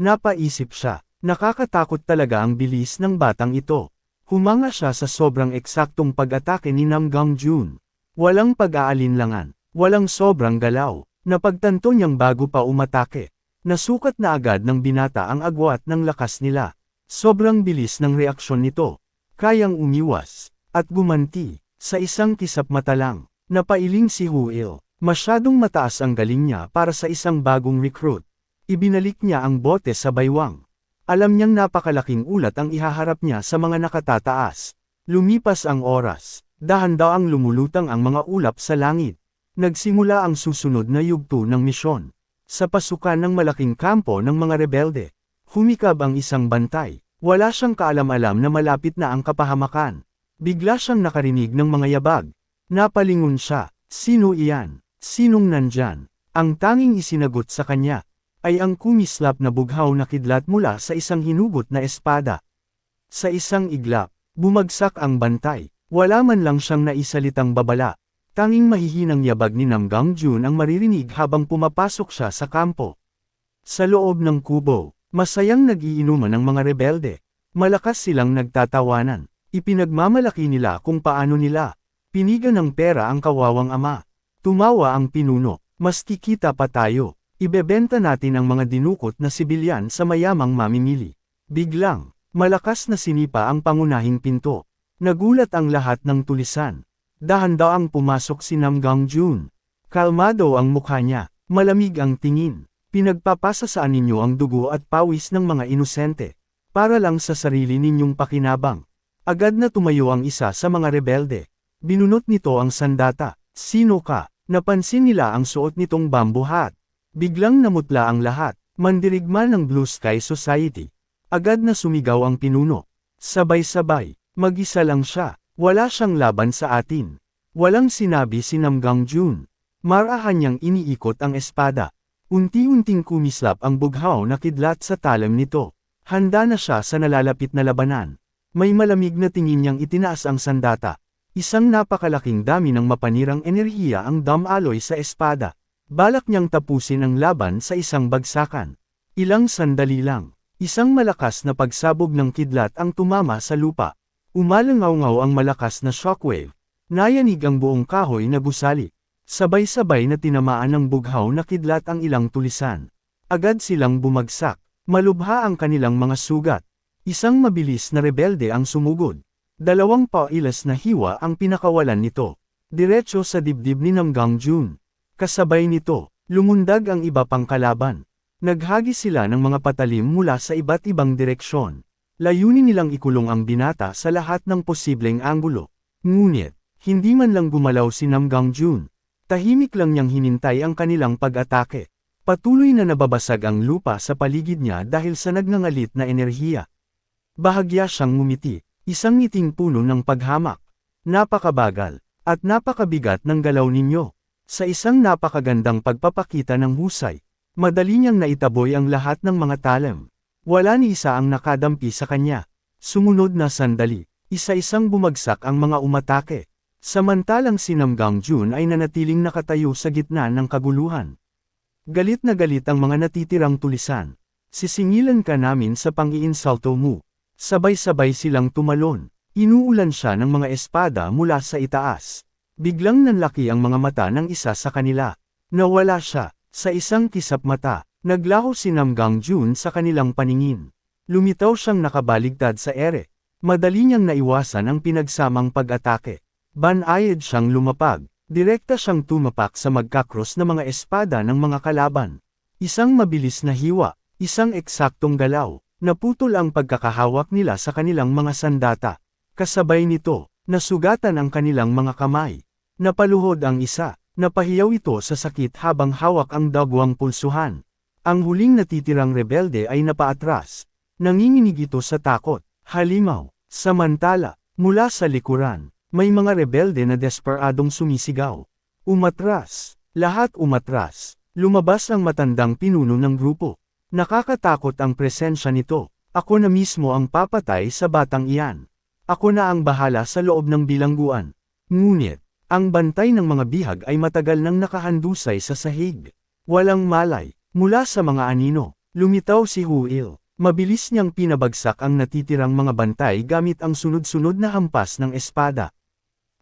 Napaisip siya. Nakakatakot talaga ang bilis ng batang ito. Humanga siya sa sobrang eksaktong pag-atake ni Nam Gangjun. Walang pag-aalinlangan. Walang sobrang galaw. Napagtanto niyang bago pa umatake. Nasukat na agad ng binata ang agwat ng lakas nila. Sobrang bilis ng reaksyon nito. Kayang umiwas, at gumanti, sa isang kisap mata lang. Napailing si Huil. Masyadong mataas ang galing niya para sa isang bagong recruit. Ibinalik niya ang bote sa baywang. Alam niyang napakalaking ulat ang ihaharap niya sa mga nakatataas. Lumipas ang oras. Dahan-daang lumulutang ang mga ulap sa langit. Nagsimula ang susunod na yugto ng misyon. Sa pasukan ng malaking kampo ng mga rebelde, humikab ang isang bantay. Wala siyang kaalam-alam na malapit na ang kapahamakan. Bigla siyang nakarinig ng mga yabag. Napalingon siya. Sino iyan? Sinong nandyan? Ang tanging isinagot sa kanya ay ang kumislap na bughaw na kidlat mula sa isang hinugot na espada. Sa isang iglap, Bumagsak ang bantay. Wala man lang siyang naisalitang babala. Tanging mahihinang yabag ni Nam Gangjun ang maririnig habang pumapasok siya sa kampo. Sa loob ng kubo, masayang nag-iinuman ang mga rebelde. Malakas silang nagtatawanan. Ipinagmamalaki nila kung paano nila piniga ng pera ang kawawang ama. Tumawa ang pinuno. Mas kikita pa tayo. Ibebenta natin ang mga dinukot na sibilyan sa mayamang mamimili. Biglang, malakas na sinipa ang pangunahing pinto. Nagulat ang lahat ng tulisan. Dahan-daang pumasok si Nam Gangjun. Kalmado ang mukha niya, malamig ang tingin. Pinagpapasa saan ninyo ang dugo at pawis ng mga inosente. Para lang sa sarili ninyong pakinabang. Agad na tumayo ang isa sa mga rebelde. Binunot nito ang sandata. Sino ka? Napansin nila ang suot nitong bamboo hat. Biglang namutla ang lahat. Mandirigma ng Blue Sky Society. Agad na sumigaw ang pinuno. Sabay-sabay, mag-isa lang siya. Wala siyang laban sa atin. Walang sinabi si Nam Gangjun. Marahan niyang iniikot ang espada. Unti-unting kumislap ang bughaw na kidlat sa talim nito. Handa na siya sa nalalapit na labanan. May malamig na tingin niyang itinaas ang sandata. Isang napakalaking dami ng mapanirang enerhiya ang damaloy sa espada. Balak niyang tapusin ang laban sa isang bagsakan. Ilang sandali lang. Isang malakas na pagsabog ng kidlat ang tumama sa lupa. Umalangaw-ngaw ang malakas na shockwave. Nayanig ang buong kahoy na gusali. Sabay-sabay na tinamaan ng bughaw na kidlat ang ilang tulisan. Agad silang bumagsak. Malubha ang kanilang mga sugat. Isang mabilis na rebelde ang sumugod. Dalawang pailas na hiwa ang pinakawalan nito. Diretso sa dibdib ni Nam Gangjun. Kasabay nito, lumundag ang iba pang kalaban. Naghagis sila ng mga patalim mula sa iba't ibang direksyon. Layunin nilang ikulong ang binata sa lahat ng posibleng anggulo. Ngunit, hindi man lang gumalaw si Nam Gangjun. Tahimik lang niyang hinintay ang kanilang pag-atake. Patuloy na nababasag ang lupa sa paligid niya dahil sa nagngangalit na enerhiya. Bahagya siyang ngumiti. Isang ngiting puno ng paghamak. Napakabagal, at napakabigat ng galaw ninyo. Sa isang napakagandang pagpapakita ng husay, madali niyang naitaboy ang lahat ng mga talim. Wala ni isa ang nakadampi sa kanya. Sumunod na sandali, isa-isang bumagsak ang mga umatake. Samantalang si Nam Gangjun ay nanatiling nakatayo sa gitna ng kaguluhan. Galit na galit ang mga natitirang tulisan. Sisingilan ka namin sa pang-iinsulto mo. Sabay-sabay silang tumalon. Inuulan siya ng mga espada mula sa itaas. Biglang nanlaki ang mga mata ng isa sa kanila. Nawala siya. Sa isang kisap mata, naglaho si Nam Gangjun sa kanilang paningin. Lumitaw siyang nakabaligtad sa ere. Madali niyang naiwasan ang pinagsamang pag-atake. Banayad siyang lumapag. Direkta siyang tumapak sa magkakros na mga espada ng mga kalaban. Isang mabilis na hiwa, isang eksaktong galaw. Naputol ang pagkakahawak nila sa kanilang mga sandata. Kasabay nito, nasugatan ang kanilang mga kamay. Napaluhod ang isa, napahiyaw ito sa sakit habang hawak ang dagwang pulsuhan. Ang huling natitirang rebelde ay napaatras. Nanginginig ito sa takot, halimaw. Samantala, mula sa likuran, may mga rebelde na desperadong sumisigaw. Umatras, lahat umatras. Lumabas ang matandang pinuno ng grupo. Nakakatakot ang presensya nito. Ako na mismo ang papatay sa batang iyan. Ako na ang bahala sa loob ng bilangguan. Ngunit, ang bantay ng mga bihag ay matagal nang nakahandusay sa sahig. Walang malay, mula sa mga anino, lumitaw si Huil. Mabilis niyang pinabagsak ang natitirang mga bantay gamit ang sunod-sunod na hampas ng espada.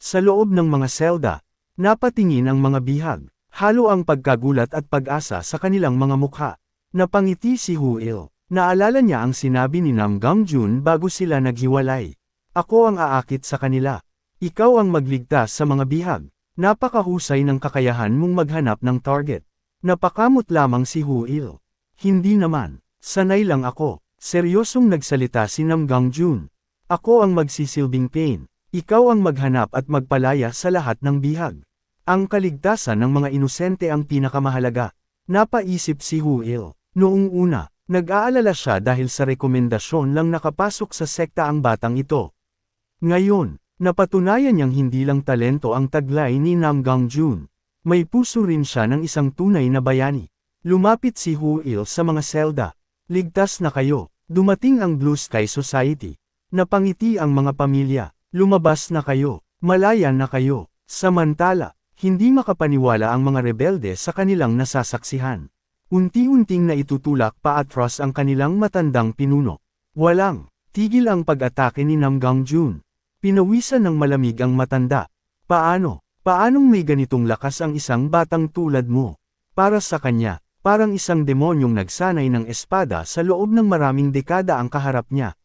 Sa loob ng mga selda, napatingin ang mga bihag. Halo ang pagkagulat at pag-asa sa kanilang mga mukha. Napangiti si Huil. Naalala niya ang sinabi ni Nam Gangjun bago sila naghiwalay. Ako ang aakit sa kanila. Ikaw ang magligtas sa mga bihag. Napakahusay ng kakayahan mong maghanap ng target. Napakamot lamang si Huil. Hindi naman. Sanay lang ako. Seryosong nagsalita si Nam Gangjun. Ako ang magsisilbing pain. Ikaw ang maghanap at magpalaya sa lahat ng bihag. Ang kaligtasan ng mga inosente ang pinakamahalaga. Napaisip si Huil. Noong una, nag-aalala siya dahil sa rekomendasyon lang nakapasok sa sekta ang batang ito. Ngayon, napatunayan niyang hindi lang talento ang taglay ni Nam Gangjun. May puso rin siya ng isang tunay na bayani. Lumapit si Huil sa mga selda. Ligtas na kayo, dumating ang Blue Sky Society. Napangiti ang mga pamilya. Lumabas na kayo. Malaya na kayo. Samantala, hindi makapaniwala ang mga rebelde sa kanilang nasasaksihan. Unti-unting naitutulak paatras ang kanilang matandang pinuno. Walang tigil ang pag-atake ni Nam Gangjun. Pinawisan ng malamig ang matanda. Paanong may ganitong lakas ang isang batang tulad mo? Para sa kanya, parang isang demonyong nagsanay ng espada sa loob ng maraming dekada ang kaharap niya.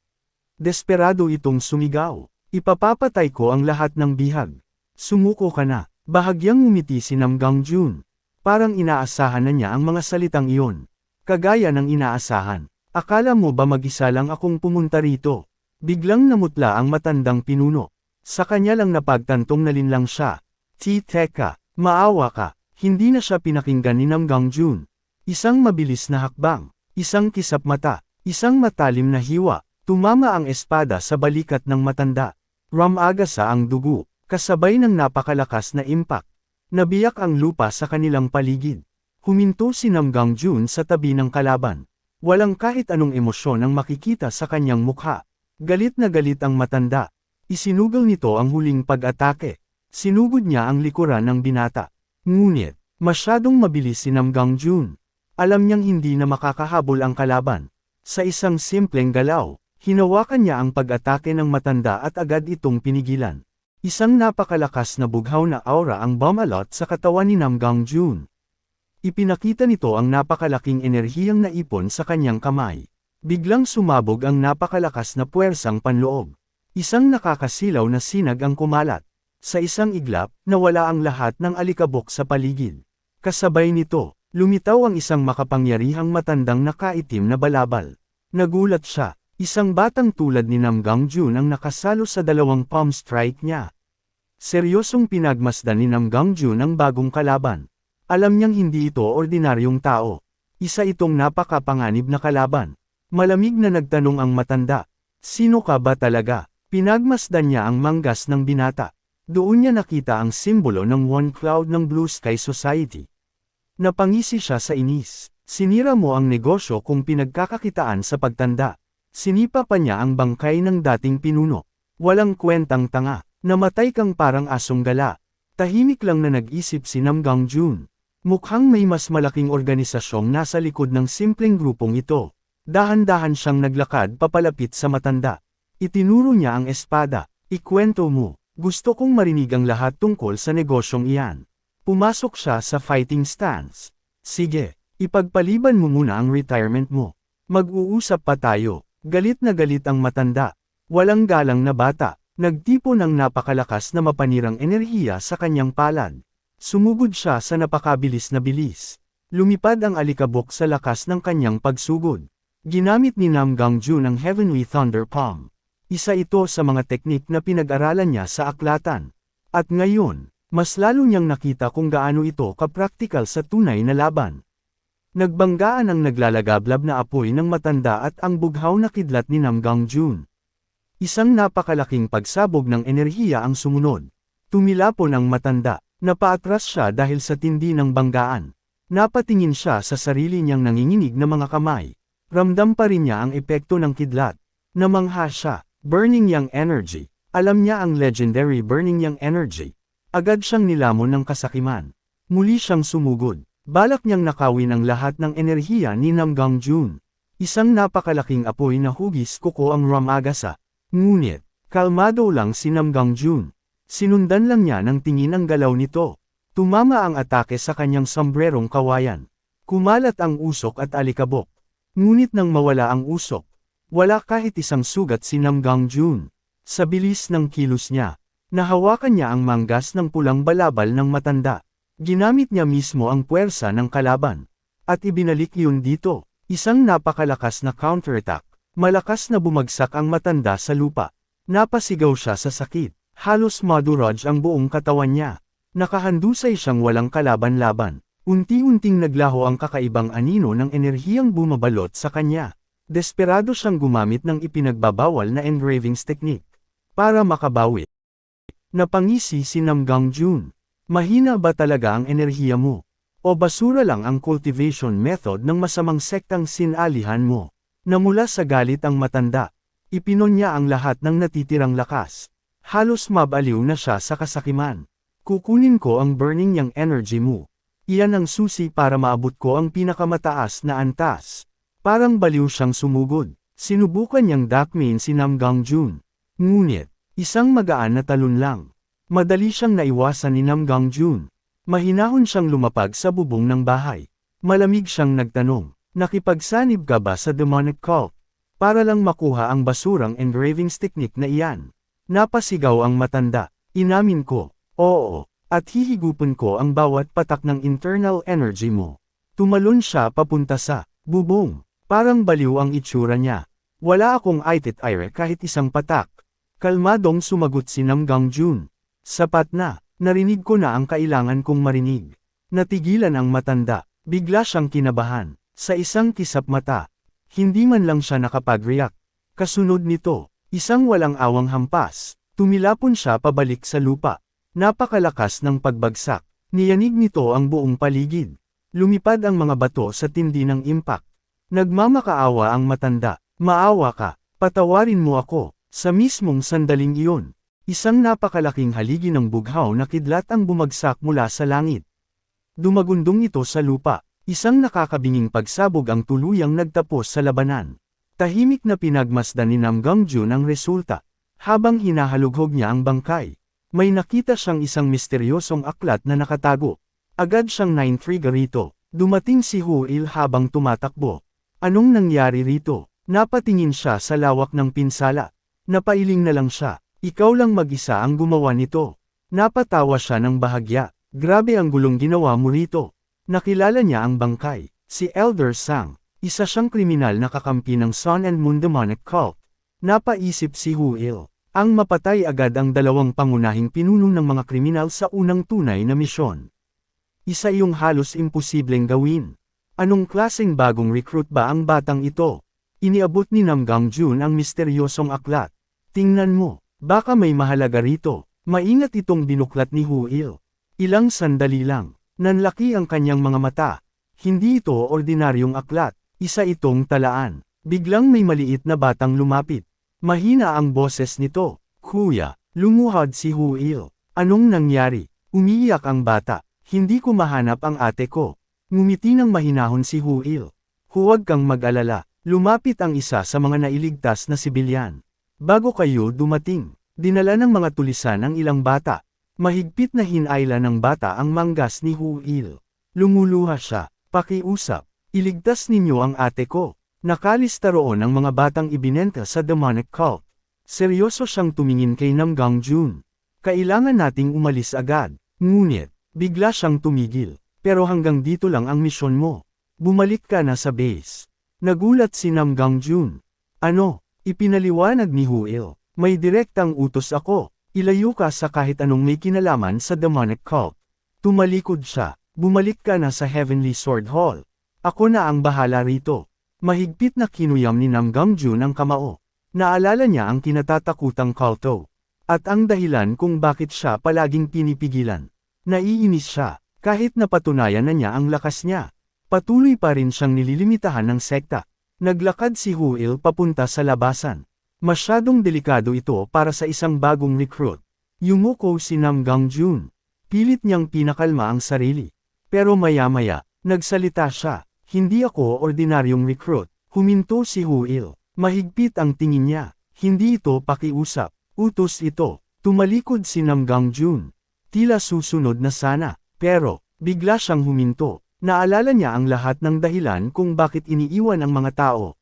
Desperado itong sumigaw. Ipapapatay ko ang lahat ng bihag. Sumuko ka na. Bahagyang ngumiti si Nam Gangjun. Parang inaasahan na niya ang mga salitang iyon. Kagaya ng inaasahan. Akala mo ba mag-isa lang akong pumunta rito? Biglang namutla ang matandang pinuno. Sa kanya lang napagtantong nalinlang siya. Teka, maawa ka. Hindi na siya pinakinggan ni Nam Gangjun. Isang mabilis na hakbang. Isang kisap mata. Isang matalim na hiwa. Tumama ang espada sa balikat ng matanda. Ramagasa ang dugo. Kasabay ng napakalakas na impact. Nabiyak ang lupa sa kanilang paligid. Huminto si Nam Gangjun sa tabi ng kalaban. Walang kahit anong emosyon ang makikita sa kanyang mukha. Galit na galit ang matanda. Isinugal nito ang huling pag-atake. Sinugod niya ang likuran ng binata. Ngunit, masyadong mabilis si Nam Gangjun. Alam niyang hindi na makakahabol ang kalaban. Sa isang simpleng galaw, hinawakan niya ang pag-atake ng matanda at agad itong pinigilan. Isang napakalakas na bughaw na aura ang bumalot sa katawan ni Nam Gangjun. Ipinakita nito ang napakalaking enerhiyang naipon sa kanyang kamay. Biglang sumabog ang napakalakas na puwersang panloob. Isang nakakasilaw na sinag ang kumalat. Sa isang iglap, nawala ang lahat ng alikabok sa paligid. Kasabay nito, lumitaw ang isang makapangyarihang matandang nakaitim na balabal. Nagulat siya. Isang batang tulad ni Nam Gangjun ang nakasalo sa dalawang palm strike niya. Seryosong pinagmasdan ni Nam Gangjun ang bagong kalaban. Alam niyang hindi ito ordinaryong tao. Isa itong napakapanganib na kalaban. Malamig na nagtanong ang matanda. Sino ka ba talaga? Pinagmasdan niya ang manggas ng binata. Doon niya nakita ang simbolo ng One Cloud ng Blue Sky Society. Napangisi siya sa inis. Sinira mo ang negosyo kung pinagkakakitaan sa pagtanda. Sinipa pa niya ang bangkay ng dating pinuno. Walang kwentang tanga. Namatay kang parang asong gala. Tahimik lang na nag-isip si Nam Gangjun. Mukhang may mas malaking organisasyong nasa likod ng simpleng grupong ito. Dahan-dahan siyang naglakad papalapit sa matanda. Itinuro niya ang espada. Ikwento mo. Gusto kong marinig ang lahat tungkol sa negosyong iyan. Pumasok siya sa fighting stance. Sige, ipagpaliban mo muna ang retirement mo. Mag-uusap pa tayo. Galit na galit ang matanda. Walang galang na bata. Nagtipo ng napakalakas na mapanirang enerhiya sa kanyang palad. Sumugod siya sa napakabilis na bilis. Lumipad ang alikabok sa lakas ng kanyang pagsugod. Ginamit ni Nam Gangjun ang Heavenly Thunder Palm. Isa ito sa mga teknik na pinag-aralan niya sa aklatan. At ngayon, mas lalo niyang nakita kung gaano ito kapraktikal sa tunay na laban. Nagbanggaan ang naglalagablab na apoy ng matanda at ang bughaw na kidlat ni Nam Gangjun. Isang napakalaking pagsabog ng enerhiya ang sumunod. Tumilapon ang matanda. Napaatras siya dahil sa tindi ng banggaan. Napatingin siya sa sarili niyang nanginginig na mga kamay. Ramdam pa rin niya ang epekto ng kidlat. Namangha siya. Burning Yang Energy. Alam niya ang legendary Burning Yang Energy. Agad siyang nilamon ng kasakiman. Muli siyang sumugod. Balak niyang nakawin ang lahat ng enerhiya ni Nam Gangjun. Isang napakalaking apoy na hugis kuko ang Ramagasa. Ngunit, kalmado lang si Nam Gangjun. Sinundan lang niya ng tingin ang galaw nito. Tumama ang atake sa kanyang sombrerong kawayan. Kumalat ang usok at alikabok. Ngunit nang mawala ang usok, wala kahit isang sugat si Nam Gangjun. Sa bilis ng kilos niya, nahawakan niya ang manggas ng pulang balabal ng matanda. Ginamit niya mismo ang puwersa ng kalaban. At ibinalik yun dito. Isang napakalakas na counterattack. Malakas na bumagsak ang matanda sa lupa. Napasigaw siya sa sakit. Halos maduraj ang buong katawan niya. Nakahandusay siyang walang kalaban-laban. Unti-unting naglaho ang kakaibang anino ng enerhiyang bumabalot sa kanya. Desperado siyang gumamit ng ipinagbabawal na engravings technique. Para makabawi. Napangisi si Nam Gangjun. Mahina ba talaga ang enerhiya mo? O basura lang ang cultivation method ng masamang sektang sinalihan mo? Namula sa galit ang matanda. Ipinon niya ang lahat ng natitirang lakas. Halos mabaliw na siya sa kasakiman. Kukunin ko ang burning yang energy mo. Iyan ang susi para maabot ko ang pinakamataas na antas. Parang baliw siyang sumugod. Sinubukan niyang dakmain si Nam Gangjun. Ngunit, isang magaan na talon lang. Madali siyang naiwasan ni Nam Gangjun. Mahinahon siyang lumapag sa bubong ng bahay. Malamig siyang nagtanong, nakipagsanib ka ba sa demonic cult? Para lang makuha ang basurang engravings technique na iyan. Napasigaw ang matanda. Inamin ko, oo, at hihigupin ko ang bawat patak ng internal energy mo. Tumalon siya papunta sa bubong. Parang baliw ang itsura niya. Wala akong aitit-aire kahit isang patak. Kalmadong sumagot si Nam Gangjun. Sapat na, narinig ko na ang kailangan kong marinig. Natigilan ang matanda, bigla siyang kinabahan. Sa isang kisap mata, hindi man lang siya nakapag-react. Kasunod nito, isang walang awang hampas, tumilapon siya pabalik sa lupa. Napakalakas ng pagbagsak, niyanig nito ang buong paligid. Lumipad ang mga bato sa tindi ng impact. Nagmamakaawa ang matanda. Maawa ka, patawarin mo ako. Sa mismong sandaling iyon, isang napakalaking haligi ng bughaw na kidlat ang bumagsak mula sa langit. Dumagundong ito sa lupa, isang nakakabinging pagsabog ang tuluyang nagtapos sa labanan. Tahimik na pinagmasdan ni Nam Gangjun ang resulta. Habang hinahalughog niya ang bangkay, may nakita siyang isang misteryosong aklat na nakatago. Agad siyang na-intriga rito. Dumating si Huil habang tumatakbo. Anong nangyari rito? Napatingin siya sa lawak ng pinsala. Napailing na lang siya. Ikaw lang mag-isa ang gumawa nito. Napatawa siya ng bahagya. Grabe ang gulong ginawa mo rito. Nakilala niya ang bangkay. Si Elder Sang. Isa siyang kriminal na kakampi ng Sun and Moon Demonic Cult. Napaisip si Huil. Ang mapatay agad ang dalawang pangunahing pinuno ng mga kriminal sa unang tunay na misyon. Isa iyong halos imposibleng gawin. Anong klaseng bagong recruit ba ang batang ito? Iniabot ni Nam Gangjun ang misteryosong aklat. Tingnan mo, baka may mahalaga rito. Maingat itong binuklat ni Huil. Ilang sandali lang, nanlaki ang kanyang mga mata. Hindi ito ordinaryong aklat, isa itong talaan. Biglang may maliit na batang lumapit. Mahina ang boses nito. Kuya, lumuhad si Huil. Anong nangyari? Umiiyak ang bata. Hindi ko mahanap ang ate ko. Ngumiti ng mahinahon si Huil. Huwag kang mag-alala. Lumapit ang isa sa mga nailigtas na sibilyan. Bago kayo dumating, dinala ng mga tulisan ang ilang bata. Mahigpit na hinayla ng bata ang manggas ni Huil. Lumuluha siya. Pakiusap. Iligtas ninyo ang ate ko. Nakalista roon ang mga batang ibinenta sa demonic cult. Seryoso siyang tumingin kay Nam Gangjun. Kailangan nating umalis agad. Ngunit, bigla siyang tumigil. Pero hanggang dito lang ang misyon mo. Bumalik ka na sa base. Nagulat si Nam Gangjun. Ano? Ipinaliwanag ni Huil. May direktang utos ako. Ilayo ka sa kahit anong may kinalaman sa demonic cult. Tumalikod siya. Bumalik ka na sa Heavenly Sword Hall. Ako na ang bahala rito. Mahigpit na kinuyam ni Nam Gangjun ang kamao. Naalala niya ang kinatatakutang kulto. At ang dahilan kung bakit siya palaging pinipigilan. Naiinis siya, kahit napatunayan na niya ang lakas niya. Patuloy pa rin siyang nililimitahan ng sekta. Naglakad si Huil papunta sa labasan. Masyadong delikado ito para sa isang bagong recruit. Yumuko si Nam Gangjun. Pilit niyang pinakalma ang sarili. Pero maya-maya, nagsalita siya. Hindi ako ordinaryong recruit. Huminto si Huil. Mahigpit ang tingin niya. Hindi ito pakiusap. Utos ito. Tumalikod si Nam Gangjun. Tila susunod na sana. Pero, bigla siyang huminto. Naalala niya ang lahat ng dahilan kung bakit iniiwan ang mga tao.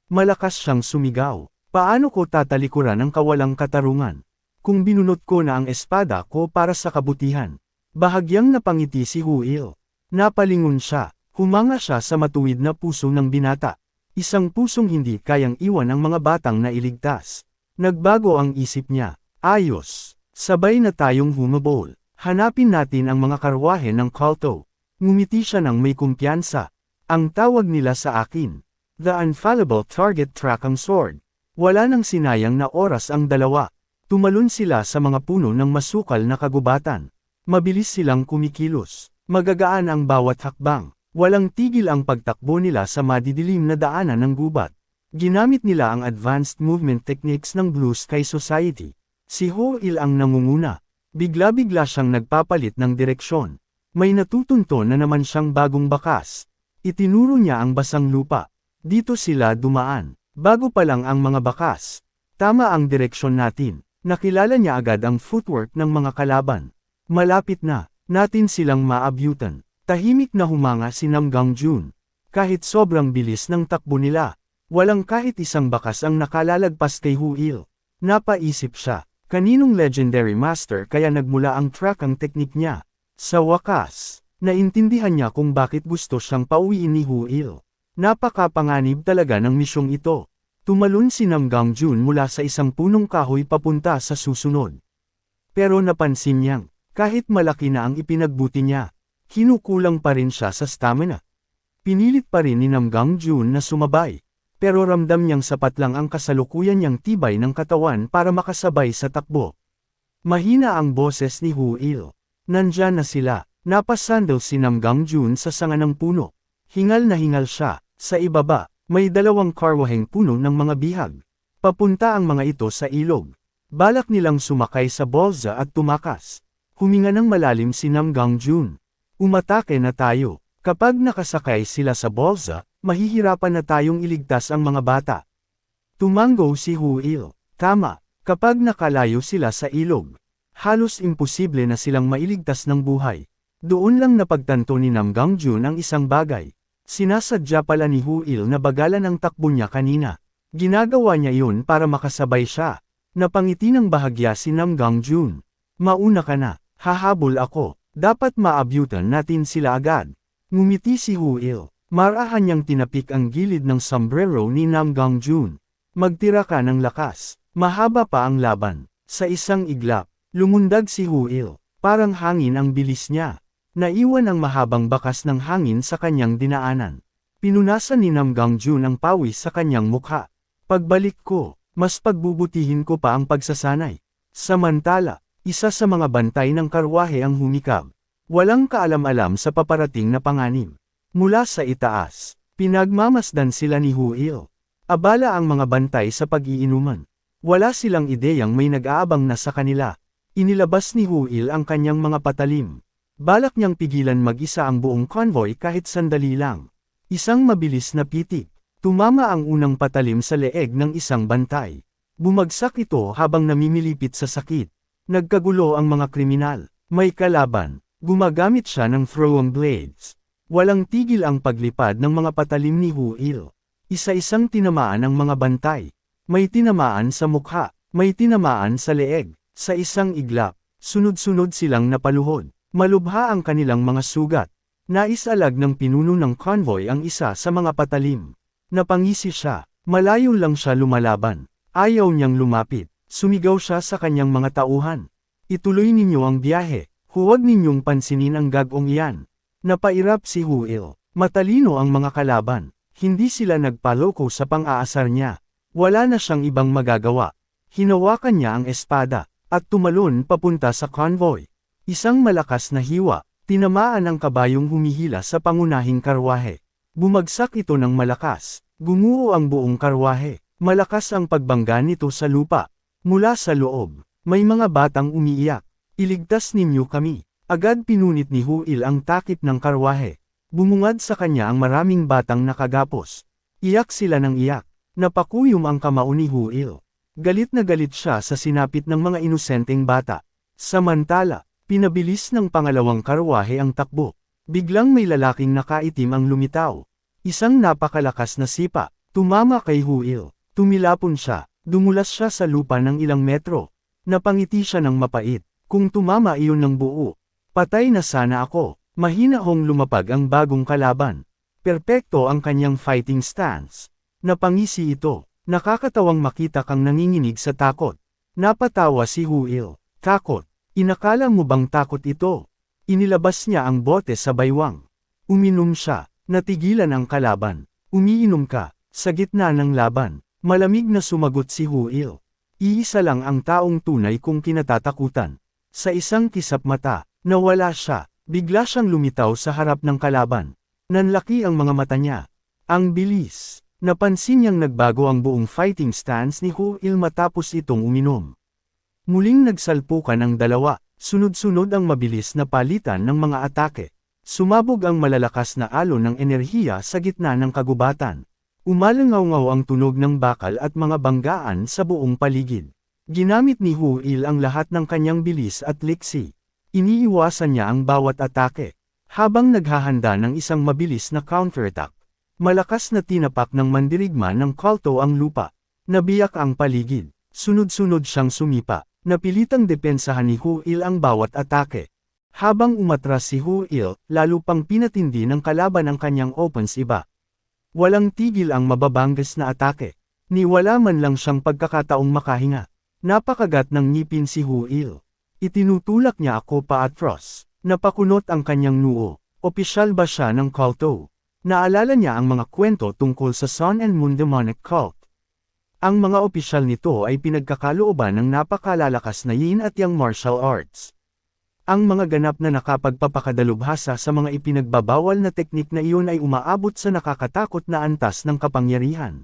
Malakas siyang sumigaw. Paano ko tatalikuran ang kawalang katarungan? Kung binunot ko na ang espada ko para sa kabutihan. Bahagyang napangiti si Huil. Napalingon siya. Humanga siya sa matuwid na puso ng binata. Isang pusong hindi kayang iwan ang mga batang nailigtas. Nagbago ang isip niya. Ayos. Sabay na tayong humabol. Hanapin natin ang mga karwahe ng kulto. Ngumiti siya ng may kumpiyansa. Ang tawag nila sa akin. The Infallible Target Tracking Sword. Wala nang sinayang na oras ang dalawa. Tumalon sila sa mga puno ng masukal na kagubatan. Mabilis silang kumikilos. Magagaan ang bawat hakbang. Walang tigil ang pagtakbo nila sa madidilim na daanan ng gubat. Ginamit nila ang advanced movement techniques ng Blue Sky Society. Si Ho-il ang nangunguna. Bigla-bigla siyang nagpapalit ng direksyon. May natutunto na naman siyang bagong bakas. Itinuro niya ang basang lupa. Dito sila dumaan. Bago pa lang ang mga bakas. Tama ang direksyon natin. Nakilala niya agad ang footwork ng mga kalaban. Malapit na, natin silang maabyutan. Tahimik na humanga si Nam Gangjun. Kahit sobrang bilis ng takbo nila, walang kahit isang bakas ang nakalalagpas kay Ho-il. Napaisip siya, kaninong legendary master kaya nagmula ang track ang teknik niya. Sa wakas, naintindihan niya kung bakit gusto siyang pauwiin ni Ho-il. Napakapanganib talaga ng misyong ito. Tumalon si Nam Gangjun mula sa isang punong kahoy papunta sa susunod. Pero napansin niyang, kahit malaki na ang ipinagbuti niya, kinukulang pa rin siya sa stamina. Pinilit pa rin ni Nam Gangjun na sumabay, pero ramdam niyang sapat lang ang kasalukuyan niyang tibay ng katawan para makasabay sa takbo. Mahina ang boses ni Ho-il. Nandyan na sila, napasandal si Nam Gangjun sa sanga ng puno. Hingal na hingal siya, sa ibaba. May dalawang karwaheng puno ng mga bihag. Papunta ang mga ito sa ilog. Balak nilang sumakay sa bolsa at tumakas. Huminga ng malalim si Nam Gangjun. Umatake na tayo. Kapag nakasakay sila sa bolsa, mahihirapan na tayong iligtas ang mga bata. Tumango si Ho-il. Tama, kapag nakalayo sila sa ilog, halos imposible na silang mailigtas ng buhay. Doon lang napagtanto ni Nam Gangjun ang isang bagay. Sinasadya pala ni Ho-il na bagalan ang takbo niya kanina. Ginagawa niya yun para makasabay siya. Napangiti ng bahagya si Nam Gangjun. Mauna ka na, hahabol ako. Dapat maabyutan natin sila agad. Ngumiti si Ho-il. Marahan niyang tinapik ang gilid ng sombrero ni Nam Gangjun. Magtira ka ng lakas. Mahaba pa ang laban. Sa isang iglap, lumundag si Ho-il. Parang hangin ang bilis niya. Naiwan ang mahabang bakas ng hangin sa kanyang dinaanan. Pinunasan ni Nam Gangjun ang pawis sa kanyang mukha. Pagbalik ko, mas pagbubutihin ko pa ang pagsasanay. Samantala, isa sa mga bantay ng karwahe ang humikab. Walang kaalam-alam sa paparating na panganib. Mula sa itaas, pinagmamasdan sila ni Ho-il. Abala ang mga bantay sa pag-iinuman. Wala silang ideyang may nag-aabang na sa kanila. Inilabas ni Ho-il ang kanyang mga patalim. Balak niyang pigilan mag-isa ang buong convoy kahit sandali lang. Isang mabilis na pitik. Tumama ang unang patalim sa leeg ng isang bantay. Bumagsak ito habang namimilipit sa sakit. Nagkagulo ang mga kriminal. May kalaban. Gumagamit siya ng throwing blades. Walang tigil ang paglipad ng mga patalim ni Ho-il. Isa-isang tinamaan ang mga bantay. May tinamaan sa mukha. May tinamaan sa leeg. Sa isang iglap, sunod-sunod silang napaluhod. Malubha ang kanilang mga sugat. Naisalag ng pinuno ng convoy ang isa sa mga patalim. Napangisi siya, malayo lang siya lumalaban. Ayaw niyang lumapit. Sumigaw siya sa kanyang mga tauhan. Ituloy ninyo ang biyahe, huwag ninyong pansinin ang gagong iyan. Napairap si Ho-il. Matalino ang mga kalaban. Hindi sila nagpaloko sa pang-aasar niya. Wala na siyang ibang magagawa. Hinawakan niya ang espada, at tumalon papunta sa convoy. Isang malakas na hiwa, tinamaan ang kabayong humihila sa pangunahing karwahe. Bumagsak ito ng malakas, gumuho ang buong karwahe. Malakas ang pagbangga nito sa lupa. Mula sa loob, may mga batang umiiyak. Iligtas ninyo kami. Agad pinunit ni Ho-il ang takip ng karwahe. Bumungad sa kanya ang maraming batang nakagapos. Iyak sila ng iyak. Napakuyom ang kamao ni Ho-il. Galit na galit siya sa sinapit ng mga inosenteng bata. Samantala, pinabilis ng pangalawang karwahe ang takbo. Biglang may lalaking nakaitim ang lumitaw. Isang napakalakas na sipa, tumama kay Ho-il. Tumilapon siya, dumulas siya sa lupa ng ilang metro. Napangiti siya ng mapait. Kung tumama iyon ng buo, patay na sana ako. Mahina hong lumapag ang bagong kalaban. Perpekto ang kanyang fighting stance. Napangisi ito. Nakakatawang makita kang nanginginig sa takot. Napatawa si Ho-il. Takot. Inakala mo bang takot ito? Inilabas niya ang bote sa baywang. Uminom siya. Natigilan ang kalaban. Umiinom ka. Sa gitna ng laban. Malamig na sumagot si Ho-il. Iisa lang ang taong tunay kong kinatatakutan. Sa isang kisap mata, nawala siya. Bigla siyang lumitaw sa harap ng kalaban. Nanlaki ang mga mata niya. Ang bilis. Napansin niyang nagbago ang buong fighting stance ni Hu Il matapos itong uminom. Muling nagsalpukan ang dalawa, sunod-sunod ang mabilis na palitan ng mga atake. Sumabog ang malalakas na alon ng enerhiya sa gitna ng kagubatan. Umalangaw-ngaw ang tunog ng bakal at mga banggaan sa buong paligid. Ginamit ni Hu Il ang lahat ng kanyang bilis at liksi. Iniiwasan niya ang bawat atake, habang naghahanda ng isang mabilis na counterattack. Malakas na tinapak ng mandirigma ng kalto ang lupa. Nabiyak ang paligid. Sunod-sunod siyang sumipa. Napilitang depensahan ni Hu Il ang bawat atake. Habang umatras si Hu Il, lalo pang pinatindi ng kalaban ang kanyang opens iba. Walang tigil ang mababanggas na atake. Niwala man lang siyang pagkakataong makahinga. Napakagat ng ngipin si Hu Il. Itinutulak niya ako paatros. Napakunot ang kanyang noo. Opisyal ba siya ng culto? Naalala niya ang mga kwento tungkol sa Sun and Moon Demonic Cult. Ang mga opisyal nito ay pinagkakalooban ng napakalalakas na yin at yang martial arts. Ang mga ganap na nakapagpapakadalubhasa sa mga ipinagbabawal na teknik na iyon ay umaabot sa nakakatakot na antas ng kapangyarihan.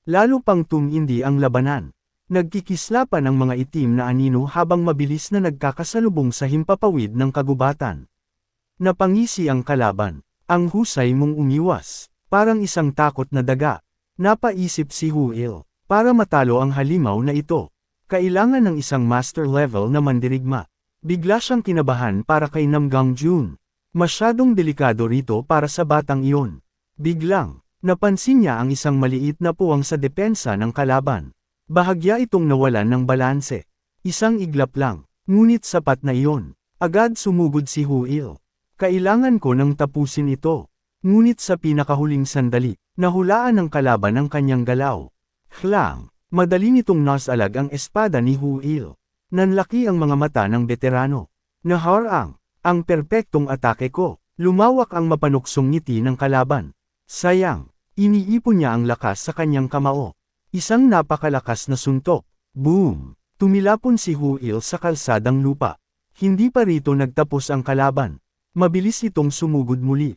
Lalo pang tumindi ang labanan. Nagkikislapan ang mga itim na anino habang mabilis na nagkakasalubong sa himpapawid ng kagubatan. Napangisi ang kalaban. Ang husay mong umiwas. Parang isang takot na daga. Napaisip si Hu Il. Para matalo ang halimaw na ito, kailangan ng isang master level na mandirigma. Bigla siyang kinabahan para kay Nam Gangjun. Masyadong delikado rito para sa batang iyon. Biglang, napansin niya ang isang maliit na puwang sa depensa ng kalaban. Bahagya itong nawalan ng balanse. Isang iglap lang, ngunit sapat na iyon. Agad sumugod si Hu Il. Kailangan ko nang tapusin ito. Ngunit sa pinakahuling sandali, nahulaan ng kalaban ang kanyang galaw. Klang, madali nitong nasalag ang espada ni Hu Il. Nanlaki ang mga mata ng veterano. Naharang, ang perpektong atake ko. Lumawak ang mapanuksong ngiti ng kalaban. Sayang, iniipon niya ang lakas sa kanyang kamao. Isang napakalakas na suntok. Boom! Tumilapon si Hu Il sa kalsadang lupa. Hindi pa rito nagtapos ang kalaban. Mabilis itong sumugod muli.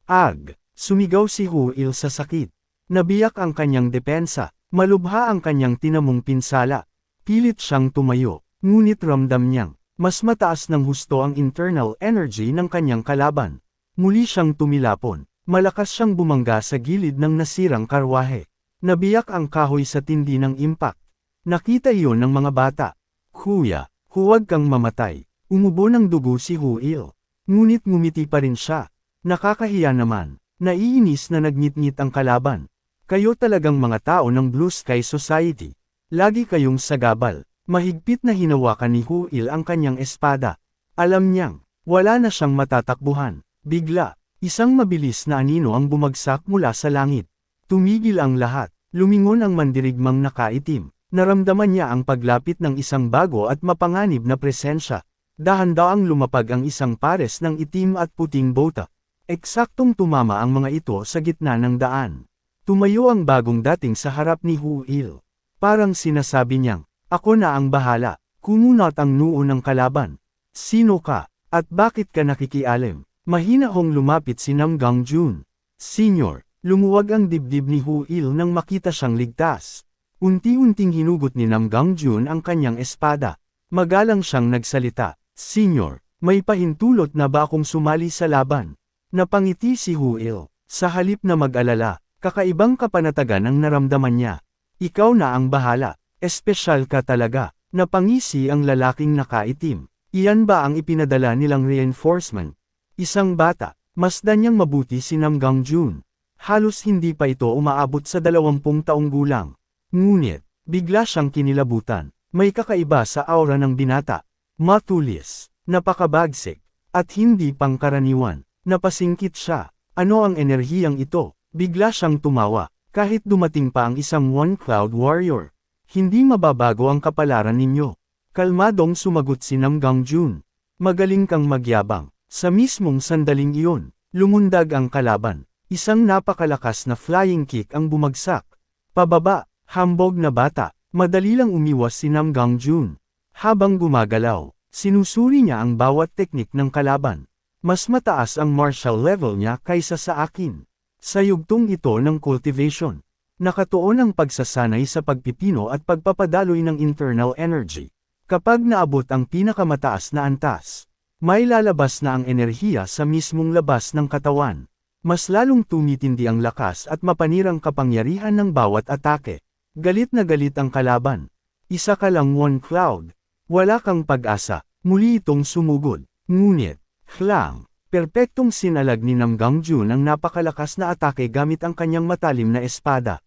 Ag! Sumigaw si Hu Il sa sakit. Nabiyak ang kanyang depensa, malubha ang kanyang tinamong pinsala. Pilit siyang tumayo, ngunit ramdam niyang, mas mataas ng husto ang internal energy ng kanyang kalaban. Muli siyang tumilapon, malakas siyang bumangga sa gilid ng nasirang karwahe. Nabiyak ang kahoy sa tindi ng impact. Nakita iyon ng mga bata. Kuya, huwag kang mamatay. Umubo ng dugo si Hu Il. Ngunit ngumiti pa rin siya. Nakakahiya naman. Naiinis na nagngit-ngit ang kalaban. Kayo talagang mga tao ng Blue Sky Society. Lagi kayong sagabal. Mahigpit na hinawakan ni Hu Il ang kanyang espada. Alam niyang, wala na siyang matatakbuhan. Bigla, isang mabilis na anino ang bumagsak mula sa langit. Tumigil ang lahat. Lumingon ang mandirigmang nakaitim. Naramdaman niya ang paglapit ng isang bago at mapanganib na presensya. Dahan-daang lumapag ang isang pares ng itim at puting bota. Eksaktong tumama ang mga ito sa gitna ng daan. Tumayo ang bagong dating sa harap ni Hu Il. Parang sinasabi niyang, ako na ang bahala. Kumunot ang noo ng kalaban. Sino ka? At bakit ka nakikialam? Mahina hong lumapit si Nam Gangjun. Senior, lumuwag ang dibdib ni Hu Il nang makita siyang ligtas. Unti-unting hinugot ni Nam Gangjun ang kanyang espada. Magalang siyang nagsalita. Senior, may pahintulot na ba akong sumali sa laban? Napangiti si Hu Il. Sa halip na mag-alala, kakaibang kapanatagan ang naramdaman niya. Ikaw na ang bahala. Espesyal ka talaga. Napangisi ang lalaking nakaitim. Iyan ba ang ipinadala nilang reinforcement? Isang bata. Masdan niyang mabuti si Nam Gangjun. Halos hindi pa ito umaabot sa 20 taong gulang. Ngunit, bigla siyang kinilabutan. May kakaiba sa aura ng binata. Matulis, napakabagsik, at hindi pangkaraniwan. Napasingkit siya. Ano ang enerhiyang ito? Bigla siyang tumawa. Kahit dumating pa ang isang One Cloud Warrior. Hindi mababago ang kapalaran ninyo. Kalmadong sumagot si Nam Gangjun. Magaling kang magyabang. Sa mismong sandaling iyon, lumundag ang kalaban. Isang napakalakas na flying kick ang bumagsak. Pababa, hambog na bata, madali lang umiwas si Nam Gangjun. Habang gumagalaw, sinusuri niya ang bawat teknik ng kalaban. Mas mataas ang martial level niya kaysa sa akin. Sa yugtong ito ng cultivation, nakatuon ang pagsasanay sa pagpipino at pagpapadaloy ng internal energy. Kapag naabot ang pinakamataas na antas, may lalabas na ang enerhiya sa mismong labas ng katawan. Mas lalong tumitindi ang lakas at mapanirang kapangyarihan ng bawat atake. Galit na galit ang kalaban. Isa ka lang one cloud. Wala kang pag-asa. Muli itong sumugod. Ngunit, hlang, perpektong sinalag ni Nam Gangjun ang napakalakas na atake gamit ang kanyang matalim na espada.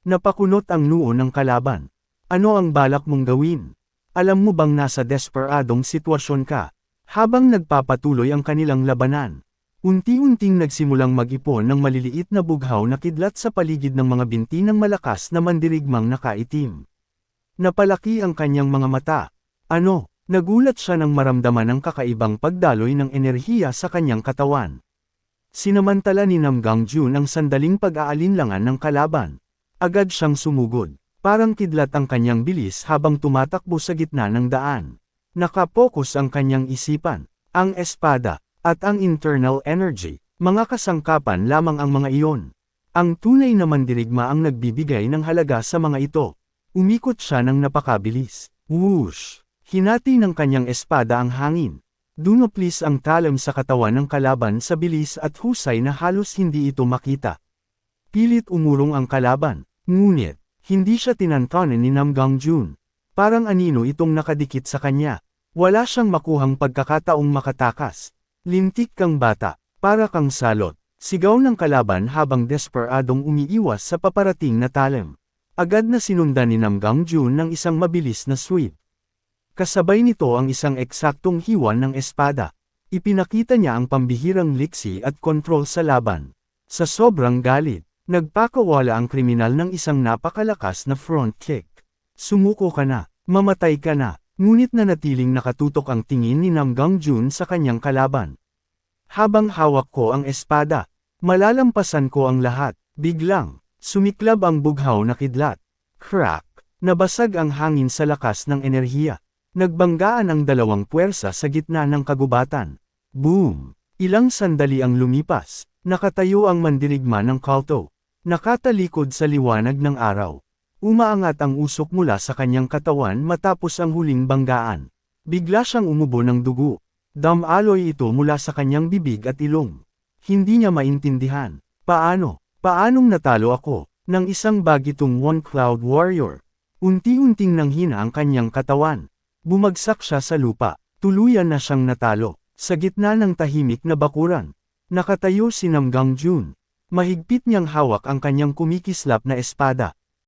Napakunot ang noo ng kalaban. Ano ang balak mong gawin? Alam mo bang nasa desperadong sitwasyon ka? Habang nagpapatuloy ang kanilang labanan, unti-unting nagsimulang mag-ipon ng maliliit na bughaw na kidlat sa paligid ng mga binti ng malakas na mandirigmang nakaitim. Napalaki ang kanyang mga mata. Ano? Nagulat siya nang maramdaman ang kakaibang pagdaloy ng enerhiya sa kanyang katawan. Sinamantala ni Nam Gangjun ang sandaling pag-aalinlangan ng kalaban. Agad siyang sumugod. Parang kidlat ang kanyang bilis habang tumatakbo sa gitna ng daan. Nakapokus ang kanyang isipan, ang espada, at ang internal energy. Mga kasangkapan lamang ang mga iyon. Ang tunay na mandirigma ang nagbibigay ng halaga sa mga ito. Umikot siya ng napakabilis. Whoosh! Hinati ng kanyang espada ang hangin. Dunoplis ang talam sa katawan ng kalaban sa bilis at husay na halos hindi ito makita. Pilit umurong ang kalaban, ngunit, hindi siya tinantanan ni Nam Gangjun. Parang anino itong nakadikit sa kanya. Wala siyang makuhang pagkakataong makatakas. Lintik kang bata, para kang salot. Sigaw ng kalaban habang desperadong umiiwas sa paparating na talim. Agad na sinundan ni Nam Gangjun ng isang mabilis na sweep. Kasabay nito ang isang eksaktong hiwan ng espada. Ipinakita niya ang pambihirang liksi at kontrol sa laban. Sa sobrang galit, nagpakawala ang kriminal ng isang napakalakas na front kick. Sumuko ka na, mamatay ka na. Ngunit nanatiling nakatutok ang tingin ni Nam Gangjun sa kanyang kalaban. Habang hawak ko ang espada, malalampasan ko ang lahat. Biglang, sumiklab ang bughaw na kidlat. Crack! Nabasag ang hangin sa lakas ng enerhiya. Nagbanggaan ang dalawang puwersa sa gitna ng kagubatan. Boom! Ilang sandali ang lumipas. Nakatayo ang mandirigma ng Kalto. Nakatalikod sa liwanag ng araw. Umaangat ang usok mula sa kanyang katawan matapos ang huling banggaan. Bigla siyang umubo ng dugo. Damaloy ito mula sa kanyang bibig at ilong. Hindi niya maintindihan. Paanong natalo ako, ng isang bagitong One Cloud Warrior? Unti-unting nanghina ang kanyang katawan. Bumagsak siya sa lupa. Tuluyan na siyang natalo. Sa gitna ng tahimik na bakuran, nakatayo si Nam Gangjun. Mahigpit niyang hawak ang kanyang kumikislap na espada.